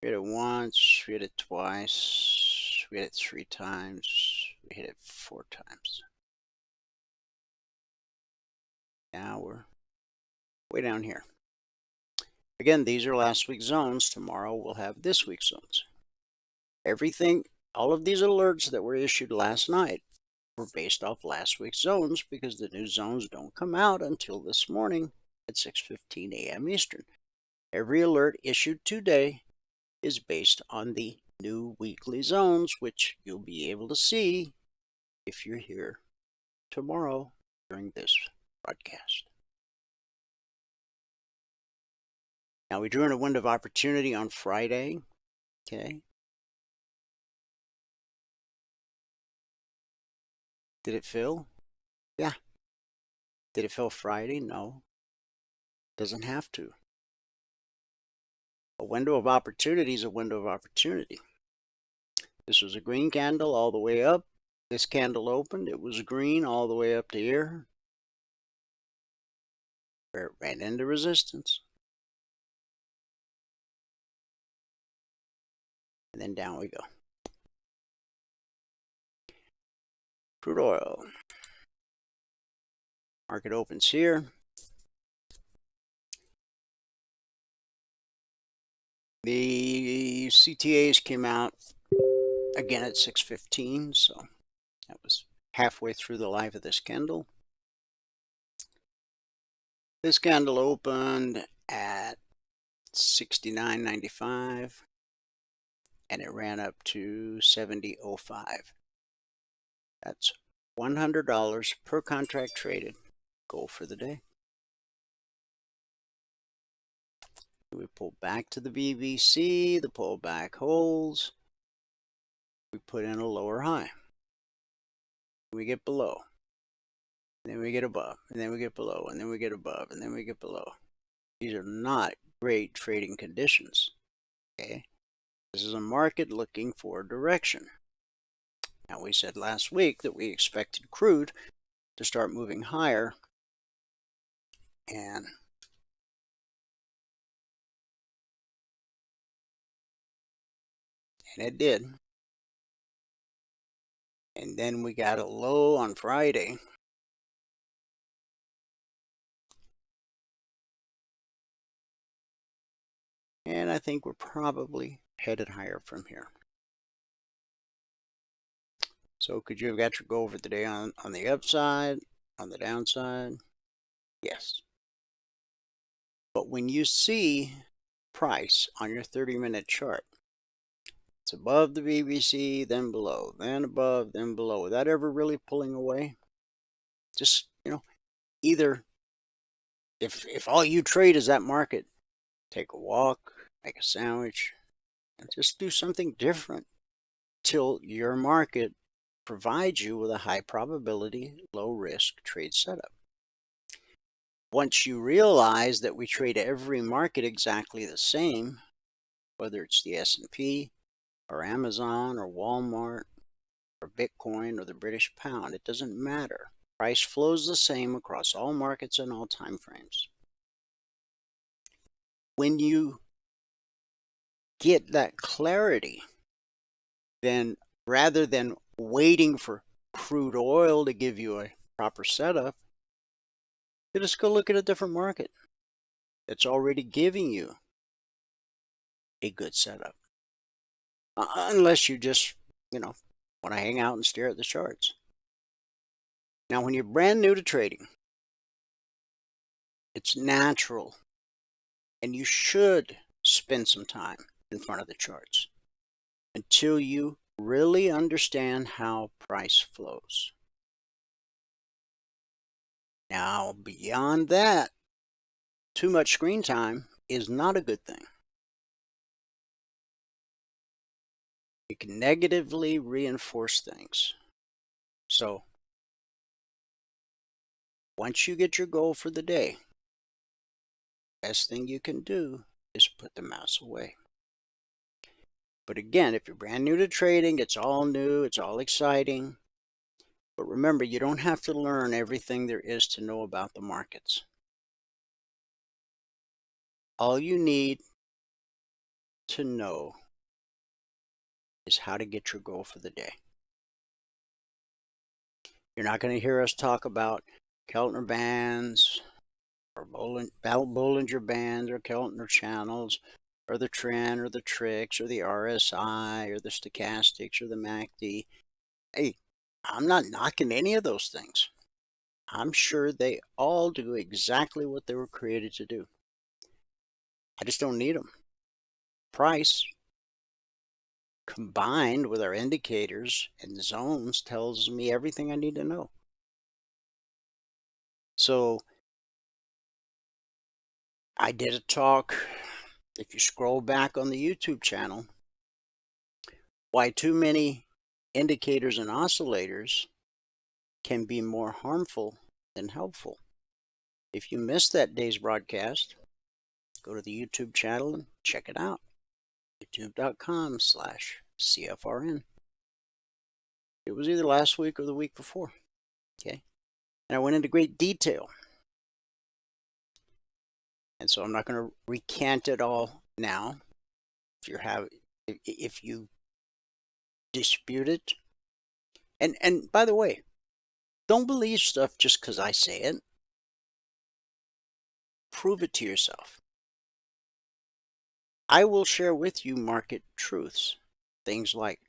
We hit it once, we hit it twice, we hit it 3 times, we hit it 4 times. Now we're way down here. Again, these are last week's zones. Tomorrow we'll have this week's zones. Everything, all of these alerts that were issued last night were based off last week's zones because the new zones don't come out until this morning at 6:15 a.m. Eastern. Every alert issued today is based on the new weekly zones, which you'll be able to see if you're here tomorrow during this broadcast. Now, we drew in a window of opportunity on Friday, okay? Did it fill? Yeah. Did it fill Friday? No. Doesn't have to. A window of opportunity is a window of opportunity. This was a green candle all the way up. This candle opened. It was green all the way up to here, where it ran into resistance. And then down we go. Crude oil. Market opens here. The CTAs came out again at 6:15, so that was halfway through the life of this candle. This candle opened at 69.95 and it ran up to 70.05. That's $100 per contract traded. Goal for the day. We pull back to the BBC, the pullback holds. We put in a lower high. We get below. And then we get above. And then we get below. And then we get above. And then we get below. These are not great trading conditions. Okay? This is a market looking for direction. Now, we said last week that we expected crude to start moving higher. And it did. And then we got a low on Friday. And I think we're probably headed higher from here. So could you have got your goal for the day on the upside, on the downside? Yes. But when you see price on your 30-minute chart, it's above the BBC, then below, then above, then below, without ever really pulling away. Just, either if all you trade is that market, take a walk, make a sandwich, and just do something different till your market provides you with a high probability, low risk trade setup. Once you realize that we trade every market exactly the same, whether it's the S&P or Amazon or Walmart or Bitcoin or the British pound, it doesn't matter. Price flows the same across all markets and all time frames. When you get that clarity, then rather than waiting for crude oil to give you a proper setup, you just go look at a different market that's already giving you a good setup. Unless you just, want to hang out and stare at the charts. Now, when you're brand new to trading, it's natural, and you should spend some time in front of the charts until you really understand how price flows. Now, beyond that, too much screen time is not a good thing. It can negatively reinforce things. So, once you get your goal for the day, best thing you can do is put the mouse away. But again, if you're brand new to trading, it's all new, it's all exciting. But remember, you don't have to learn everything there is to know about the markets. All you need to know is how to get your goal for the day. You're not going to hear us talk about Keltner bands or Bollinger bands or Keltner channels or the trend or the tricks or the RSI or the stochastics or the MACD. Hey, I'm not knocking any of those things. I'm sure they all do exactly what they were created to do. I just don't need them. Price, combined with our indicators and zones, tells me everything I need to know. So I did a talk, if you scroll back on the YouTube channel, why too many indicators and oscillators can be more harmful than helpful. If you missed that day's broadcast, go to the YouTube channel and check it out. youtube.com/CFRN. It was either last week or the week before. Okay. And I went into great detail. And so I'm not going to recant it all now. If you dispute it. And by the way, don't believe stuff just because I say it. Prove it to yourself. I will share with you market truths. Things like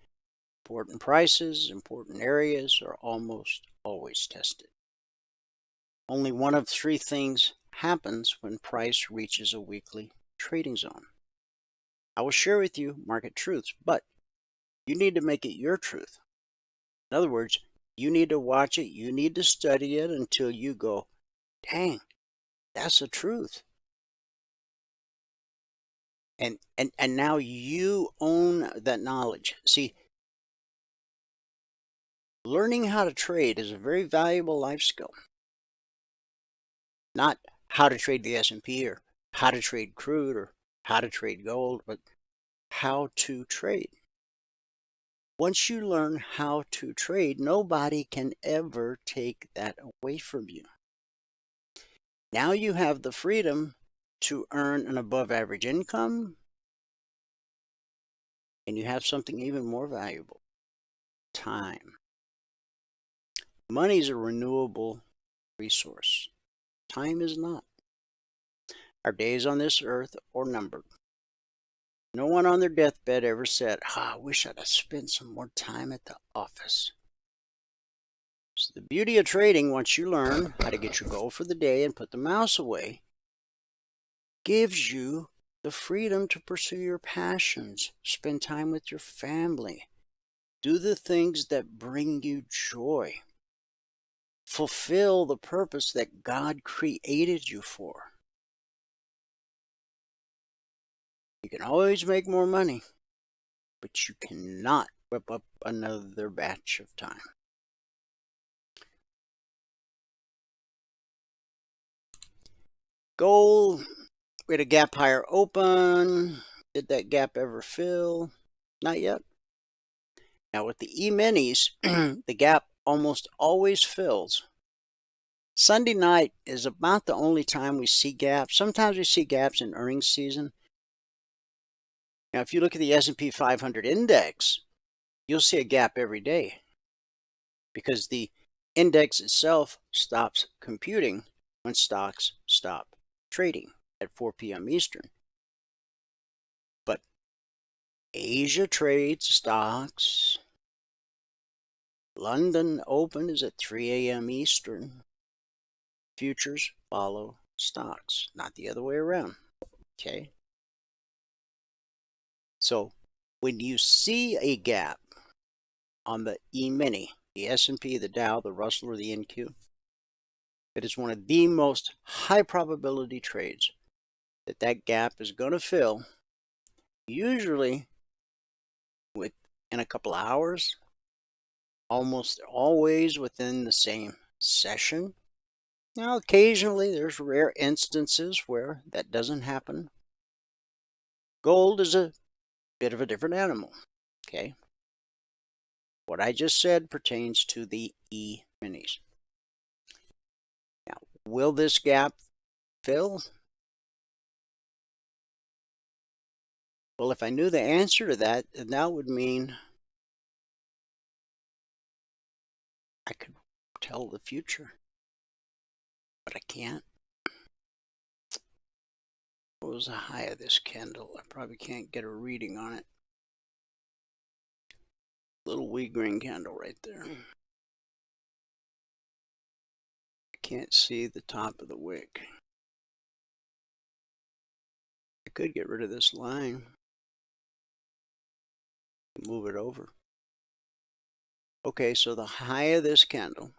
important prices, important areas are almost always tested. Only one of three things happens when price reaches a weekly trading zone. I will share with you market truths, but you need to make it your truth. In other words, you need to watch it, you need to study it until you go, dang, that's the truth. And now you own that knowledge. See, learning how to trade is a very valuable life skill. Not how to trade the S&P or how to trade crude or how to trade gold, but how to trade. Once you learn how to trade, nobody can ever take that away from you. Now you have the freedom to earn an above average income, and you have something even more valuable, time. Money is a renewable resource. Time is not. Our days on this earth are numbered. No one on their deathbed ever said, I wish I'd have spent some more time at the office. So the beauty of trading, once you learn how to get your goal for the day and put the mouse away, gives you the freedom to pursue your passions, spend time with your family, do the things that bring you joy, fulfill the purpose that God created you for. You can always make more money, but you cannot whip up another batch of time. Gold, we had a gap higher open. Did that gap ever fill? Not yet. Now with the E-minis, the gap almost always fills. Sunday night is about the only time we see gaps. Sometimes we see gaps in earnings season. Now, if you look at the S&P 500 index, you'll see a gap every day because the index itself stops computing when stocks stop trading at 4 p.m. Eastern. But Asia trades stocks. London Open is at 3 a.m. Eastern. Futures follow stocks, not the other way around. Okay? So when you see a gap on the E-mini, the S&P, the Dow, the Russell, or the NQ, it is one of the most high probability trades that gap is going to fill, usually within a couple of hours, almost always within the same session. Now, occasionally there's rare instances where that doesn't happen. Gold is a bit of a different animal, okay? What I just said pertains to the E-minis. Now, will this gap fill? Well, if I knew the answer to that, then that would mean I could tell the future, but I can't. What was the high of this candle? I probably can't get a reading on it. Little wee green candle right there. Can't see the top of the wick. I could get rid of this line. Move it over. Okay, so the high of this candle,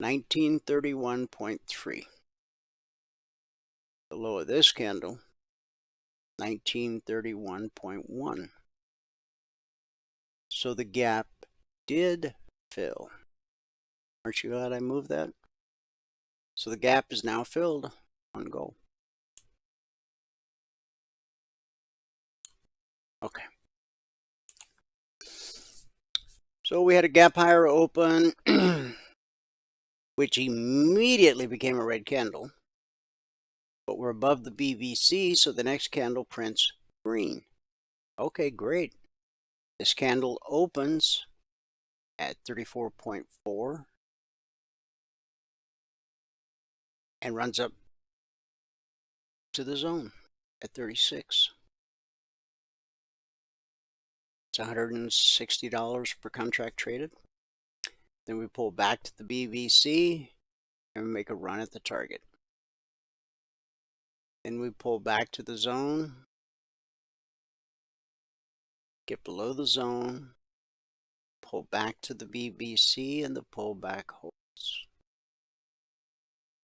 1931.3. The low of this candle, 1931.1. So the gap did fill. Aren't you glad I moved that? So the gap is now filled on gold. Okay. So we had a gap higher open, which immediately became a red candle. But we're above the BBC, so the next candle prints green. Okay, great. This candle opens at 34.4 and runs up to the zone at 36. It's $160 per contract traded. Then we pull back to the BBC and we make a run at the target. Then we pull back to the zone, get below the zone, pull back to the BBC, and the pullback holds.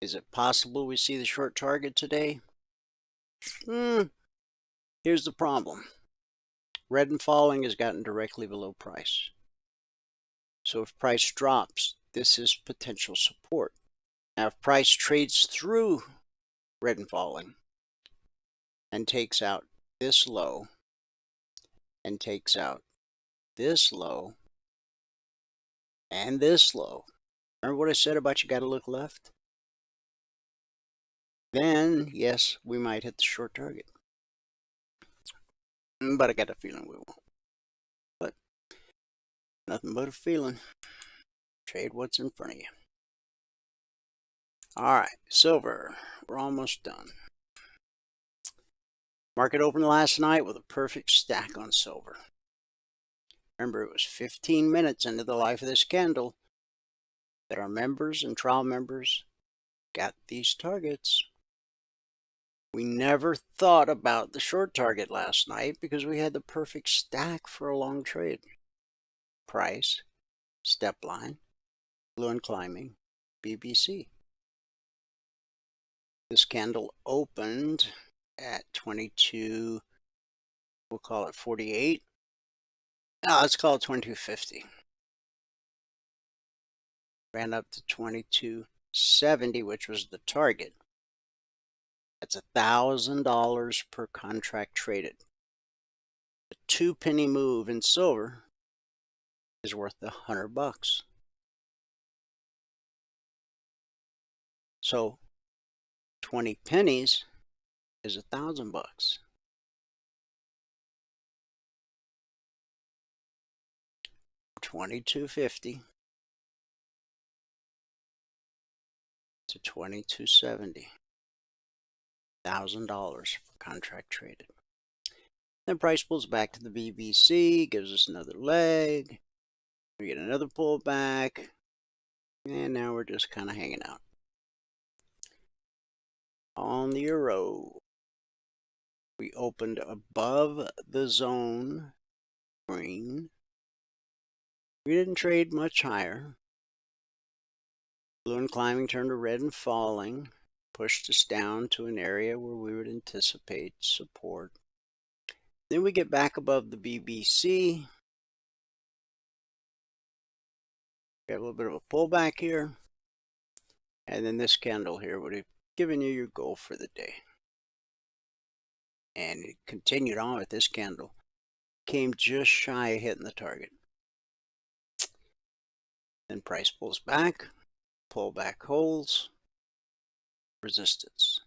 Is it possible we see the short target today? Here's the problem. Red and falling has gotten directly below price. So if price drops, this is potential support. Now if price trades through red and falling and takes out this low and takes out this low and this low, remember what I said about you got to look left? Then, yes, we might hit the short target. But I got a feeling we won't. But nothing but a feeling. Trade what's in front of you. All right, silver. We're almost done. Market opened last night with a perfect stack on silver. Remember, it was 15 minutes into the life of this candle that our members and trial members got these targets. We never thought about the short target last night because we had the perfect stack for a long trade. Price, step line, blue and climbing, BBC. This candle opened at 22, we'll call it 48. No, let's call it 22.50. Ran up to 22.70, which was the target. That's $1,000 per contract traded. A 2-penny move in silver is worth $100. So 20 pennies is $1,000. 22.50 to 22.70. $1,000 per contract traded. Then price pulls back to the BBC, gives us another leg. We get another pullback, and now we're just kind of hanging out. On the euro, we opened above the zone green. We didn't trade much higher. Blue and climbing turned to red and falling, pushed us down to an area where we would anticipate support. Then we get back above the BBC. We have a little bit of a pullback here. And then this candle here would have given you your goal for the day. And it continued on with this candle. Came just shy of hitting the target. Then price pulls back, pullback holds, resistance.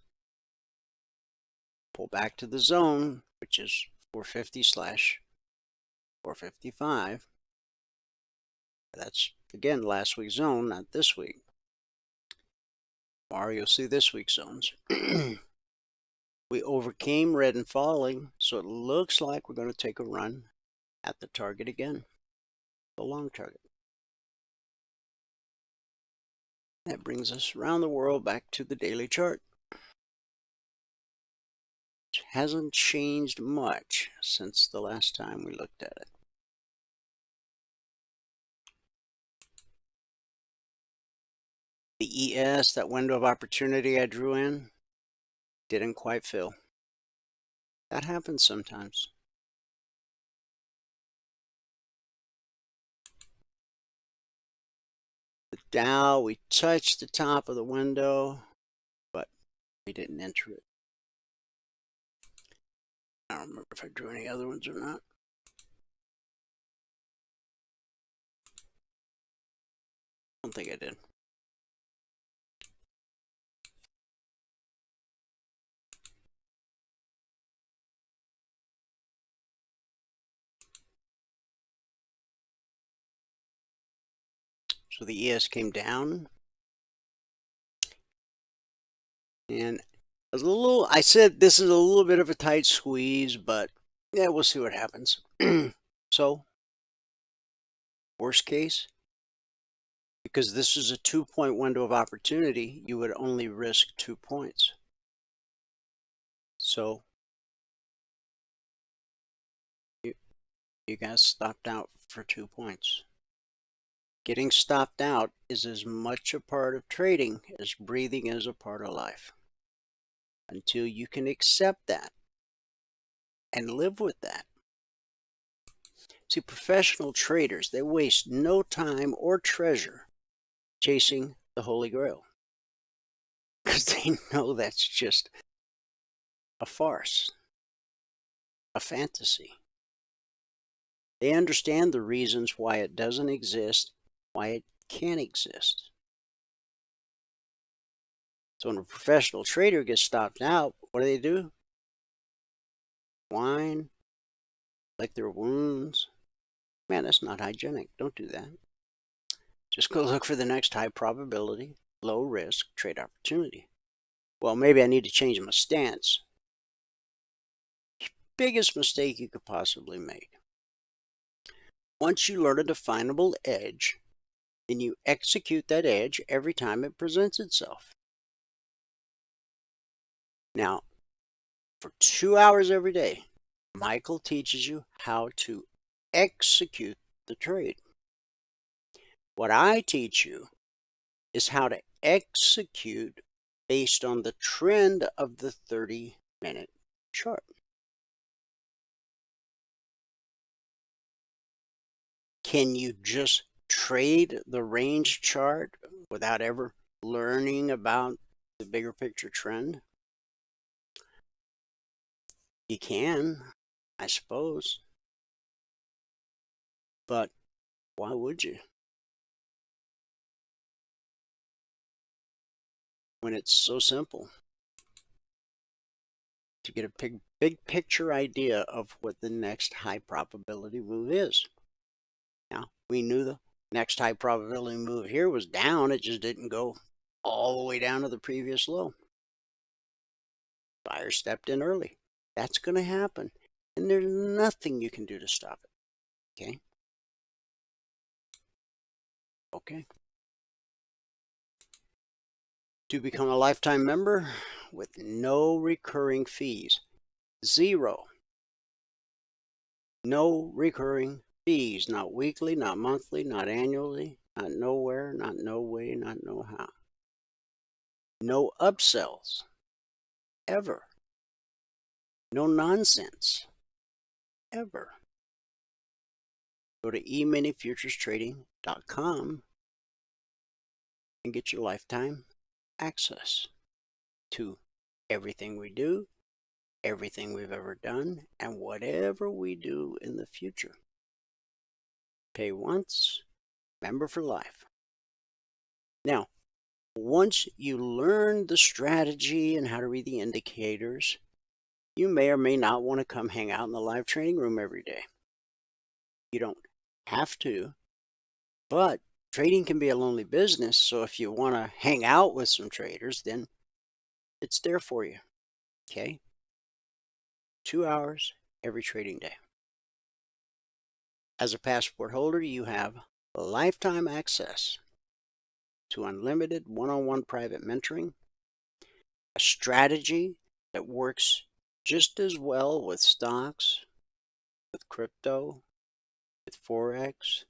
Pull back to the zone, which is 450/455. That's, again, last week's zone, not this week. Tomorrow you'll see this week's zones. We overcame red and falling, so it looks like we're going to take a run at the target again, the long target. That brings us around the world back to the daily chart. It hasn't changed much since the last time we looked at it. The ES, that window of opportunity I drew in, didn't quite fill. That happens sometimes. The Dow, we touched the top of the window, but we didn't enter it. I don't remember if I drew any other ones or not. I don't think I did. So the ES came down. And I said this is a little bit of a tight squeeze, but yeah, we'll see what happens. So, worst case, because this is a 2-point window of opportunity, you would only risk 2 points. So, you got stopped out for 2 points. Getting stopped out is as much a part of trading as breathing is a part of life. Until you can accept that and live with that. See, professional traders, they waste no time or treasure chasing the Holy Grail, because they know that's just a farce, a fantasy. They understand the reasons why it doesn't exist, why it can't exist. So when a professional trader gets stopped out, what do? Whine, lick their wounds. Man, that's not hygienic. Don't do that. Just go look for the next high probability, low risk trade opportunity. Well, maybe I need to change my stance. Biggest mistake you could possibly make. Once you learn a definable edge, then you execute that edge every time it presents itself. Now, for 2 hours every day, Michael teaches you how to execute the trade. What I teach you is how to execute based on the trend of the 30-minute chart. Can you just trade the range chart without ever learning about the bigger picture trend? You can, I suppose. But why would you? When it's so simple to get a big picture idea of what the next high probability move is. Now, we knew the next high probability move here was down. It just didn't go all the way down to the previous low. Buyer stepped in early. That's going to happen. And there's nothing you can do to stop it. Okay? Okay. To become a lifetime member with no recurring fees. 0. No recurring fees. Not weekly, not monthly, not annually, not nowhere, not no way, not no how. No upsells. Ever. No nonsense. Ever. Go to eminifuturestrading.com and get your lifetime access to everything we do, everything we've ever done, and whatever we do in the future. Pay once, member for life. Now, once you learn the strategy and how to read the indicators, you may or may not want to come hang out in the live training room every day. You don't have to, but trading can be a lonely business, so if you want to hang out with some traders, then it's there for you, okay? 2 hours every trading day. As a passport holder, you have lifetime access to unlimited one-on-one private mentoring, a strategy that works just as well with stocks, with crypto, with Forex,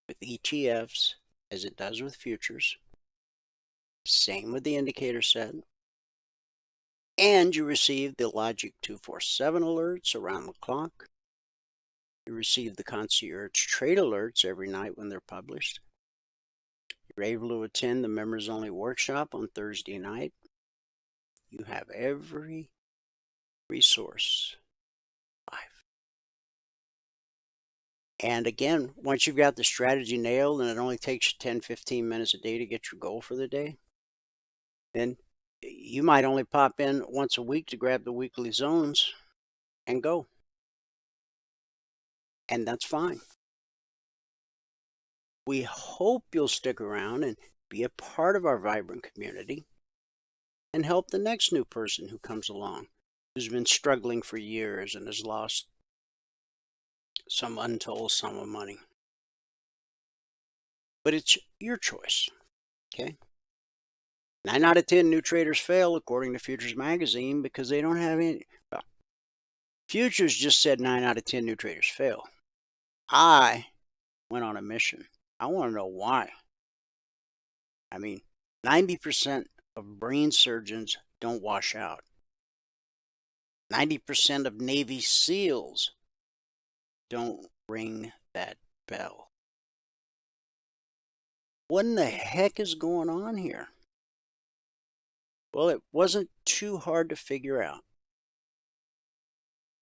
with ETFs as it does with futures. Same with the indicator set. And you receive the Logic 247 alerts around the clock. You receive the concierge trade alerts every night when they're published. You're able to attend the members only workshop on Thursday night. You have every resource live. And again, once you've got the strategy nailed and it only takes you 10-15 minutes a day to get your goal for the day, then you might only pop in once a week to grab the weekly zones and go. And that's fine. We hope you'll stick around and be a part of our vibrant community and help the next new person who comes along who's been struggling for years and has lost some untold sum of money. But it's your choice, okay? 9 out of 10 new traders fail, according to Futures Magazine, because they don't have any. Well, Futures just said 9 out of 10 new traders fail. I went on a mission. I want to know why. I mean, 90% of brain surgeons don't wash out. 90% of Navy SEALs don't ring that bell. What in the heck is going on here? Well, it wasn't too hard to figure out.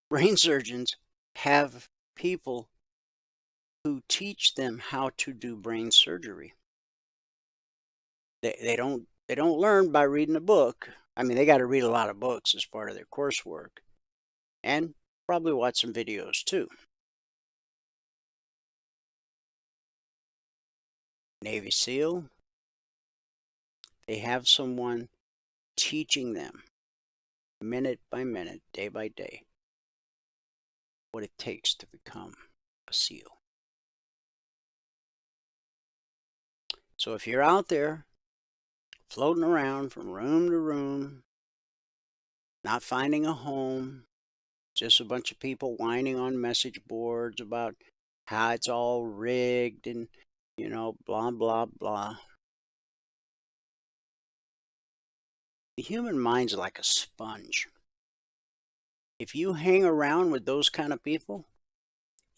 Brain surgeons have people who teach them how to do brain surgery. They don't learn by reading a book. I mean, they got to read a lot of books as part of their coursework, and probably watch some videos too. Navy SEAL, they have someone teaching them minute by minute, day by day, what it takes to become a SEAL. So if you're out there floating around from room to room, not finding a home, just a bunch of people whining on message boards about how it's all rigged and, you know, blah, blah, blah. The human mind's like a sponge. If you hang around with those kind of people,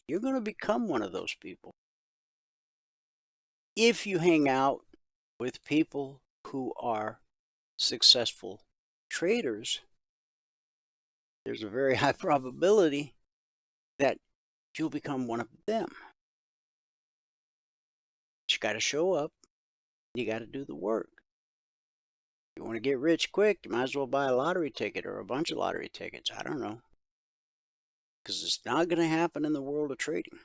you're going to become one of those people. If you hang out with people who are successful traders, there's a very high probability that you'll become one of them. But you got to show up. You got to do the work. You want to get rich quick, you might as well buy a lottery ticket or a bunch of lottery tickets. I don't know. Because it's not going to happen in the world of trading.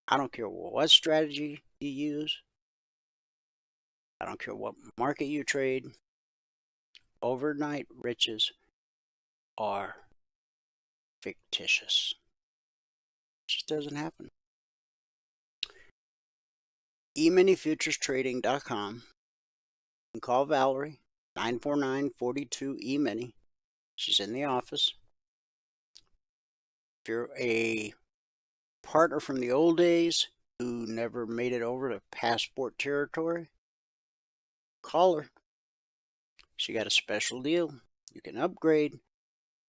I don't care what strategy you use. I don't care what market you trade. Overnight riches are fictitious. It just doesn't happen. EMiniFuturesTrading.com. You can call Valerie, 949-42-EMINI. She's in the office. If you're a partner from the old days who never made it over to passport territory, call her. She got a special deal. You can upgrade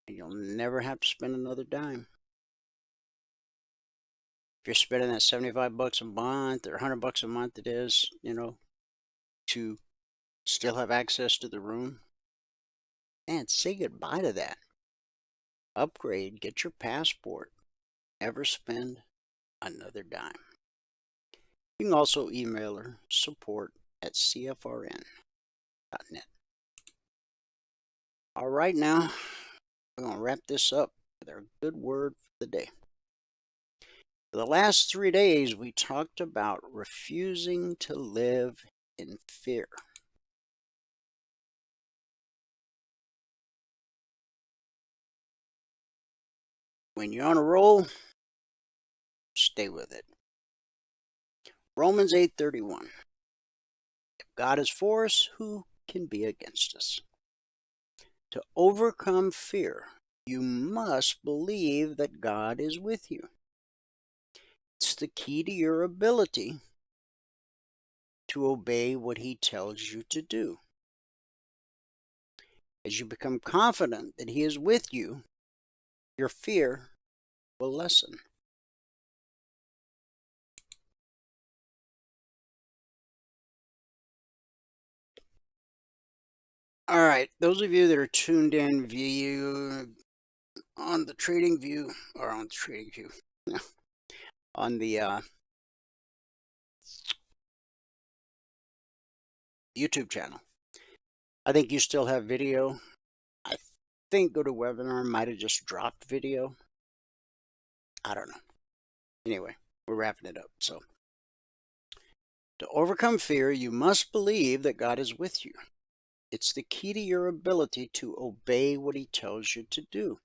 and you'll never have to spend another dime. If you're spending that $75 a month or $100 a month it is, you know, to still have access to the room, man, say goodbye to that. Upgrade, get your passport. Never spend another dime. You can also email her, support@cfrn.net. All right, now we're going to wrap this up with our good word for the day. For the last 3 days, we talked about refusing to live in fear. When you're on a roll, stay with it. Romans 8:31. God is for us, who can be against us? To overcome fear, you must believe that God is with you. It's the key to your ability to obey what He tells you to do. As you become confident that He is with you, your fear will lessen. All right, those of you that are tuned in on the TradingView, or on the TradingView, on the YouTube channel, I think you still have video. I think GoToWebinar might have just dropped video. I don't know. Anyway, we're wrapping it up. So, to overcome fear, you must believe that God is with you. It's the key to your ability to obey what He tells you to do.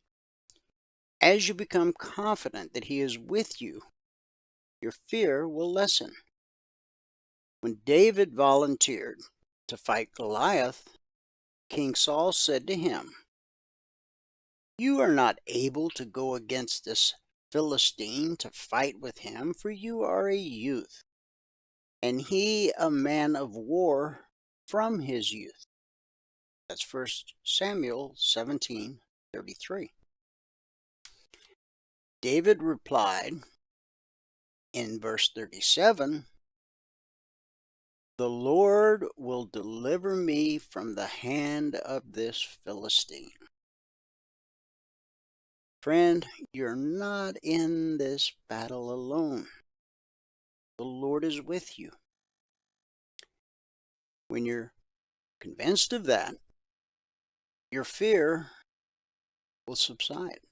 As you become confident that He is with you, your fear will lessen. When David volunteered to fight Goliath, King Saul said to him, "You are not able to go against this Philistine to fight with him, for you are a youth, and he a man of war from his youth." That's 1 Samuel 17:33. David replied in verse 37, "The Lord will deliver me from the hand of this Philistine." Friend, you're not in this battle alone. The Lord is with you. When you're convinced of that, your fear will subside.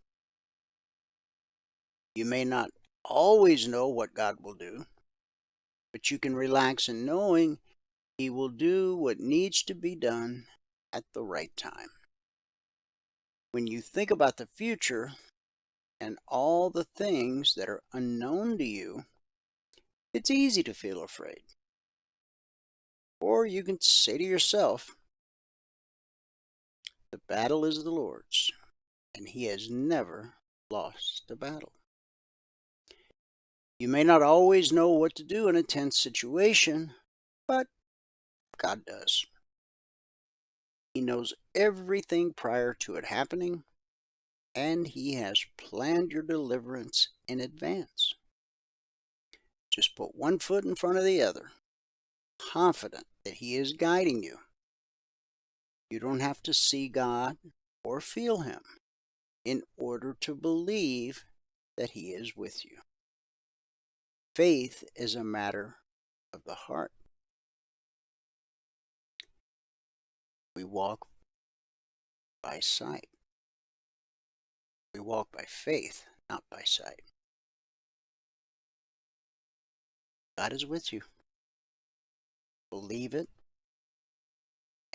You may not always know what God will do, but you can relax in knowing He will do what needs to be done at the right time. When you think about the future and all the things that are unknown to you, it's easy to feel afraid. Or you can say to yourself, the battle is the Lord's, and He has never lost a battle. You may not always know what to do in a tense situation, but God does. He knows everything prior to it happening, and He has planned your deliverance in advance. Just put one foot in front of the other, confident that He is guiding you. You don't have to see God or feel Him in order to believe that He is with you. Faith is a matter of the heart. We walk by sight. We walk by faith, not by sight. God is with you. Believe it,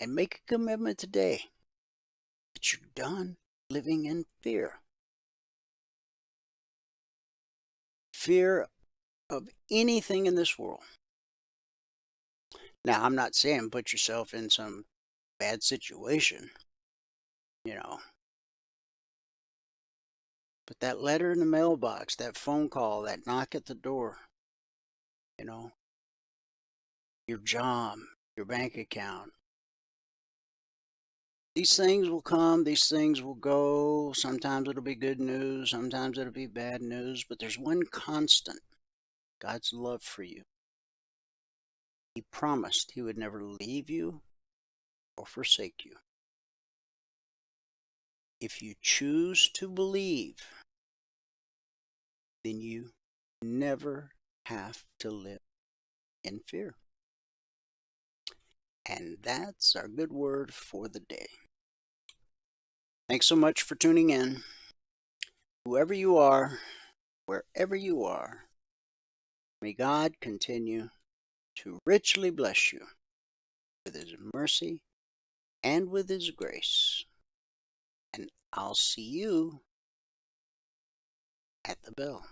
and make a commitment today that you're done living in fear. Fear of anything in this world. Now, I'm not saying put yourself in some bad situation, but that letter in the mailbox, that phone call, that knock at the door, your job, your bank account. These things will come, these things will go. Sometimes it'll be good news, sometimes it'll be bad news, but there's one constant: God's love for you. He promised He would never leave you or forsake you. If you choose to believe, then you never have to live in fear. And that's our good word for the day. Thanks so much for tuning in. Whoever you are, wherever you are, may God continue to richly bless you with His mercy and with His grace. And I'll see you at the bell.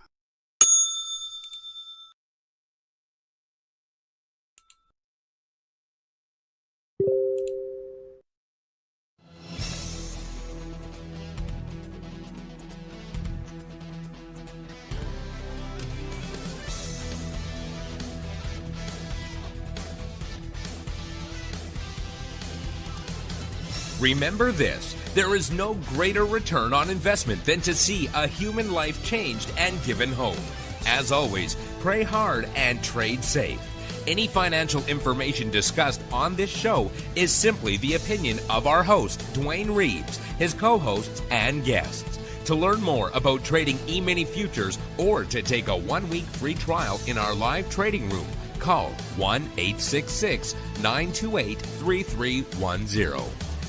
Remember this, there is no greater return on investment than to see a human life changed and given hope. As always, pray hard and trade safe. Any financial information discussed on this show is simply the opinion of our host, Dwayne Reeves, his co-hosts, and guests. To learn more about trading E-mini futures or to take a 1-week free trial in our live trading room, call 1-866-928-3310.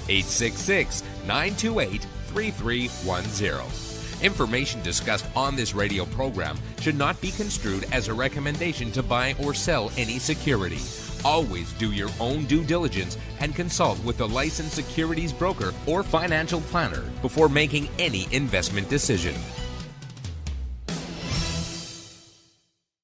866-928-3310. Information discussed on this radio program should not be construed as a recommendation to buy or sell any security. Always do your own due diligence and consult with a licensed securities broker or financial planner before making any investment decision.